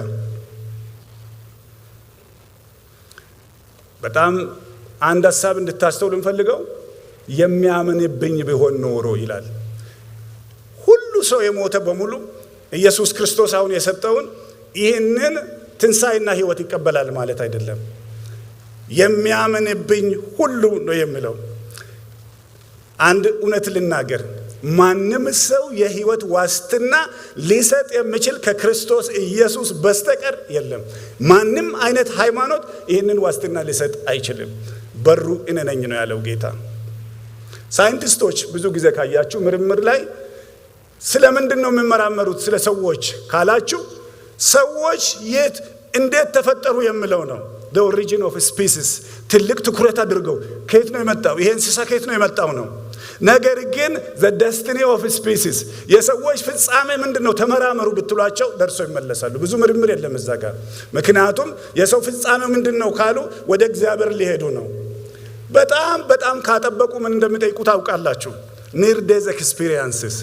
በጣም አንድ ሐሳብ እንድታስተውል እንፈልገው። የሚያምንብኝ ቢሆን ኖሮ ይላል። ሁሉ ሰው የሞተ በሙሉ ኢየሱስ ክርስቶስ አሁን የሰጠውን ይህንን ትንሣኤና ሕይወት ይቀበላል ማለት አይደለም። የሚያምንብኝ ሁሉ ነው የሚለው። አንድ እውነት ልናገር፣ ማንም ሰው የሕይወት ዋስትና ሊሰጥ የሚችል ከክርስቶስ ኢየሱስ በስተቀር የለም። ማንም አይነት ሃይማኖት ይህንን ዋስትና ሊሰጥ አይችልም። በሩ እኔ ነኝ ነው ያለው ጌታ። ሳይንቲስቶች ብዙ ጊዜ ካያችሁ ምርምር ላይ ስለምንድን ነው የሚመራመሩት? ስለ ሰዎች ካላችሁ ሰዎች የት እንዴት ተፈጠሩ የሚለው ነው። the origin of species ትልቅ ትኩረት አድርገው ከየት ነው የመጣው ይሄ እንስሳ ከየት ነው የመጣው ነው። ነገር ግን the destiny of species የሰዎች ፍጻሜ ምንድነው ተመራመሩ ብትሏቸው ደርሶ ይመለሳሉ። ብዙ ምርምር የለም እዛ ጋር። ምክንያቱም የሰው ፍጻሜ ምንድነው ካሉ ወደ እግዚአብሔር ሊሄዱ ነው። በጣም ካጠበቁ ምን እንደሚጠይቁ ታውቃላችሁ? near death experiences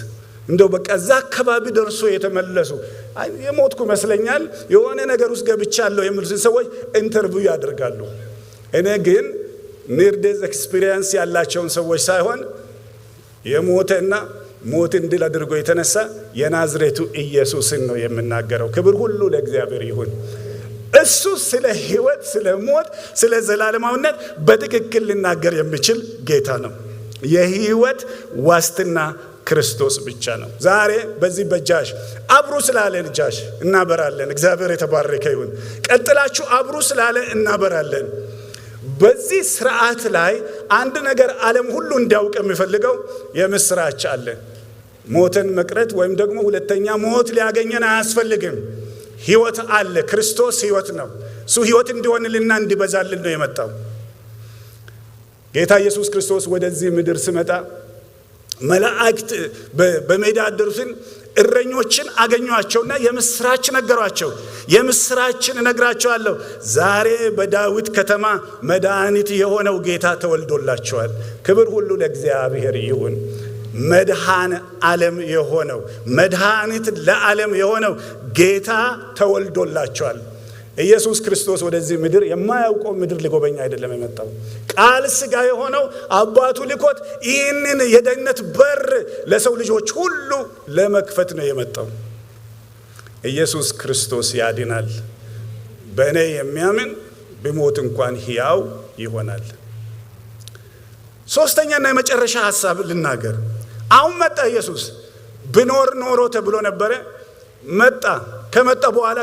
እንደው በቃ እዛ አካባቢ ደርሶ የተመለሱ የሞትኩ መስለኛል የሆነ ነገር ውስጥ ገብቻለሁ የሚሉ ሰዎች ኢንተርቪው ያደርጋሉ። እኔ ግን near death experience ያላቸውን ሰዎች ሳይሆን የሞተና ሞትን ድል አድርጎ የተነሳ የናዝሬቱ ኢየሱስን ነው የምናገረው። ክብር ሁሉ ለእግዚአብሔር ይሁን። እሱ ስለ ሕይወት፣ ስለ ሞት፣ ስለ ዘላለማዊነት በትክክል ሊናገር የሚችል ጌታ ነው። የሕይወት ዋስትና ክርስቶስ ብቻ ነው። ዛሬ በዚህ በጃሽ አብሩ ስላለ ጃሽ እናበራለን። እግዚአብሔር የተባረከ ይሁን። ቀጥላችሁ አብሩ ስላለ እናበራለን። በዚህ ስርዓት ላይ አንድ ነገር ዓለም ሁሉ እንዲያውቅ የሚፈልገው የምስራች አለ። ሞትን መቅረት ወይም ደግሞ ሁለተኛ ሞት ሊያገኘን አያስፈልግም። ሕይወት አለ። ክርስቶስ ሕይወት ነው። እሱ ሕይወት እንዲሆንልና እንዲበዛልን ነው የመጣው። ጌታ ኢየሱስ ክርስቶስ ወደዚህ ምድር ሲመጣ መላእክት በሜዳ ያደሩትን እረኞችን አገኟቸውና የምስራች ነገሯቸው። የምስራችን እነግራቸዋለሁ፣ ዛሬ በዳዊት ከተማ መድኃኒት የሆነው ጌታ ተወልዶላቸዋል። ክብር ሁሉ ለእግዚአብሔር ይሁን። መድኃኔ ዓለም የሆነው መድኃኒት ለዓለም የሆነው ጌታ ተወልዶላቸዋል። ኢየሱስ ክርስቶስ ወደዚህ ምድር የማያውቀው ምድር ሊጎበኛ አይደለም የመጣው። ቃል ሥጋ የሆነው አባቱ ልኮት ይህንን የደህንነት በር ለሰው ልጆች ሁሉ ለመክፈት ነው የመጣው። ኢየሱስ ክርስቶስ ያድናል። በእኔ የሚያምን ቢሞት እንኳን ሕያው ይሆናል። ሶስተኛና የመጨረሻ ሐሳብ ልናገር። አሁን መጣ ኢየሱስ። ብኖር ኖሮ ተብሎ ነበረ። መጣ። ከመጣ በኋላ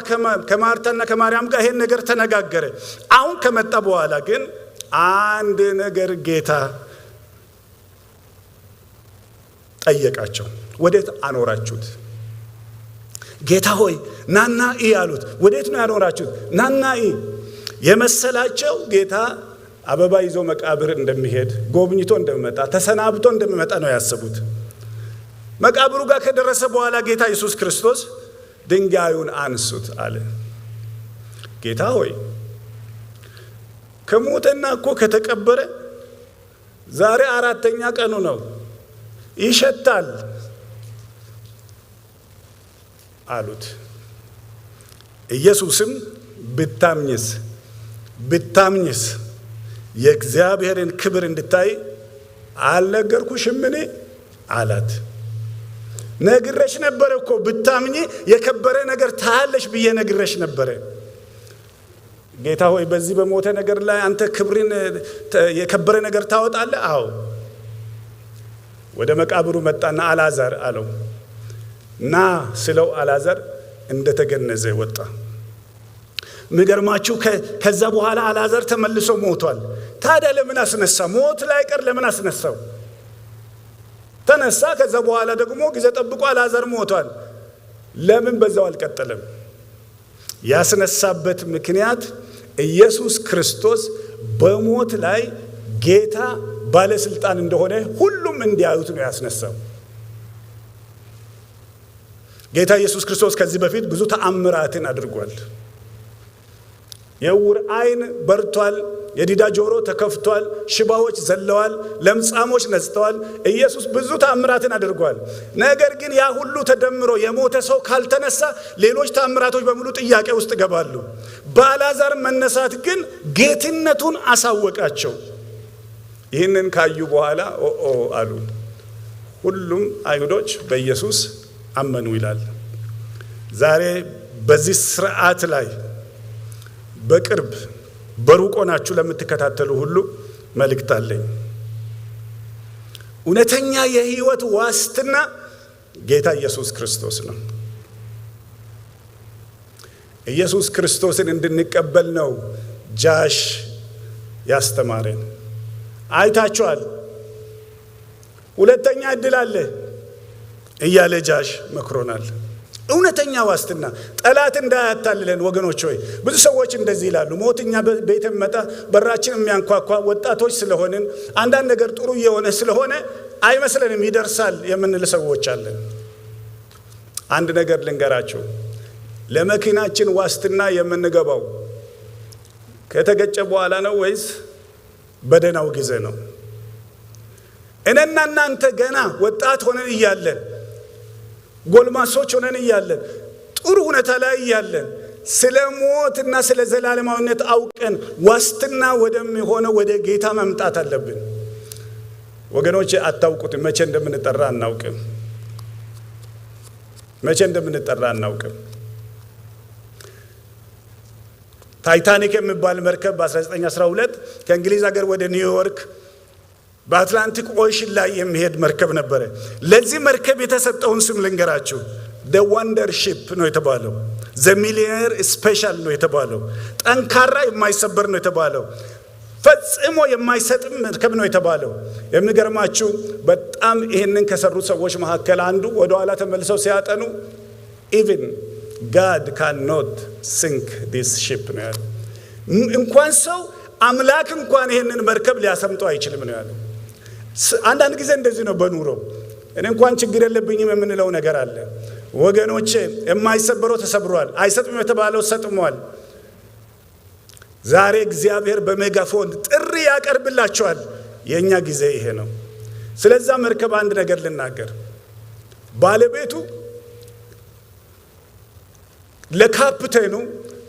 ከማርታና ከማርያም ጋር ይሄን ነገር ተነጋገረ። አሁን ከመጣ በኋላ ግን አንድ ነገር ጌታ ጠየቃቸው። ወዴት አኖራችሁት? ጌታ ሆይ ናና ኢ አሉት። ወዴት ነው ያኖራችሁት? ናና ኢ የመሰላቸው ጌታ አበባ ይዞ መቃብር እንደሚሄድ ጎብኝቶ እንደሚመጣ ተሰናብቶ እንደሚመጣ ነው ያሰቡት። መቃብሩ ጋር ከደረሰ በኋላ ጌታ ኢየሱስ ክርስቶስ ድንጋዩን አንሱት አለ። ጌታ ሆይ ከሞተና እኮ ከተቀበረ ዛሬ አራተኛ ቀኑ ነው፣ ይሸታል አሉት። ኢየሱስም ብታምኝስ የእግዚአብሔርን ክብር እንድታይ አልነገርኩሽምን አላት። ነግሬሽ ነበር እኮ ብታምኚ የከበረ ነገር ታያለሽ ብዬ ነግሬሽ ነበር። ጌታ ሆይ በዚህ በሞተ ነገር ላይ አንተ ክብርን የከበረ ነገር ታወጣለህ? አዎ። ወደ መቃብሩ መጣና አልዓዛር አለው። ና ስለው አልዓዛር እንደተገነዘ ወጣ። ምገርማችሁ ከዛ በኋላ አልዓዛር ተመልሶ ሞቷል። ታዲያ ለምን አስነሳ? ሞት ላይ ቀር ለምን አስነሳው? ተነሳ። ከዛ በኋላ ደግሞ ጊዜ ጠብቆ አልዓዛር ሞቷል። ለምን በዛው አልቀጠለም? ያስነሳበት ምክንያት ኢየሱስ ክርስቶስ በሞት ላይ ጌታ ባለስልጣን እንደሆነ ሁሉም እንዲያዩት ነው ያስነሳው። ጌታ ኢየሱስ ክርስቶስ ከዚህ በፊት ብዙ ተአምራትን አድርጓል። የዕውር ዓይን በርቷል፣ የዲዳ ጆሮ ተከፍቷል፣ ሽባዎች ዘለዋል፣ ለምጻሞች ነጽተዋል። ኢየሱስ ብዙ ተአምራትን አድርጓል። ነገር ግን ያ ሁሉ ተደምሮ የሞተ ሰው ካልተነሳ ሌሎች ተአምራቶች በሙሉ ጥያቄ ውስጥ ገባሉ። በአልዓዛር መነሳት ግን ጌትነቱን አሳወቃቸው። ይህንን ካዩ በኋላ አሉ። ሁሉም አይሁዶች በኢየሱስ አመኑ ይላል። ዛሬ በዚህ ስርዓት ላይ በቅርብ በሩቅ ሆናችሁ ለምትከታተሉ ሁሉ መልእክት አለኝ። እውነተኛ የህይወት ዋስትና ጌታ ኢየሱስ ክርስቶስ ነው። ኢየሱስ ክርስቶስን እንድንቀበል ነው ጃሽ ያስተማረን። አይታችኋል። ሁለተኛ እድል አለ እያለ ጃሽ መክሮናል። እውነተኛ ዋስትና ጠላት እንዳያታልለን ወገኖች ሆይ። ብዙ ሰዎች እንደዚህ ይላሉ፣ ሞትኛ ቤት መጣ በራችን የሚያንኳኳ ወጣቶች ስለሆንን አንዳንድ ነገር ጥሩ የሆነ ስለሆነ አይመስለንም ይደርሳል የምንል ሰዎች አለን። አንድ ነገር ልንገራችሁ፣ ለመኪናችን ዋስትና የምንገባው ከተገጨ በኋላ ነው ወይስ በደናው ጊዜ ነው? እነና እናንተ ገና ወጣት ሆነን እያለን ጎልማሶች ሆነን እያለን ጥሩ ሁኔታ ላይ እያለን ስለ ሞትና ስለ ዘላለማዊነት አውቀን ዋስትና ወደሚሆነው ወደ ጌታ መምጣት አለብን። ወገኖች አታውቁትም፣ መቼ እንደምንጠራ አናውቅም። መቼ እንደምንጠራ አናውቅም። ታይታኒክ የሚባል መርከብ በ1912 ከእንግሊዝ ሀገር ወደ ኒውዮርክ በአትላንቲክ ኦሽን ላይ የሚሄድ መርከብ ነበረ። ለዚህ መርከብ የተሰጠውን ስም ልንገራችሁ። the wonder ship ነው የተባለው። the millionaire special ነው የተባለው። ጠንካራ የማይሰበር ነው የተባለው። ፈጽሞ የማይሰጥም መርከብ ነው የተባለው። የሚገርማችሁ በጣም ይሄንን ከሰሩ ሰዎች መካከል አንዱ ወደ ኋላ ተመልሰው ሲያጠኑ even God cannot sink this ship ነው ያለው። እንኳን ሰው አምላክ እንኳን ይሄንን መርከብ ሊያሰምጠው አይችልም ነው ያለው። አንዳንድ ጊዜ እንደዚህ ነው በኑሮ። እኔ እንኳን ችግር የለብኝም የምንለው ነገር አለ። ወገኖቼ የማይሰበረው ተሰብሯል፣ አይሰጥም የተባለው ሰጥሟል። ዛሬ እግዚአብሔር በሜጋፎን ጥሪ ያቀርብላችኋል። የኛ ጊዜ ይሄ ነው። ስለዛ መርከብ አንድ ነገር ልናገር። ባለቤቱ ለካፕቴኑ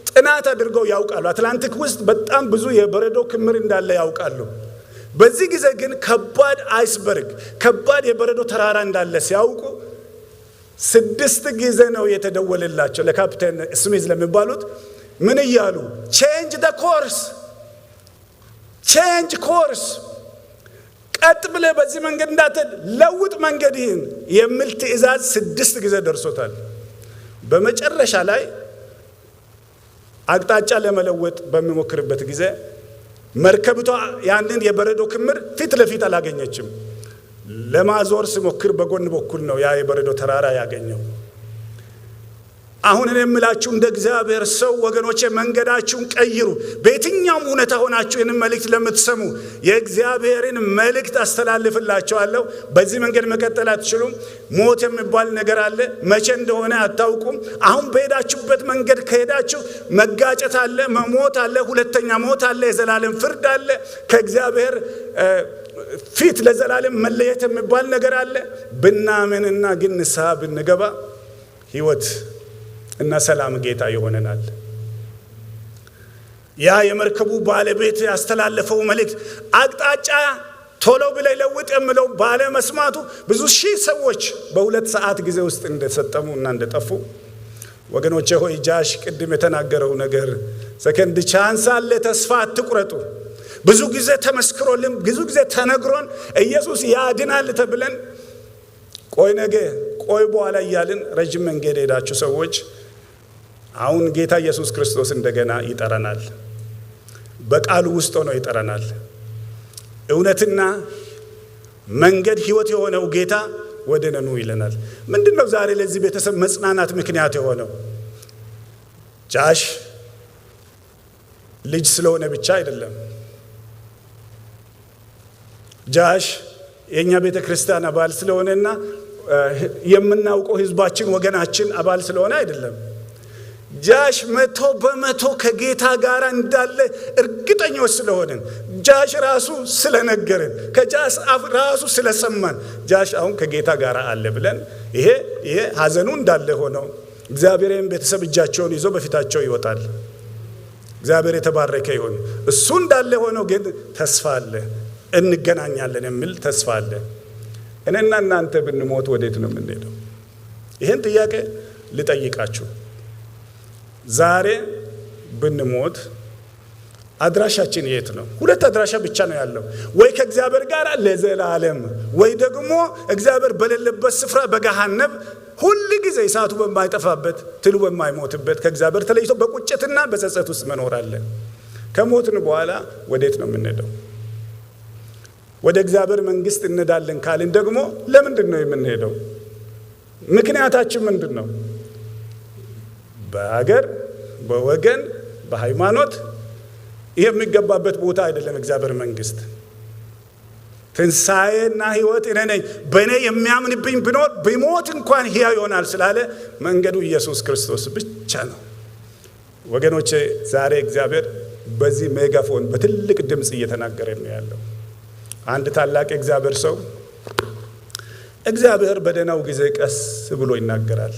ጥናት አድርገው ያውቃሉ። አትላንቲክ ውስጥ በጣም ብዙ የበረዶ ክምር እንዳለ ያውቃሉ። በዚህ ጊዜ ግን ከባድ አይስበርግ፣ ከባድ የበረዶ ተራራ እንዳለ ሲያውቁ 6 ጊዜ ነው የተደወለላቸው ለካፕቴን ስሚዝ ለሚባሉት። ምን እያሉ? change the course፣ change course፣ ቀጥ ብለህ በዚህ መንገድ እንዳትሄድ፣ ለውጥ መንገድህን የሚል ትዕዛዝ 6 ጊዜ ደርሶታል። በመጨረሻ ላይ አቅጣጫ ለመለወጥ በሚሞክርበት ጊዜ መርከብቷ ያንን የበረዶ ክምር ፊት ለፊት አላገኘችም። ለማዞር ሲሞክር በጎን በኩል ነው ያ የበረዶ ተራራ ያገኘው። አሁን እኔ የምላችሁ እንደ እግዚአብሔር ሰው ወገኖቼ መንገዳችሁን ቀይሩ። በየትኛውም ሁኔታ ሆናችሁ ይህንን መልእክት ለምትሰሙ የእግዚአብሔርን መልእክት አስተላልፍላችኋለሁ። በዚህ መንገድ መቀጠል አትችሉም። ሞት የሚባል ነገር አለ፣ መቼ እንደሆነ አታውቁም። አሁን በሄዳችሁበት መንገድ ከሄዳችሁ መጋጨት አለ፣ መሞት አለ፣ ሁለተኛ ሞት አለ፣ የዘላለም ፍርድ አለ፣ ከእግዚአብሔር ፊት ለዘላለም መለየት የሚባል ነገር አለ። ብናምንና ግን ንስሐ ብንገባ ሕይወት እና ሰላም ጌታ ይሆነናል። ያ የመርከቡ ባለቤት ያስተላለፈው መልእክት አቅጣጫ ቶሎ ብለ ለውጥ የሚለው ባለ መስማቱ ብዙ ሺህ ሰዎች በ2 ሰዓት ጊዜ ውስጥ እንደሰጠሙ እና እንደጠፉ ወገኖቼ ሆይ ጃሽ ቅድም የተናገረው ነገር ሰከንድ ቻንስ አለ፣ ተስፋ አትቁረጡ። ብዙ ጊዜ ተመስክሮልን ብዙ ጊዜ ተነግሮን ኢየሱስ ያድናል ተብለን ቆይ ነገ ቆይ በኋላ እያልን ረጅም መንገድ ሄዳችሁ ሰዎች አሁን ጌታ ኢየሱስ ክርስቶስ እንደገና ይጠራናል። በቃሉ ውስጥ ሆኖ ይጠራናል። እውነትና መንገድ ሕይወት የሆነው ጌታ ወደ ነኑ ይለናል። ምንድነው ዛሬ ለዚህ ቤተሰብ መጽናናት ምክንያት የሆነው? ጃሽ ልጅ ስለሆነ ብቻ አይደለም። ጃሽ የኛ ቤተክርስቲያን አባል ስለሆነና የምናውቀው ህዝባችን ወገናችን አባል ስለሆነ አይደለም። ጃሽ 100% ከጌታ ጋር እንዳለ እርግጠኞች ስለሆነን ጃሽ ራሱ ስለነገረን ከጃሽ ራሱ ስለሰማን ጃሽ አሁን ከጌታ ጋር አለ ብለን ይሄ ሐዘኑ እንዳለ ሆኖ እግዚአብሔርም ቤተሰብ እጃቸውን ይዞ በፊታቸው ይወጣል። እግዚአብሔር የተባረከ ይሁን። እሱ እንዳለ ሆኖ ግን ተስፋ አለ፣ እንገናኛለን የሚል ተስፋ አለ። እኔና እናንተ ብንሞት ወዴት ነው የምንሄደው? ይሄን ጥያቄ ልጠይቃችሁ። ዛሬ ብንሞት አድራሻችን የት ነው? ሁለት አድራሻ ብቻ ነው ያለው። ወይ ከእግዚአብሔር ጋር ለዘላለም ወይ ደግሞ እግዚአብሔር በሌለበት ስፍራ በገሃነም ሁሉ ጊዜ እሳቱ በማይጠፋበት ትሉ በማይሞትበት ከእግዚአብሔር ተለይቶ በቁጭትና በጸጸት ውስጥ መኖራለን። ከሞትን በኋላ ወዴት ነው የምንሄደው? ወደ እግዚአብሔር መንግስት እንሄዳለን ካልን ደግሞ ለምንድን ነው የምንሄደው? ምክንያታችን ምንድን ነው? በአገር በወገን በሃይማኖት የሚገባበት ቦታ አይደለም እግዚአብሔር መንግስት። ትንሣኤና ሕይወት እኔ ነኝ፣ በእኔ የሚያምንብኝ ቢኖር ቢሞት እንኳን ሕያው ይሆናል ስላለ መንገዱ ኢየሱስ ክርስቶስ ብቻ ነው። ወገኖቼ ዛሬ እግዚአብሔር በዚህ ሜጋፎን በትልቅ ድምፅ እየተናገረ ነው ያለው። አንድ ታላቅ እግዚአብሔር ሰው እግዚአብሔር በደናው ጊዜ ቀስ ብሎ ይናገራል፣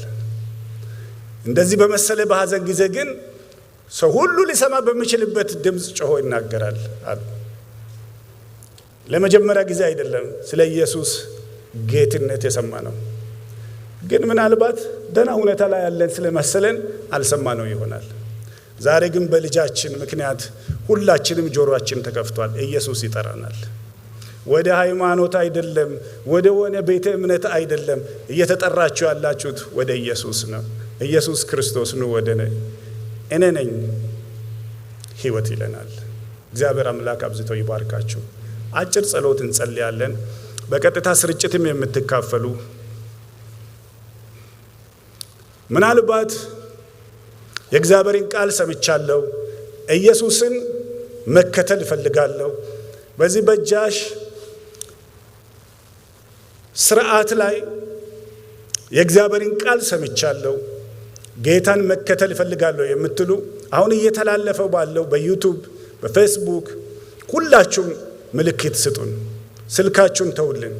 እንደዚህ በመሰለ በሐዘን ጊዜ ግን ሰው ሁሉ ሊሰማ በሚችልበት ድምፅ ጮሆ ይናገራል አሉ። ለመጀመሪያ ጊዜ አይደለም ስለ ኢየሱስ ጌትነት የሰማነው፣ ግን ምናልባት ደና ሁኔታ ላይ ያለን ስለመሰለን አልሰማነው ይሆናል። ዛሬ ግን በልጃችን ምክንያት ሁላችንም ጆሮአችን ተከፍቷል። ኢየሱስ ይጠራናል። ወደ ሃይማኖት አይደለም፣ ወደ ሆነ ቤተ እምነት አይደለም እየተጠራችሁ ያላችሁት ወደ ኢየሱስ ነው። ኢየሱስ ክርስቶስ ነው ወደ እኔ ነኝ ሕይወት ይለናል። እግዚአብሔር አምላክ አብዝቶ ይባርካችሁ። አጭር ጸሎት እንጸልያለን። በቀጥታ ስርጭትም የምትካፈሉ ምናልባት የእግዚአብሔርን ቃል ሰምቻለሁ፣ ኢየሱስን መከተል እፈልጋለሁ፣ በዚህ በጃሽ ስርዓት ላይ የእግዚአብሔርን ቃል ሰምቻለሁ፣ ጌታን መከተል እፈልጋለሁ የምትሉ አሁን እየተላለፈው ባለው በዩቲዩብ በፌስቡክ ሁላችሁም ምልክት ስጡን። ስልካችሁን ተውልን፣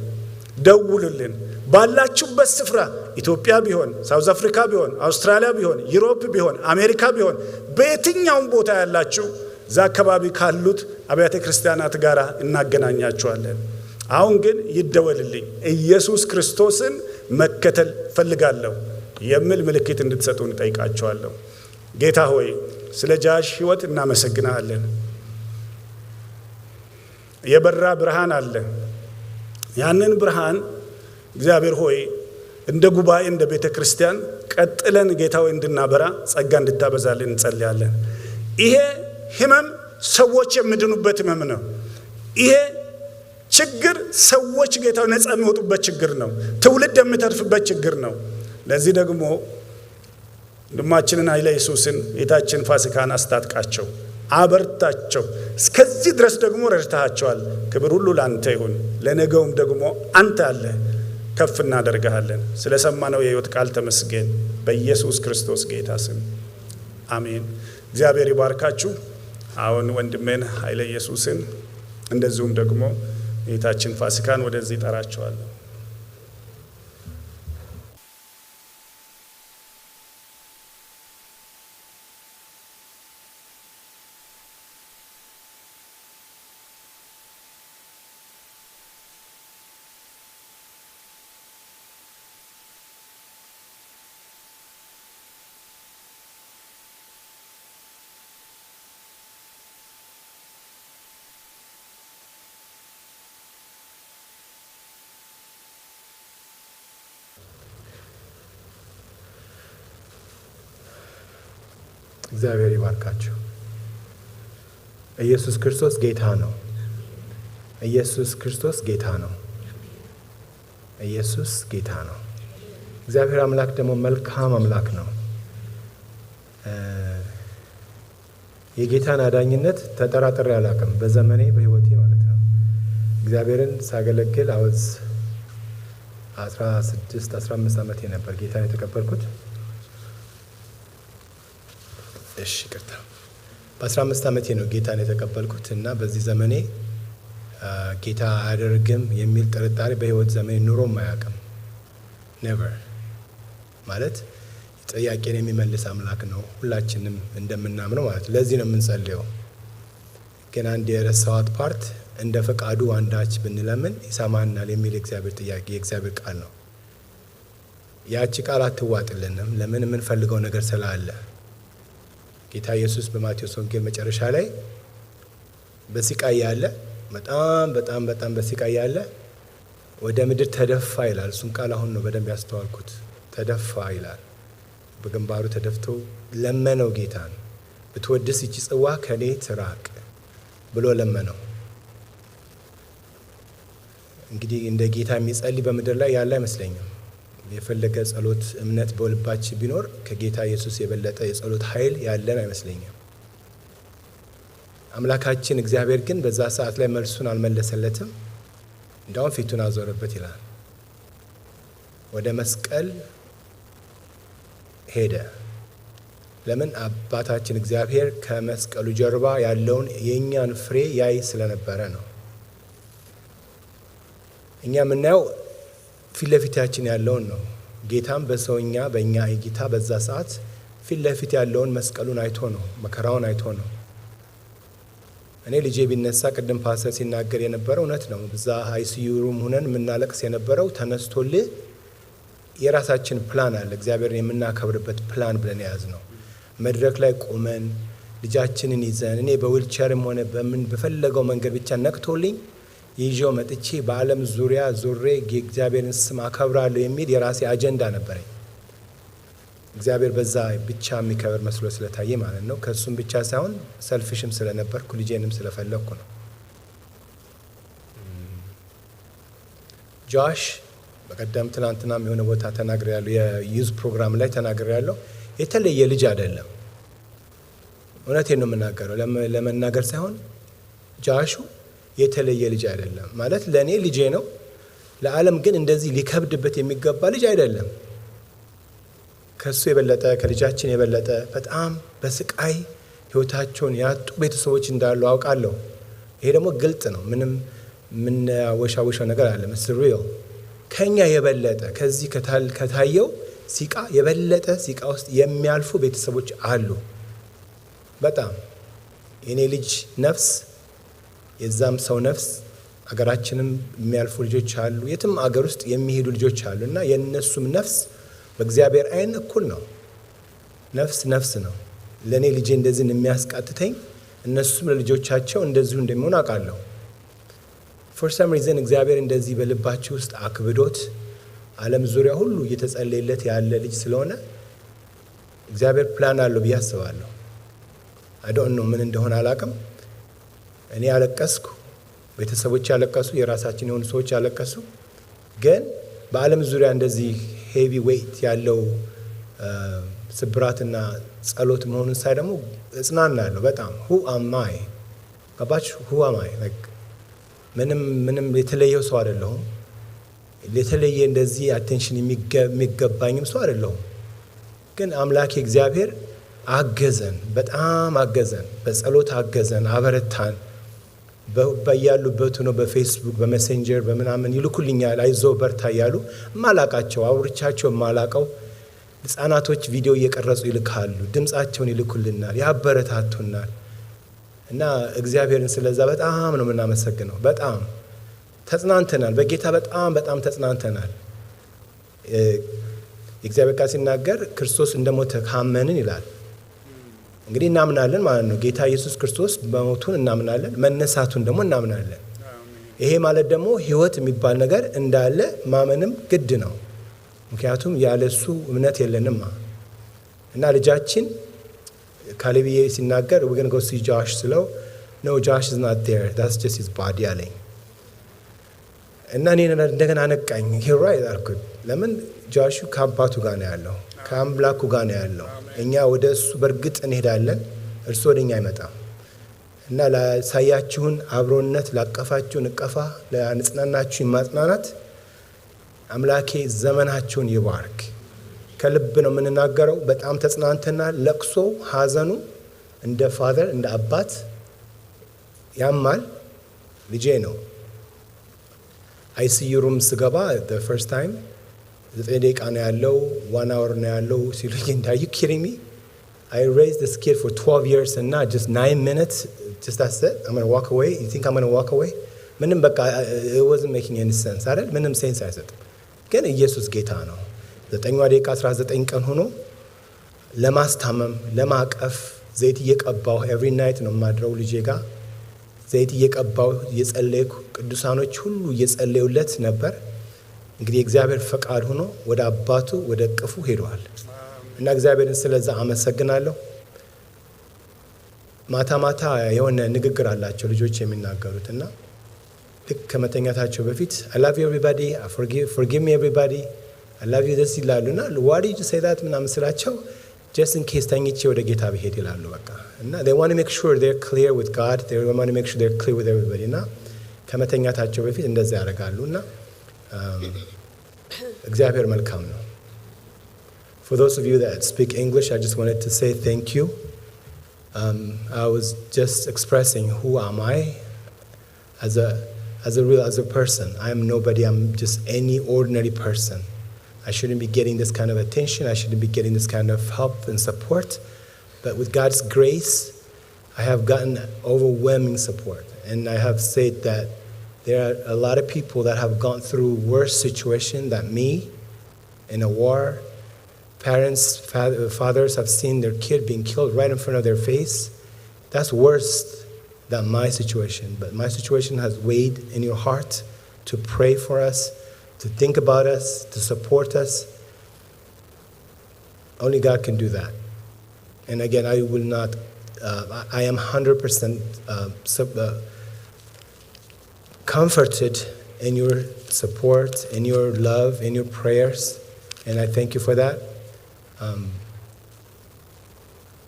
ደውሉልን። ባላችሁበት ስፍራ ኢትዮጵያ ቢሆን፣ ሳውዝ አፍሪካ ቢሆን፣ አውስትራሊያ ቢሆን፣ ዩሮፕ ቢሆን፣ አሜሪካ ቢሆን በየትኛውም ቦታ ያላችሁ እዛ አካባቢ ካሉት አብያተ ክርስቲያናት ጋር እናገናኛችኋለን። አሁን ግን ይደወልልኝ ኢየሱስ ክርስቶስን መከተል ፈልጋለሁ የሚል ምልክት እንድትሰጡን ጠይቃችኋለሁ። ጌታ ሆይ ስለ ጃሽ ሕይወት እናመሰግናለን። የበራ ብርሃን አለ። ያንን ብርሃን እግዚአብሔር ሆይ እንደ ጉባኤ እንደ ቤተ ክርስቲያን ቀጥለን ጌታ ሆይ እንድናበራ ጸጋ እንድታበዛልን እንጸልያለን። ይሄ ህመም ሰዎች የሚድኑበት ህመም ነው። ይሄ ችግር ሰዎች ጌታ ነፃ የሚወጡበት ችግር ነው። ትውልድ የሚተርፍበት ችግር ነው። ለዚህ ደግሞ ወንድማችንን ኃይለየሱስን ጌታችን ፋሲካን አስታጥቃቸው፣ አበርታቸው። እስከዚህ ድረስ ደግሞ ረድተሃቸዋል። ክብር ሁሉ ላንተ ይሁን። ለነገውም ደግሞ አንተ አለ። ከፍ እናደርግሃለን። ስለሰማነው የሕይወት ቃል ተመስገን። በኢየሱስ ክርስቶስ ጌታ ስም አሜን። እግዚአብሔር ይባርካችሁ። አሁን ወንድሜን ኃይለየሱስን እንደዚሁም ደግሞ ጌታችን ፋሲካን ወደዚህ ጠራቸዋለሁ። እግዚአብሔር ይባርካችሁ። ኢየሱስ ክርስቶስ ጌታ ነው። ኢየሱስ ክርስቶስ ጌታ ነው። ኢየሱስ ጌታ ነው። እግዚአብሔር አምላክ ደግሞ መልካም አምላክ ነው። የጌታን አዳኝነት ተጠራጥሬ አላውቅም በዘመኔ በሕይወቴ ማለት ነው። እግዚአብሔርን ሳገለግል አወዝ 16-15 ዓመት ነበር ጌታን የተቀበልኩት። እሺ ይቅርታ፣ በ15 ዓመቴ ነው ጌታን የተቀበልኩት እና በዚህ ዘመኔ ጌታ አያደርግም የሚል ጥርጣሬ በህይወት ዘመኔ ኑሮም አያውቅም። ኔቨር ማለት ጥያቄን የሚመልስ አምላክ ነው ሁላችንም እንደምናምነው ማለት ነው። ለዚህ ነው የምንጸልየው። ግን አንድ የረሳዋት ፓርት እንደ ፈቃዱ አንዳች ብንለምን ይሰማናል የሚል እግዚአብሔር ጥያቄ የእግዚአብሔር ቃል ነው። ያቺ ቃል አትዋጥልንም። ለምን? የምንፈልገው ነገር ስላለ። ጌታ ኢየሱስ በማቴዎስ ወንጌል መጨረሻ ላይ በስቃይ ያለ በጣም በስቃይ ያለ ወደ ምድር ተደፋ ይላል። እሱን ቃል አሁን ነው በደንብ ያስተዋልኩት። ተደፋ ይላል። በግንባሩ ተደፍቶ ለመነው ጌታን፣ ብትወድስ ይቺ ጽዋ ከኔ ትራቅ ብሎ ለመነው። እንግዲህ እንደ ጌታ የሚጸልይ በምድር ላይ ያለ አይመስለኝም። የፈለገ ጸሎት እምነት በልባችን ቢኖር ከጌታ ኢየሱስ የበለጠ የጸሎት ኃይል ያለን አይመስለኝም። አምላካችን እግዚአብሔር ግን በዛ ሰዓት ላይ መልሱን አልመለሰለትም። እንዳውም ፊቱን አዞረበት ይላል። ወደ መስቀል ሄደ። ለምን? አባታችን እግዚአብሔር ከመስቀሉ ጀርባ ያለውን የእኛን ፍሬ ያይ ስለነበረ ነው። እኛ የምናየው ፊት ለፊታችን ያለውን ነው። ጌታም በሰውኛ በእኛ እይታ በዛ ሰዓት ፊት ለፊት ያለውን መስቀሉን አይቶ ነው፣ መከራውን አይቶ ነው። እኔ ልጄ ቢነሳ ቅድም ፓስተር ሲናገር የነበረው እውነት ነው። በዛ አይሲዩ ሩም ሆነን የምናለቅስ የነበረው ተነስቶልህ የራሳችን ፕላን አለ፣ እግዚአብሔርን የምናከብርበት ፕላን ብለን የያዝ ነው። መድረክ ላይ ቆመን ልጃችንን ይዘን እኔ በዊልቸርም ሆነ በምን በፈለገው መንገድ ብቻ ነቅቶልኝ ይዤው መጥቼ በዓለም ዙሪያ ዙሬ እግዚአብሔርን ስም አከብራለሁ የሚል የራሴ አጀንዳ ነበረኝ። እግዚአብሔር በዛ ብቻ የሚከበር መስሎ ስለታየ ማለት ነው። ከሱም ብቻ ሳይሆን ሰልፍሽም ስለነበርኩ ልጄንም ስለፈለኩ ነው። ጆሽ በቀደም ትናንትናም የሆነ ቦታ ተናግሬያለሁ፣ የዩዝ ፕሮግራም ላይ ተናግሬያለሁ። የተለየ ልጅ አይደለም። እውነቴን ነው የምናገረው፣ ለመናገር ሳይሆን ጆሹ የተለየ ልጅ አይደለም። ማለት ለእኔ ልጄ ነው፣ ለዓለም ግን እንደዚህ ሊከብድበት የሚገባ ልጅ አይደለም። ከሱ የበለጠ ከልጃችን የበለጠ በጣም በስቃይ ህይወታቸውን ያጡ ቤተሰቦች እንዳሉ አውቃለሁ። ይሄ ደግሞ ግልጽ ነው። ምንም ወሻወሻው ነገር አለ መስሪው ከኛ የበለጠ ከዚህ ከታየው ሲቃ የበለጠ ሲቃ ውስጥ የሚያልፉ ቤተሰቦች አሉ። በጣም የኔ ልጅ ነፍስ የዛም ሰው ነፍስ አገራችንም የሚያልፉ ልጆች አሉ፣ የትም አገር ውስጥ የሚሄዱ ልጆች አሉ እና የነሱም ነፍስ በእግዚአብሔር አይን እኩል ነው። ነፍስ ነው። ለኔ ልጄ እንደዚህ የሚያስቃትተኝ እነሱም ለልጆቻቸው እንደዚሁ እንደሚሆን አውቃለሁ። ፎር ሰም ሪዝን እግዚአብሔር እንደዚህ በልባችሁ ውስጥ አክብዶት ዓለም ዙሪያ ሁሉ እየተጸለየለት ያለ ልጅ ስለሆነ እግዚአብሔር ፕላን አለው ብዬ አስባለሁ። አይ ዶንት ኖ ምን እንደሆነ አላውቅም። እኔ ያለቀስኩ፣ ቤተሰቦች ያለቀሱ፣ የራሳችን የሆኑ ሰዎች ያለቀሱ። ግን በዓለም ዙሪያ እንደዚህ ሄቪ ዌይት ያለው ስብራትና ጸሎት መሆኑን ሳይ ደግሞ እጽናናለሁ በጣም። ሁ አማይ ገባችሁ? ሁ አማይ ምንም የተለየው ሰው አይደለሁም። የተለየ እንደዚህ አቴንሽን የሚገባኝም ሰው አይደለሁም። ግን አምላኬ እግዚአብሔር አገዘን፣ በጣም አገዘን፣ በጸሎት አገዘን፣ አበረታን። በያሉበት ነው በፌስቡክ በሜሴንጀር በምናምን ይልኩልኛል፣ አይዞ በርታ እያሉ ማላቃቸው አውርቻቸው ማላቀው ህፃናቶች ቪዲዮ እየቀረጹ ይልካሉ፣ ድምጻቸውን ይልኩልናል፣ ያበረታቱናል። እና እግዚአብሔርን ስለዛ በጣም ነው የምናመሰግነው። በጣም ተጽናንተናል፣ በጌታ በጣም ተጽናንተናል። የእግዚአብሔር ቃል ሲናገር ክርስቶስ እንደሞተ ካመንን ይላል። እንግዲህ እናምናለን ማለት ነው። ጌታ ኢየሱስ ክርስቶስ በሞቱን እናምናለን፣ መነሳቱን ደግሞ እናምናለን። ይሄ ማለት ደግሞ ህይወት የሚባል ነገር እንዳለ ማመንም ግድ ነው። ምክንያቱም ያለሱ እምነት የለንማ። እና ልጃችን ካሌብዬ ሲናገር we're going to go see Josh ስለው no Josh is not there, that's just his body አለኝ። እና እኔ እንደገና ነቃኝ። he right አልኩት። ለምን ጆሹ ከአባቱ ጋር ነው ያለው፣ ከአምላኩ ጋር ነው ያለው። እኛ ወደ እሱ በእርግጥ እንሄዳለን፣ እርሱ ወደ እኛ አይመጣም። እና ላሳያችሁን አብሮነት ላቀፋችሁን እቀፋ ለንጽናናችሁ ማጽናናት አምላኬ ዘመናችሁን ይባርክ። ከልብ ነው የምንናገረው። በጣም ተጽናንተና ለቅሶ ሐዘኑ እንደ ፋዘር እንደ አባት ያማል። ልጄ ነው አይሲዩ ሩም ስገባ the first time 9 ደቂቃ ነው ያለው 1 hour ነው ያለው ሲሉኝ are you kidding me? I raised this kid for 12 years and not just 9 minutes just that's it. I'm going to walk away. You think I'm going to walk away? ምንም በቃ it wasn't making any sense አይደል? ምንም ሴንስ አይሰጥም። ግን ኢየሱስ ጌታ ነው። 9 ደቂቃ 19 ቀን ሆኖ ለማስታመም ለማቀፍ ዘይት እየቀባው every night ነው ማድረው ልጄ ጋር ዘይት እየቀባው እየጸለይኩ ቅዱሳኖች ሁሉ እየጸለዩለት ነበር። እንግዲህ እግዚአብሔር ፈቃድ ሆኖ ወደ አባቱ ወደ ቅፉ ሄዷል እና እግዚአብሔርን ስለዛ አመሰግናለሁ። ማታ ማታ የሆነ ንግግር አላቸው ልጆች የሚናገሩትና ልክ ከመተኛታቸው በፊት I love you everybody, forgive me everybody, I love you this ይላሉና why did you say that ምናምን ስላቸው just in case ተኝቼ ወደ ጌታ ብሄድ ይላሉ በቃ እና they want to make sure they're clear with God, they want to make sure they're clear with everybody እና ከመተኛታቸው በፊት እንደዛ ያደርጋሉና እግዚአብሔር መልካም ነው። For those of you that speak English, I just wanted to say thank you. I was just expressing who am I as a person. I am nobody. I'm just any ordinary person. I shouldn't be getting this kind of attention. I shouldn't be getting this kind of help and support. But with God's grace, I have gotten overwhelming support. And I have said that there are a lot of people that have gone through worse situation than me in a war. Parents, fathers have seen their kid being killed right in front of their face. That's worse than my situation. But my situation has weighed in your heart to pray for us, to think about us, to support us. Only God can do that. And again, I will not, I am 100% comforted in your support, in your love, in your prayers. And I thank you for that.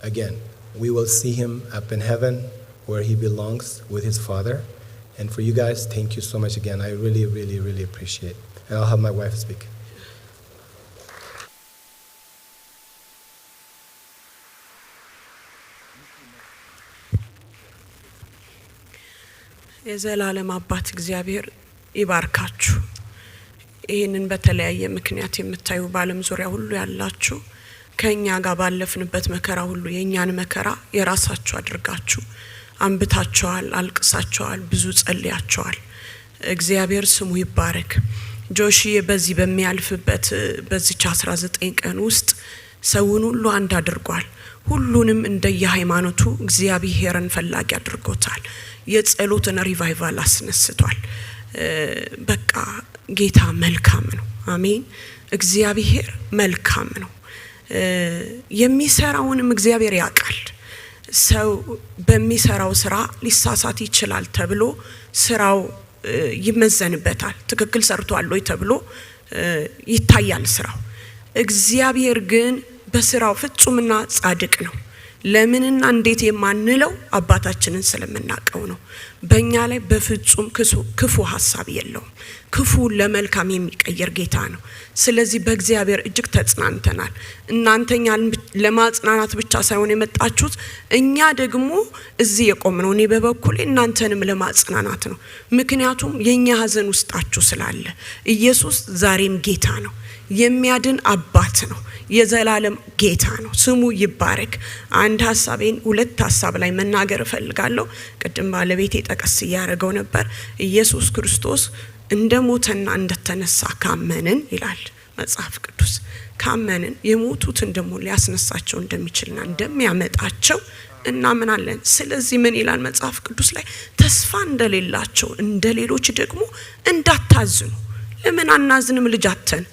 Again, we will see him up in heaven where he belongs with his Father. And for you guys, thank you so much again. I really, really, really appreciate it. And I'll have my wife speak. የዘላለም አባት እግዚአብሔር ይባርካችሁ። ይሄንን በተለያየ ምክንያት የምታዩ ባለም ዙሪያ ሁሉ ያላችሁ ከኛ ጋር ባለፍንበት መከራ ሁሉ የኛን መከራ የራሳችሁ አድርጋችሁ አንብታችኋል፣ አልቅሳችኋል፣ ብዙ ጸልያችኋል። እግዚአብሔር ስሙ ይባረክ። ጆሺዬ በዚህ በሚያልፍበት በዚች 19 ቀን ውስጥ ሰውን ሁሉ አንድ አድርጓል። ሁሉንም እንደየሃይማኖቱ እግዚአብሔርን ፈላጊ አድርጎታል። የጸሎትን ሪቫይቫል አስነስቷል። በቃ ጌታ መልካም ነው። አሜን። እግዚአብሔር መልካም ነው። የሚሰራውንም እግዚአብሔር ያውቃል። ሰው በሚሰራው ስራ ሊሳሳት ይችላል ተብሎ ስራው ይመዘንበታል። ትክክል ሰርቷል ወይ ተብሎ ይታያል ስራው። እግዚአብሔር ግን በስራው ፍጹምና ጻድቅ ነው። ለምንና እንዴት የማንለው አባታችንን ስለምናቀው ነው። በእኛ ላይ በፍጹም ክፉ ሐሳብ የለውም። ክፉ ለመልካም የሚቀየር ጌታ ነው። ስለዚህ በእግዚአብሔር እጅግ ተጽናንተናል። እናንተኛን ለማጽናናት ብቻ ሳይሆን የመጣችሁት እኛ ደግሞ እዚህ የቆምነው እኔ በበኩሌ እናንተንም ለማጽናናት ነው። ምክንያቱም የኛ ሐዘን ውስጣችሁ ስላለ ኢየሱስ ዛሬም ጌታ ነው። የሚያድን አባት ነው። የዘላለም ጌታ ነው። ስሙ ይባረክ። አንድ ሐሳቤን ሁለት ሐሳብ ላይ መናገር እፈልጋለሁ። ቅድም ባለቤቴ ጠቀስ ያደረገው ነበር። ኢየሱስ ክርስቶስ እንደሞተና እንደተነሳ ካመንን ይላል መጽሐፍ ቅዱስ። ካመንን የሞቱትን ደግሞ ሊያስነሳቸው እንደሚችልና እንደሚያመጣቸው እናምናለን። ስለዚህ ምን ይላል መጽሐፍ ቅዱስ ላይ? ተስፋ እንደሌላቸው እንደሌሎች ደግሞ እንዳታዝኑ። ለምን አናዝንም? ልጃችን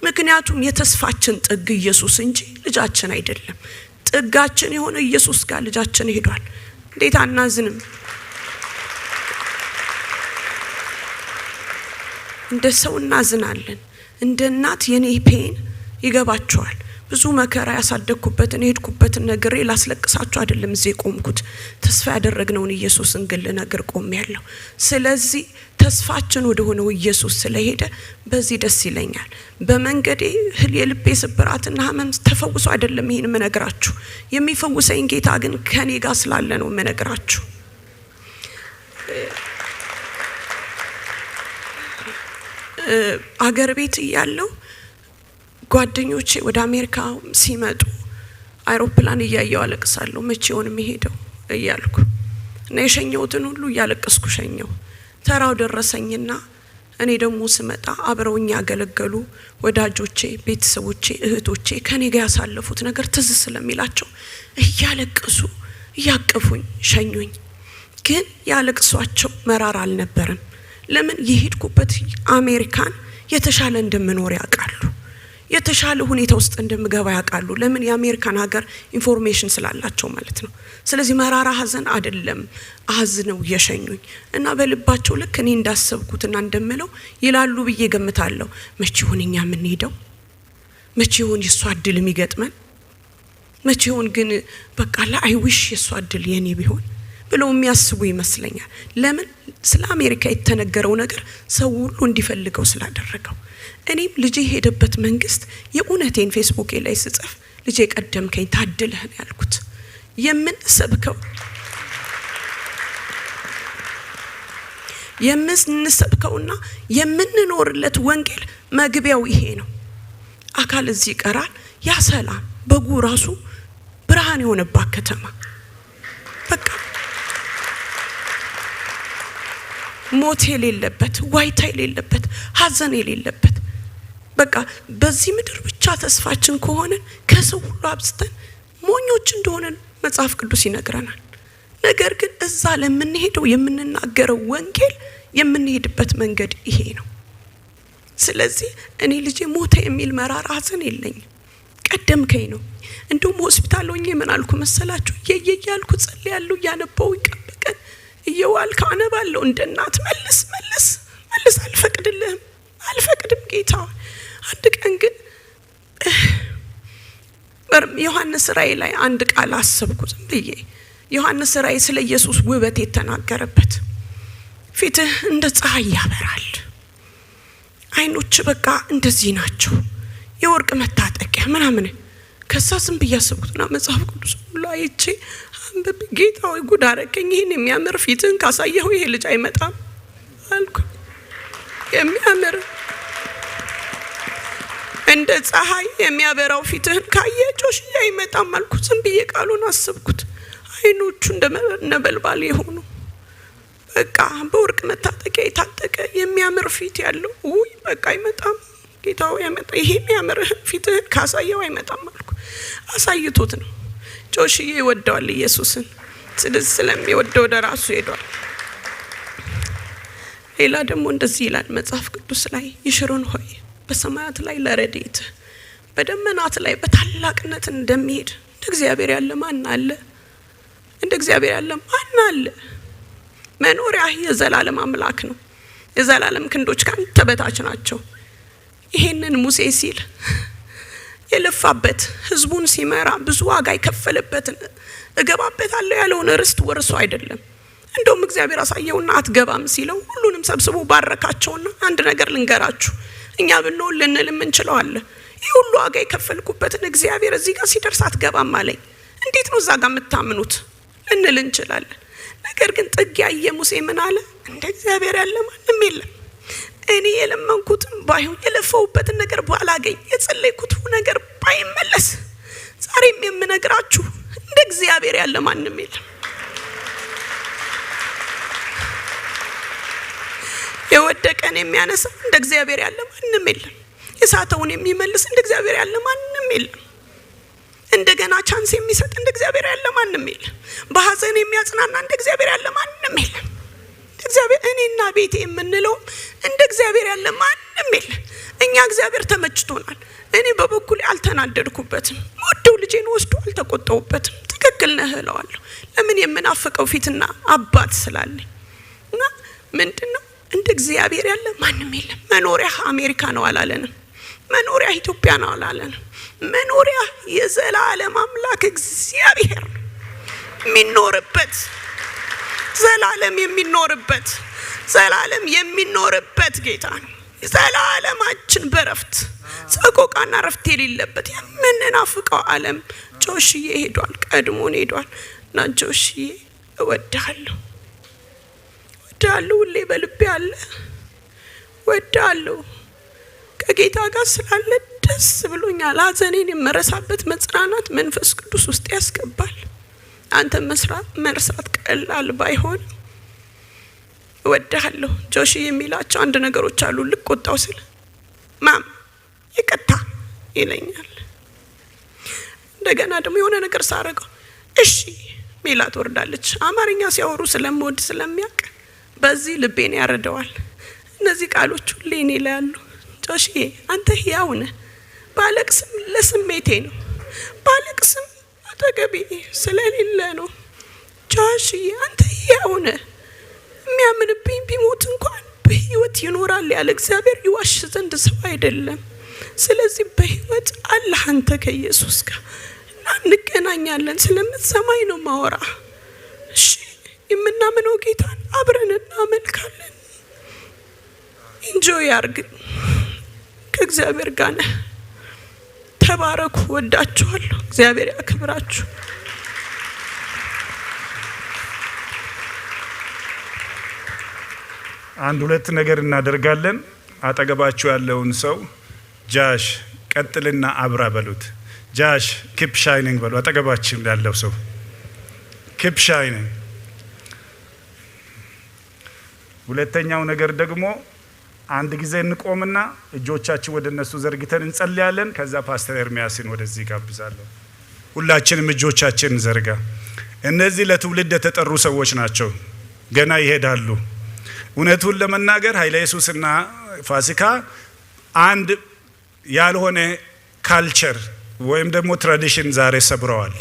ምክንያቱም የተስፋችን ጥግ ኢየሱስ እንጂ ልጃችን አይደለም። ጥጋችን የሆነ ኢየሱስ ጋር ልጃችን ሄዷል። እንዴት አናዝንም? እንደ ሰው እናዝናለን። እንደ እናት የኔ ፔን ይገባቸዋል። ብዙ መከራ ያሳደግኩበትን ሄድኩበትን ነገር ላስለቅሳችሁ አይደለም እዚህ ቆምኩት ተስፋ ያደረግነውን ኢየሱስን ግን ልነግር ቆሜያለሁ ስለዚህ ተስፋችን ወደ ሆነው ኢየሱስ ስለሄደ በዚህ ደስ ይለኛል በመንገዴ የልቤ ስብራትና ህመም ተፈውሶ አይደለም ይሄን መነግራችሁ የሚፈውሰኝ ጌታ ግን ከኔ ጋር ስላለ ነው መነግራችሁ አገር ቤት ያለው ጓደኞቼ ወደ አሜሪካ ሲመጡ አይሮፕላን እያየው አለቅሳለሁ መቼውን መሄደው እያልኩ እና የሸኘውትን ሁሉ እያለቀስኩ ሸኘው ተራው ደረሰኝና እኔ ደግሞ ስመጣ አብረውኛ ያገለገሉ ወዳጆቼ ቤተሰቦቼ እህቶቼ ከኔ ጋር ያሳለፉት ነገር ትዝ ስለሚላቸው እያለቀሱ ያቀፉኝ ሸኙኝ ግን ያለቅሷቸው መራራ አልነበረም ለምን የሄድኩበት አሜሪካን የተሻለ እንደምኖር ያውቃሉ የተሻለ ሁኔታ ውስጥ እንደምገባ ያውቃሉ ለምን የአሜሪካን ሀገር ኢንፎርሜሽን ስላላቸው ማለት ነው ስለዚህ መራራ ሀዘን አይደለም አዝነው የሸኙኝ እና በልባቸው ልክ እኔ እንዳሰብኩትና እንደምለው ይላሉ ብዬ ገምታለሁ መቼ ሆነኛ ምን ሄደው መቼ ሆን የሷ እድል የሚገጥመን መቼ ሆን ግን በቃ አይ ዊሽ የሷ እድል የኔ ቢሆን ብለው የሚያስቡ ይመስለኛል ለምን ስለ አሜሪካ የተነገረው ነገር ሰው ሁሉ እንዲፈልገው ስላደረገው እኔም ልጄ ሄደበት መንግስት የኡነቴን ፌስቡክ ላይ ስጽፍ ልጄ ቀደምከኝ ታድለህ ነው ያልኩት የምንሰብከውና የምንኖርለት ወንጌል መግቢያው ይሄ ነው አካል እዚህ ይቀራል ያ ሰላም በጉ ራሱ ብርሃን የሆነባት ከተማ በቃ ሞት የሌለበት ዋይታ የሌለበት ሀዘን የሌለበት በቃ በዚህ ምድር ብቻ ተስፋችን ከሆነ ከሰው ሁሉ አብዝተን ሞኞች እንደሆነ መጽሐፍ ቅዱስ ይነግረናል ነገር ግን እዛ ለምንሄደው የምንናገረው ወንጌል የምንሄድበት መንገድ ይሄ ነው ስለዚህ እኔ ልጄ ሞተ የሚል መራራ ሀዘን የለኝም ቀደምከኝ ነው እንደውም ሆስፒታል ሆኜ ምን አልኩ መሰላችሁ የየያልኩ ጸልያለሁ ያነበው ይቀበቀን እየዋልኩ አነባለሁ እንደናት መልስ አልፈቅድም ጌታ አንድ ቀን ግን ዮሐንስ ራእይ ላይ አንድ ቃል አሰብኩ ዝም ብዬ ዮሐንስ ራእይ ስለ ኢየሱስ ውበት የተናገረበት ፊትህ እንደ ፀሐይ ያበራል አይኖች በቃ እንደዚህ ናቸው የወርቅ መታጠቂያ ምናምን ከዛ ዝም ብዬ አሰብኩና መጽሐፍ ቅዱስ ላይ እቺ አንበብ ጌታ ወይ ጉድ አረከኝ ይሄን የሚያምር ፊትህን ካሳየው ይሄ ልጅ አይመጣም አልኩ የሚያምር እንደ ፀሐይ የሚያበራው ፊትህን ካየጆሽ አይመጣም አልኩ ዝም ብዬ ቃሉን አሰብኩት አይኖቹ እንደነበልባል የሆኑ በቃ በወርቅ መታጠቂያ የታጠቀ የሚያምር ፊት ያለው ውይ በቃ አይመጣም ጌታው ያመጣ ይሄ የሚያምር ፊትህን ካሳየው አይመጣም አልኩ አሳይቶት ነው ጆሽዬ ይወደዋል ኢየሱስን ስለሚወደው ደራሱ ሄዷል ሌላ ደግሞ እንደዚህ ይላል መጽሐፍ ቅዱስ ላይ ይሽሩን ሆይ በሰማያት ላይ ለረድኤት በደመናት ላይ በታላቅነት እንደሚሄድ እንደ እግዚአብሔር ያለ ማን አለ እንደ እግዚአብሔር ያለ ማን አለ መኖሪያ የዘላለም አምላክ ነው የዘላለም ክንዶች ካንተ በታች ናቸው ይሄንን ሙሴ ሲል የለፋበት ህዝቡን ሲመራ ብዙ ዋጋ ይከፈለበት እገባበታለሁ ያለውን ርስት ወርሶ አይደለም እንደውም እግዚአብሔር አሳየውና አትገባም ሲለው ሁሉንም ሰብስቦ ባረካቸውና አንድ ነገር ልንገራችሁ እኛ ብንሆን ልንልም እንችላለን ይሄ ሁሉ ዋጋ ይከፈልኩበትን እግዚአብሔር እዚህ ጋር ሲደርስ አትገባም አለኝ እንዴት ነው እዛ ጋር የምታምኑት ልንል እንችላለን ነገር ግን ጥግ ያየ ሙሴ ምን አለ እንደ እግዚአብሔር ያለ ማንም የለም እኔ የለመንኩትን ባይሆን የለፈውበትን ነገር ባላገኝ የጸለይኩት ነገር ባይመለስ ዛሬም የምነግራችሁ እንደ እግዚአብሔር ያለ ማንም የለም የወደቀን የሚያነሳ እንደ እግዚአብሔር ያለ ማንም የለም የሳተውን የሚመልስ እንደ እግዚአብሔር ያለ ማንም የለም እንደገና ቻንስ የሚሰጥ እንደ እግዚአብሔር ያለ ማንም የለም በሐዘን የሚያጽናና እንደ እግዚአብሔር ያለ ማንም የለም እግዚአብሔር እኔና ቤቴ የምንለው እንደ እግዚአብሔር ያለ ማንም የለም እኛ እግዚአብሔር ተመችቶናል እኔ በበኩሌ አልተናደድኩበትም ወደው ልጄን ወስዶ አልተቆጣውበትም ትክክል ነህ እለዋለሁ ለምን የምናፍቀው ፊትና አባት ስላለኝ እና ምንድነው እንደ እግዚአብሔር ያለ ማንም የለም መኖሪያ አሜሪካ ነው አላለንም መኖሪያ ኢትዮጵያ ነው አላለንም መኖሪያ የዘላለም አምላክ እግዚአብሔር የሚኖርበት ዘላለም የሚኖርበት ጌታ ነው። ዘላለማችን በረፍት ጸቆቃና ረፍት የሌለበት የምንናፍቀው ዓለም ጆሽዬ ሄዷል፣ ቀድሞን ሄዷል። እና ጆሽዬ እወድሃለሁ፣ ሁሌ በልቤ አለ። እወድሃለሁ። ከጌታ ጋር ስላለ ደስ ብሎኛል። ሐዘኔን የመረሳበት መጽናናት መንፈስ ቅዱስ ውስጥ ያስገባል። አንተ መርሳት ቀላል ባይሆን እወድሃለሁ። ጆሽዬ የሚላቸው አንድ ነገሮች አሉ። ልቆጣው ስለ ማም ይቅርታ ይለኛል። እንደገና ደግሞ የሆነ ነገር ሳረገው እሺ ሚላ ትወርዳለች። አማርኛ ሲያወሩ ስለምወድ ስለሚያውቅ በዚህ ልቤን ያረደዋል። እነዚህ ቃሎች ሁሌ እኔ ላይ ያሉ። ጆሽዬ አንተ ሕያው ነህ። ባለቅስም ለስሜቴ ነው፣ ባለቅስም አጠገቤ ስለሌለ ነው። ጆሽዬ አንተ ሕያው ነህ። የሚያምንብኝ ቢሞት እንኳን በሕይወት ይኖራል ያለ እግዚአብሔር ይዋሽ ዘንድ ሰው አይደለም። ስለዚህ በሕይወት አለህ አንተ ከኢየሱስ ጋር እና እንገናኛለን። ስለምትሰማኝ ነው ማወራ። እሺ የምናምነው ጌታን አብረን እናመልካለን። ኢንጆይ አርግ። ከእግዚአብሔር ጋር ነህ። ተባረኩ። ወዳችኋለሁ። እግዚአብሔር ያክብራችሁ። አንድ ሁለት ነገር እናደርጋለን። አጠገባችሁ ያለውን ሰው ጃሽ ቀጥልና አብራ በሉት። ጃሽ ኪፕ ሻይኒንግ በሉ። አጠገባችሁ ያለው ሰው ኪፕ ሻይኒንግ። ሁለተኛው ነገር ደግሞ አንድ ጊዜ እንቆምና እጆቻችን ወደ እነሱ ዘርግተን እንጸልያለን። ከዛ ፓስተር ኤርሚያስን ወደዚህ ጋብዛለሁ። ሁላችንም እጆቻችንን እንዘርጋ። እነዚህ ለትውልድ የተጠሩ ሰዎች ናቸው። ገና ይሄዳሉ። እውነቱን ለመናገር ኃይለየሱስና ፋሲካ አንድ ያልሆነ ካልቸር ወይም ደግሞ ትራዲሽን ዛሬ ሰብረዋል።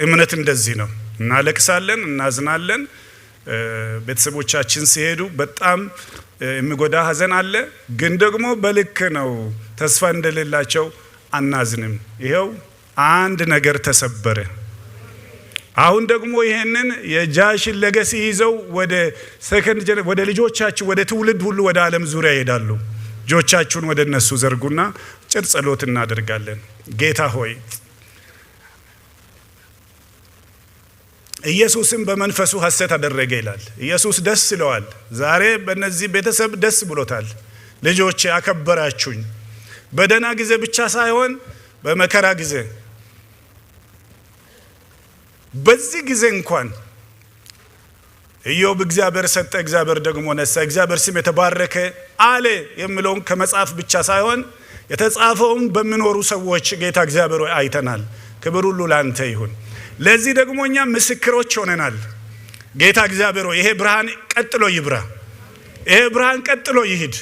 እምነት እንደዚህ ነው። እናለቅሳለን፣ እናዝናለን። ቤተሰቦቻችን ሲሄዱ በጣም የሚጎዳ ሀዘን አለ። ግን ደግሞ በልክ ነው። ተስፋ እንደሌላቸው አናዝንም። ይሄው አንድ ነገር ተሰበረ። አሁን ደግሞ ይሄንን የጃሽን ለገሲ ይዘው ወደ ልጆቻችሁ ወደ ትውልድ ሁሉ ወደ ዓለም ዙሪያ ይሄዳሉ። እጆቻችሁን ወደ እነሱ ዘርጉና ጭር ጸሎት እናደርጋለን። ጌታ ሆይ ኢየሱስም በመንፈሱ ሐሴት አደረገ ይላል። ኢየሱስ ደስ ይለዋል። ዛሬ በእነዚህ ቤተሰብ ደስ ብሎታል። ልጆቼ አከበራችሁኝ። በደህና ጊዜ ብቻ ሳይሆን በመከራ ጊዜ፣ በዚህ ጊዜ እንኳን ኢዮብ እግዚአብሔር ሰጠ፣ እግዚአብሔር ደግሞ ነሳ፣ እግዚአብሔር ስም የተባረከ አለ የሚለውን ከመጽሐፍ ብቻ ሳይሆን የተጻፈውን በሚኖሩ ሰዎች ጌታ እግዚአብሔር አይተናል። ክብር ሁሉ ላንተ ይሁን። ለዚህ ደግሞ እኛ ምስክሮች ሆነናል። ጌታ እግዚአብሔር ይሄ ብርሃን ቀጥሎ ይብራ፣ ይሄ ብርሃን ቀጥሎ ይሂድ።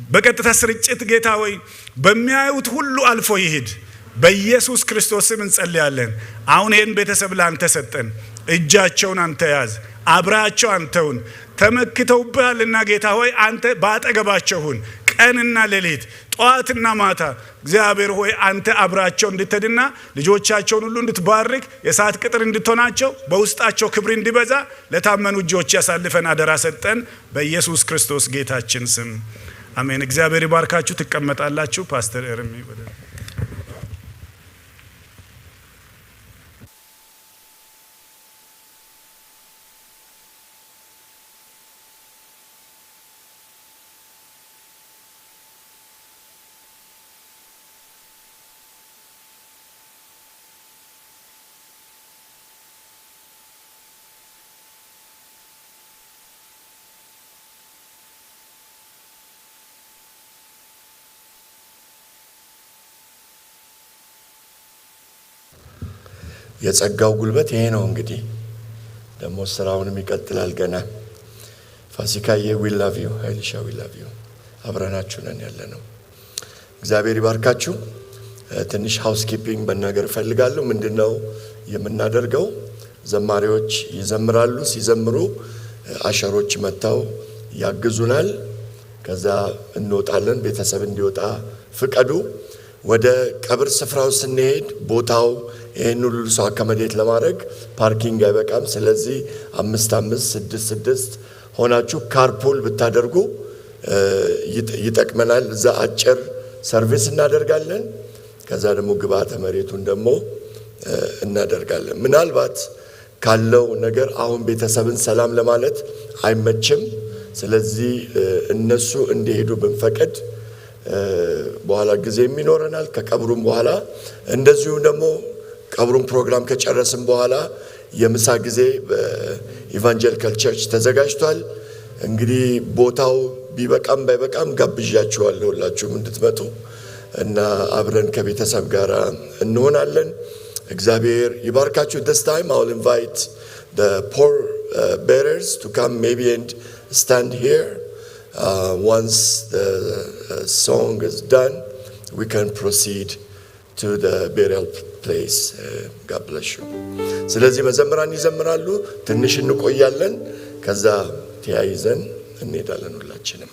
በቀጥታ ስርጭት ጌታ ሆይ በሚያዩት ሁሉ አልፎ ይሂድ። በኢየሱስ ክርስቶስ ስም እንጸልያለን። አሁን ይሄን ቤተሰብ ላንተ ሰጠን። እጃቸውን አንተ ያዝ፣ አብራቸው አንተውን ተመክተውብሃልና ጌታ ሆይ አንተ ባጠገባቸው ሁን። ቀንና ሌሊት ጧትና ማታ እግዚአብሔር ሆይ አንተ አብራቸው እንድትሄድና ልጆቻቸውን ሁሉ እንድትባርክ የሰዓት ቅጥር እንድትሆናቸው በውስጣቸው ክብር እንዲበዛ ለታመኑ እጆች ያሳልፈን አደራ ሰጠን። በኢየሱስ ክርስቶስ ጌታችን ስም አሜን። እግዚአብሔር ይባርካችሁ። ትቀመጣላችሁ። ፓስተር ኤርሚ ወደ የጸጋው ጉልበት ይሄ ነው። እንግዲህ ደግሞ ስራውንም ይቀጥላል ገና። ፋሲካዬ we love you፣ ኃይልሻ we love you። አብረናችሁ ነን ያለነው። እግዚአብሔር ይባርካችሁ። ትንሽ ሃውስኪፒንግ መናገር እፈልጋለሁ። ምንድነው የምናደርገው? ዘማሪዎች ይዘምራሉ። ሲዘምሩ አሸሮች መጣው ያግዙናል። ከዛ እንወጣለን። ቤተሰብ እንዲወጣ ፍቀዱ። ወደ ቀብር ስፍራው ስንሄድ ቦታው ይሄን ሁሉ ሰው አካመዴት ለማድረግ ፓርኪንግ አይበቃም። ስለዚህ 5-5-6 ሆናችሁ ካርፑል ብታደርጉ ይጠቅመናል። እዛ አጭር ሰርቪስ እናደርጋለን። ከዛ ደግሞ ግብአተ መሬቱን ደግሞ እናደርጋለን። ምናልባት ካለው ነገር አሁን ቤተሰብን ሰላም ለማለት አይመችም። ስለዚህ እነሱ እንዲሄዱ ብንፈቅድ በኋላ ጊዜ ይኖረናል። ከቀብሩም በኋላ እንደዚሁ ደግሞ ቀብሩን ፕሮግራም ከጨረስን በኋላ የምሳ ጊዜ በኢቫንጀሊካል ቸርች ተዘጋጅቷል። እንግዲህ ቦታው ቢበቃም ባይበቃም ጋብዣችኋለሁ ሁላችሁም እንድትመጡ እና አብረን ከቤተሰብ ጋር እንሆናለን። እግዚአብሔር ይባርካችሁ። This time I will invite the poor bearers to come maybe and stand here. Once the song is done, we can proceed to the burial place. God bless you. ስለዚህ መዘምራን ይዘምራሉ፣ ትንሽ እንቆያለን፣ ከዛ ተያይዘን እንሄዳለን ሁላችንም።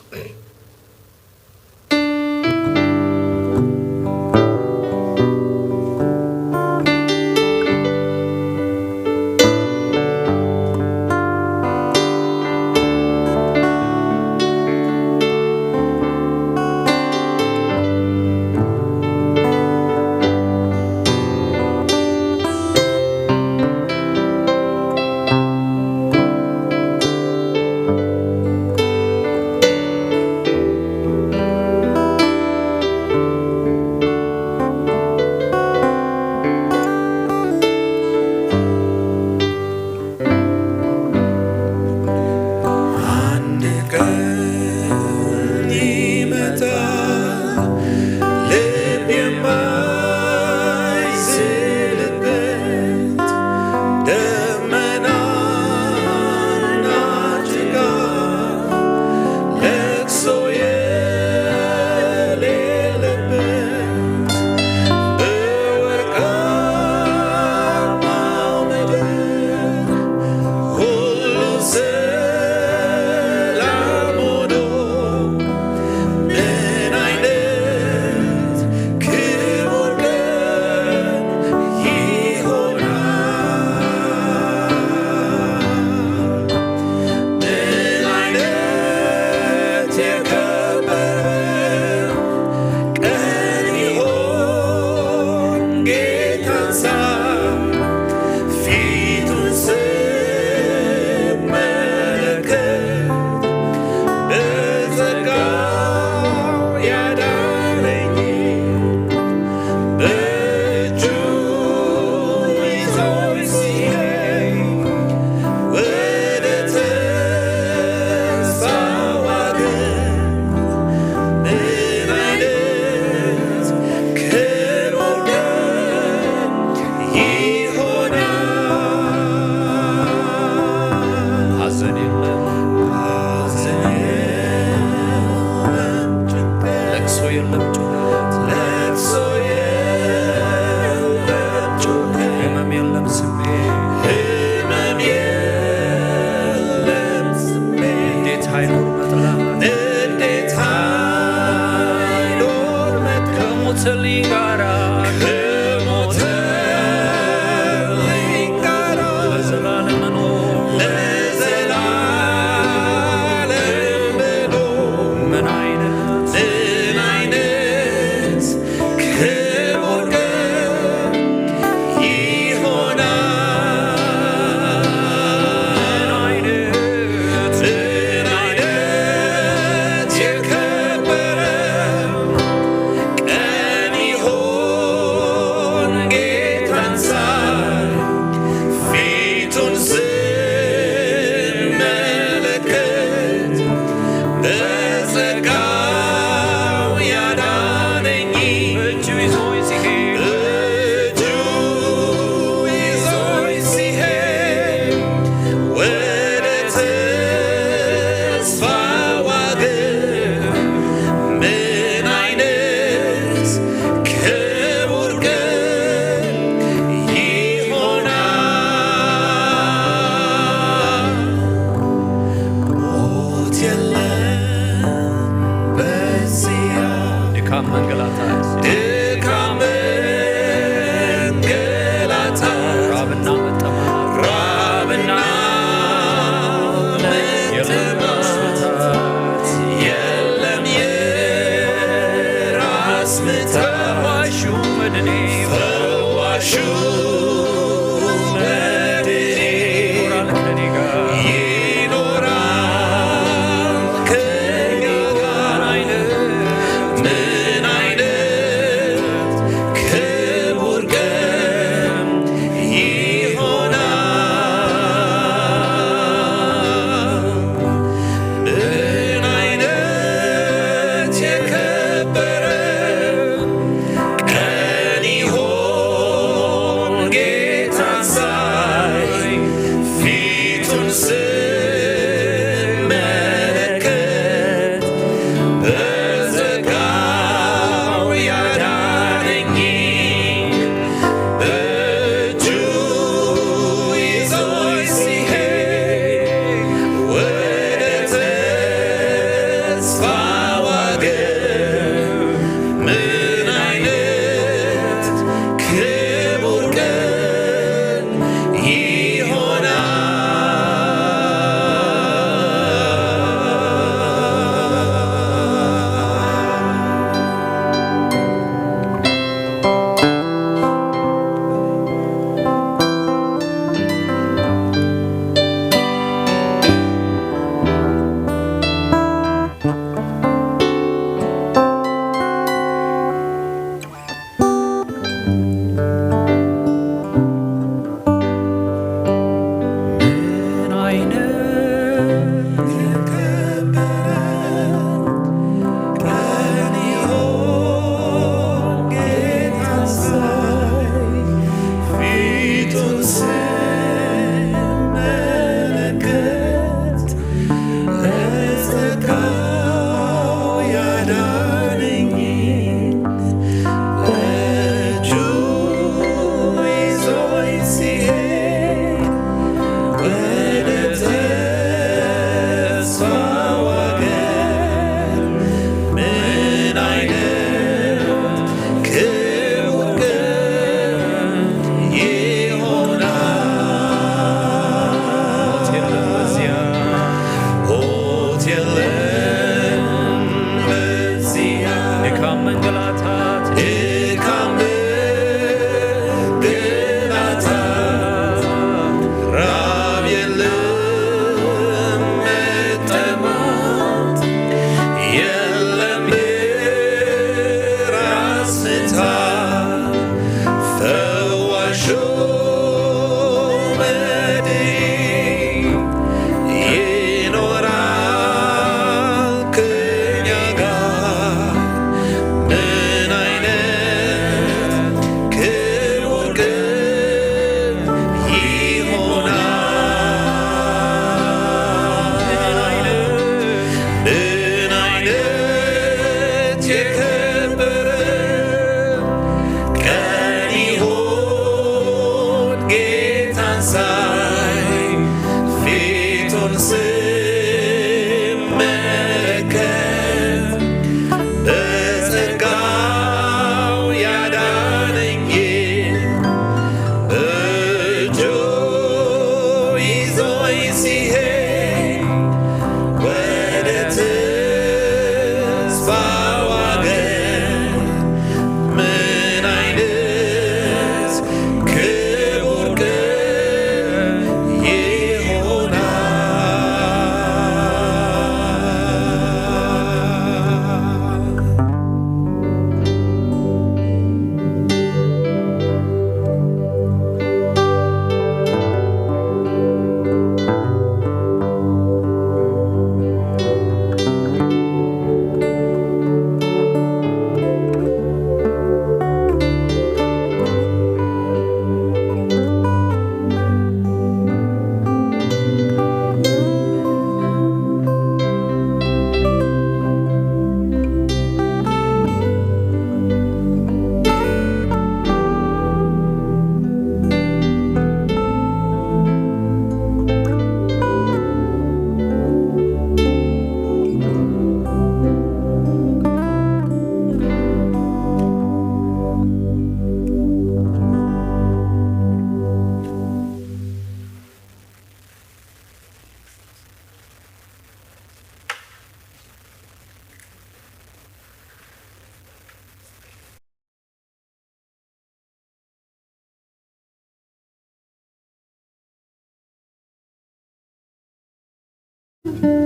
you.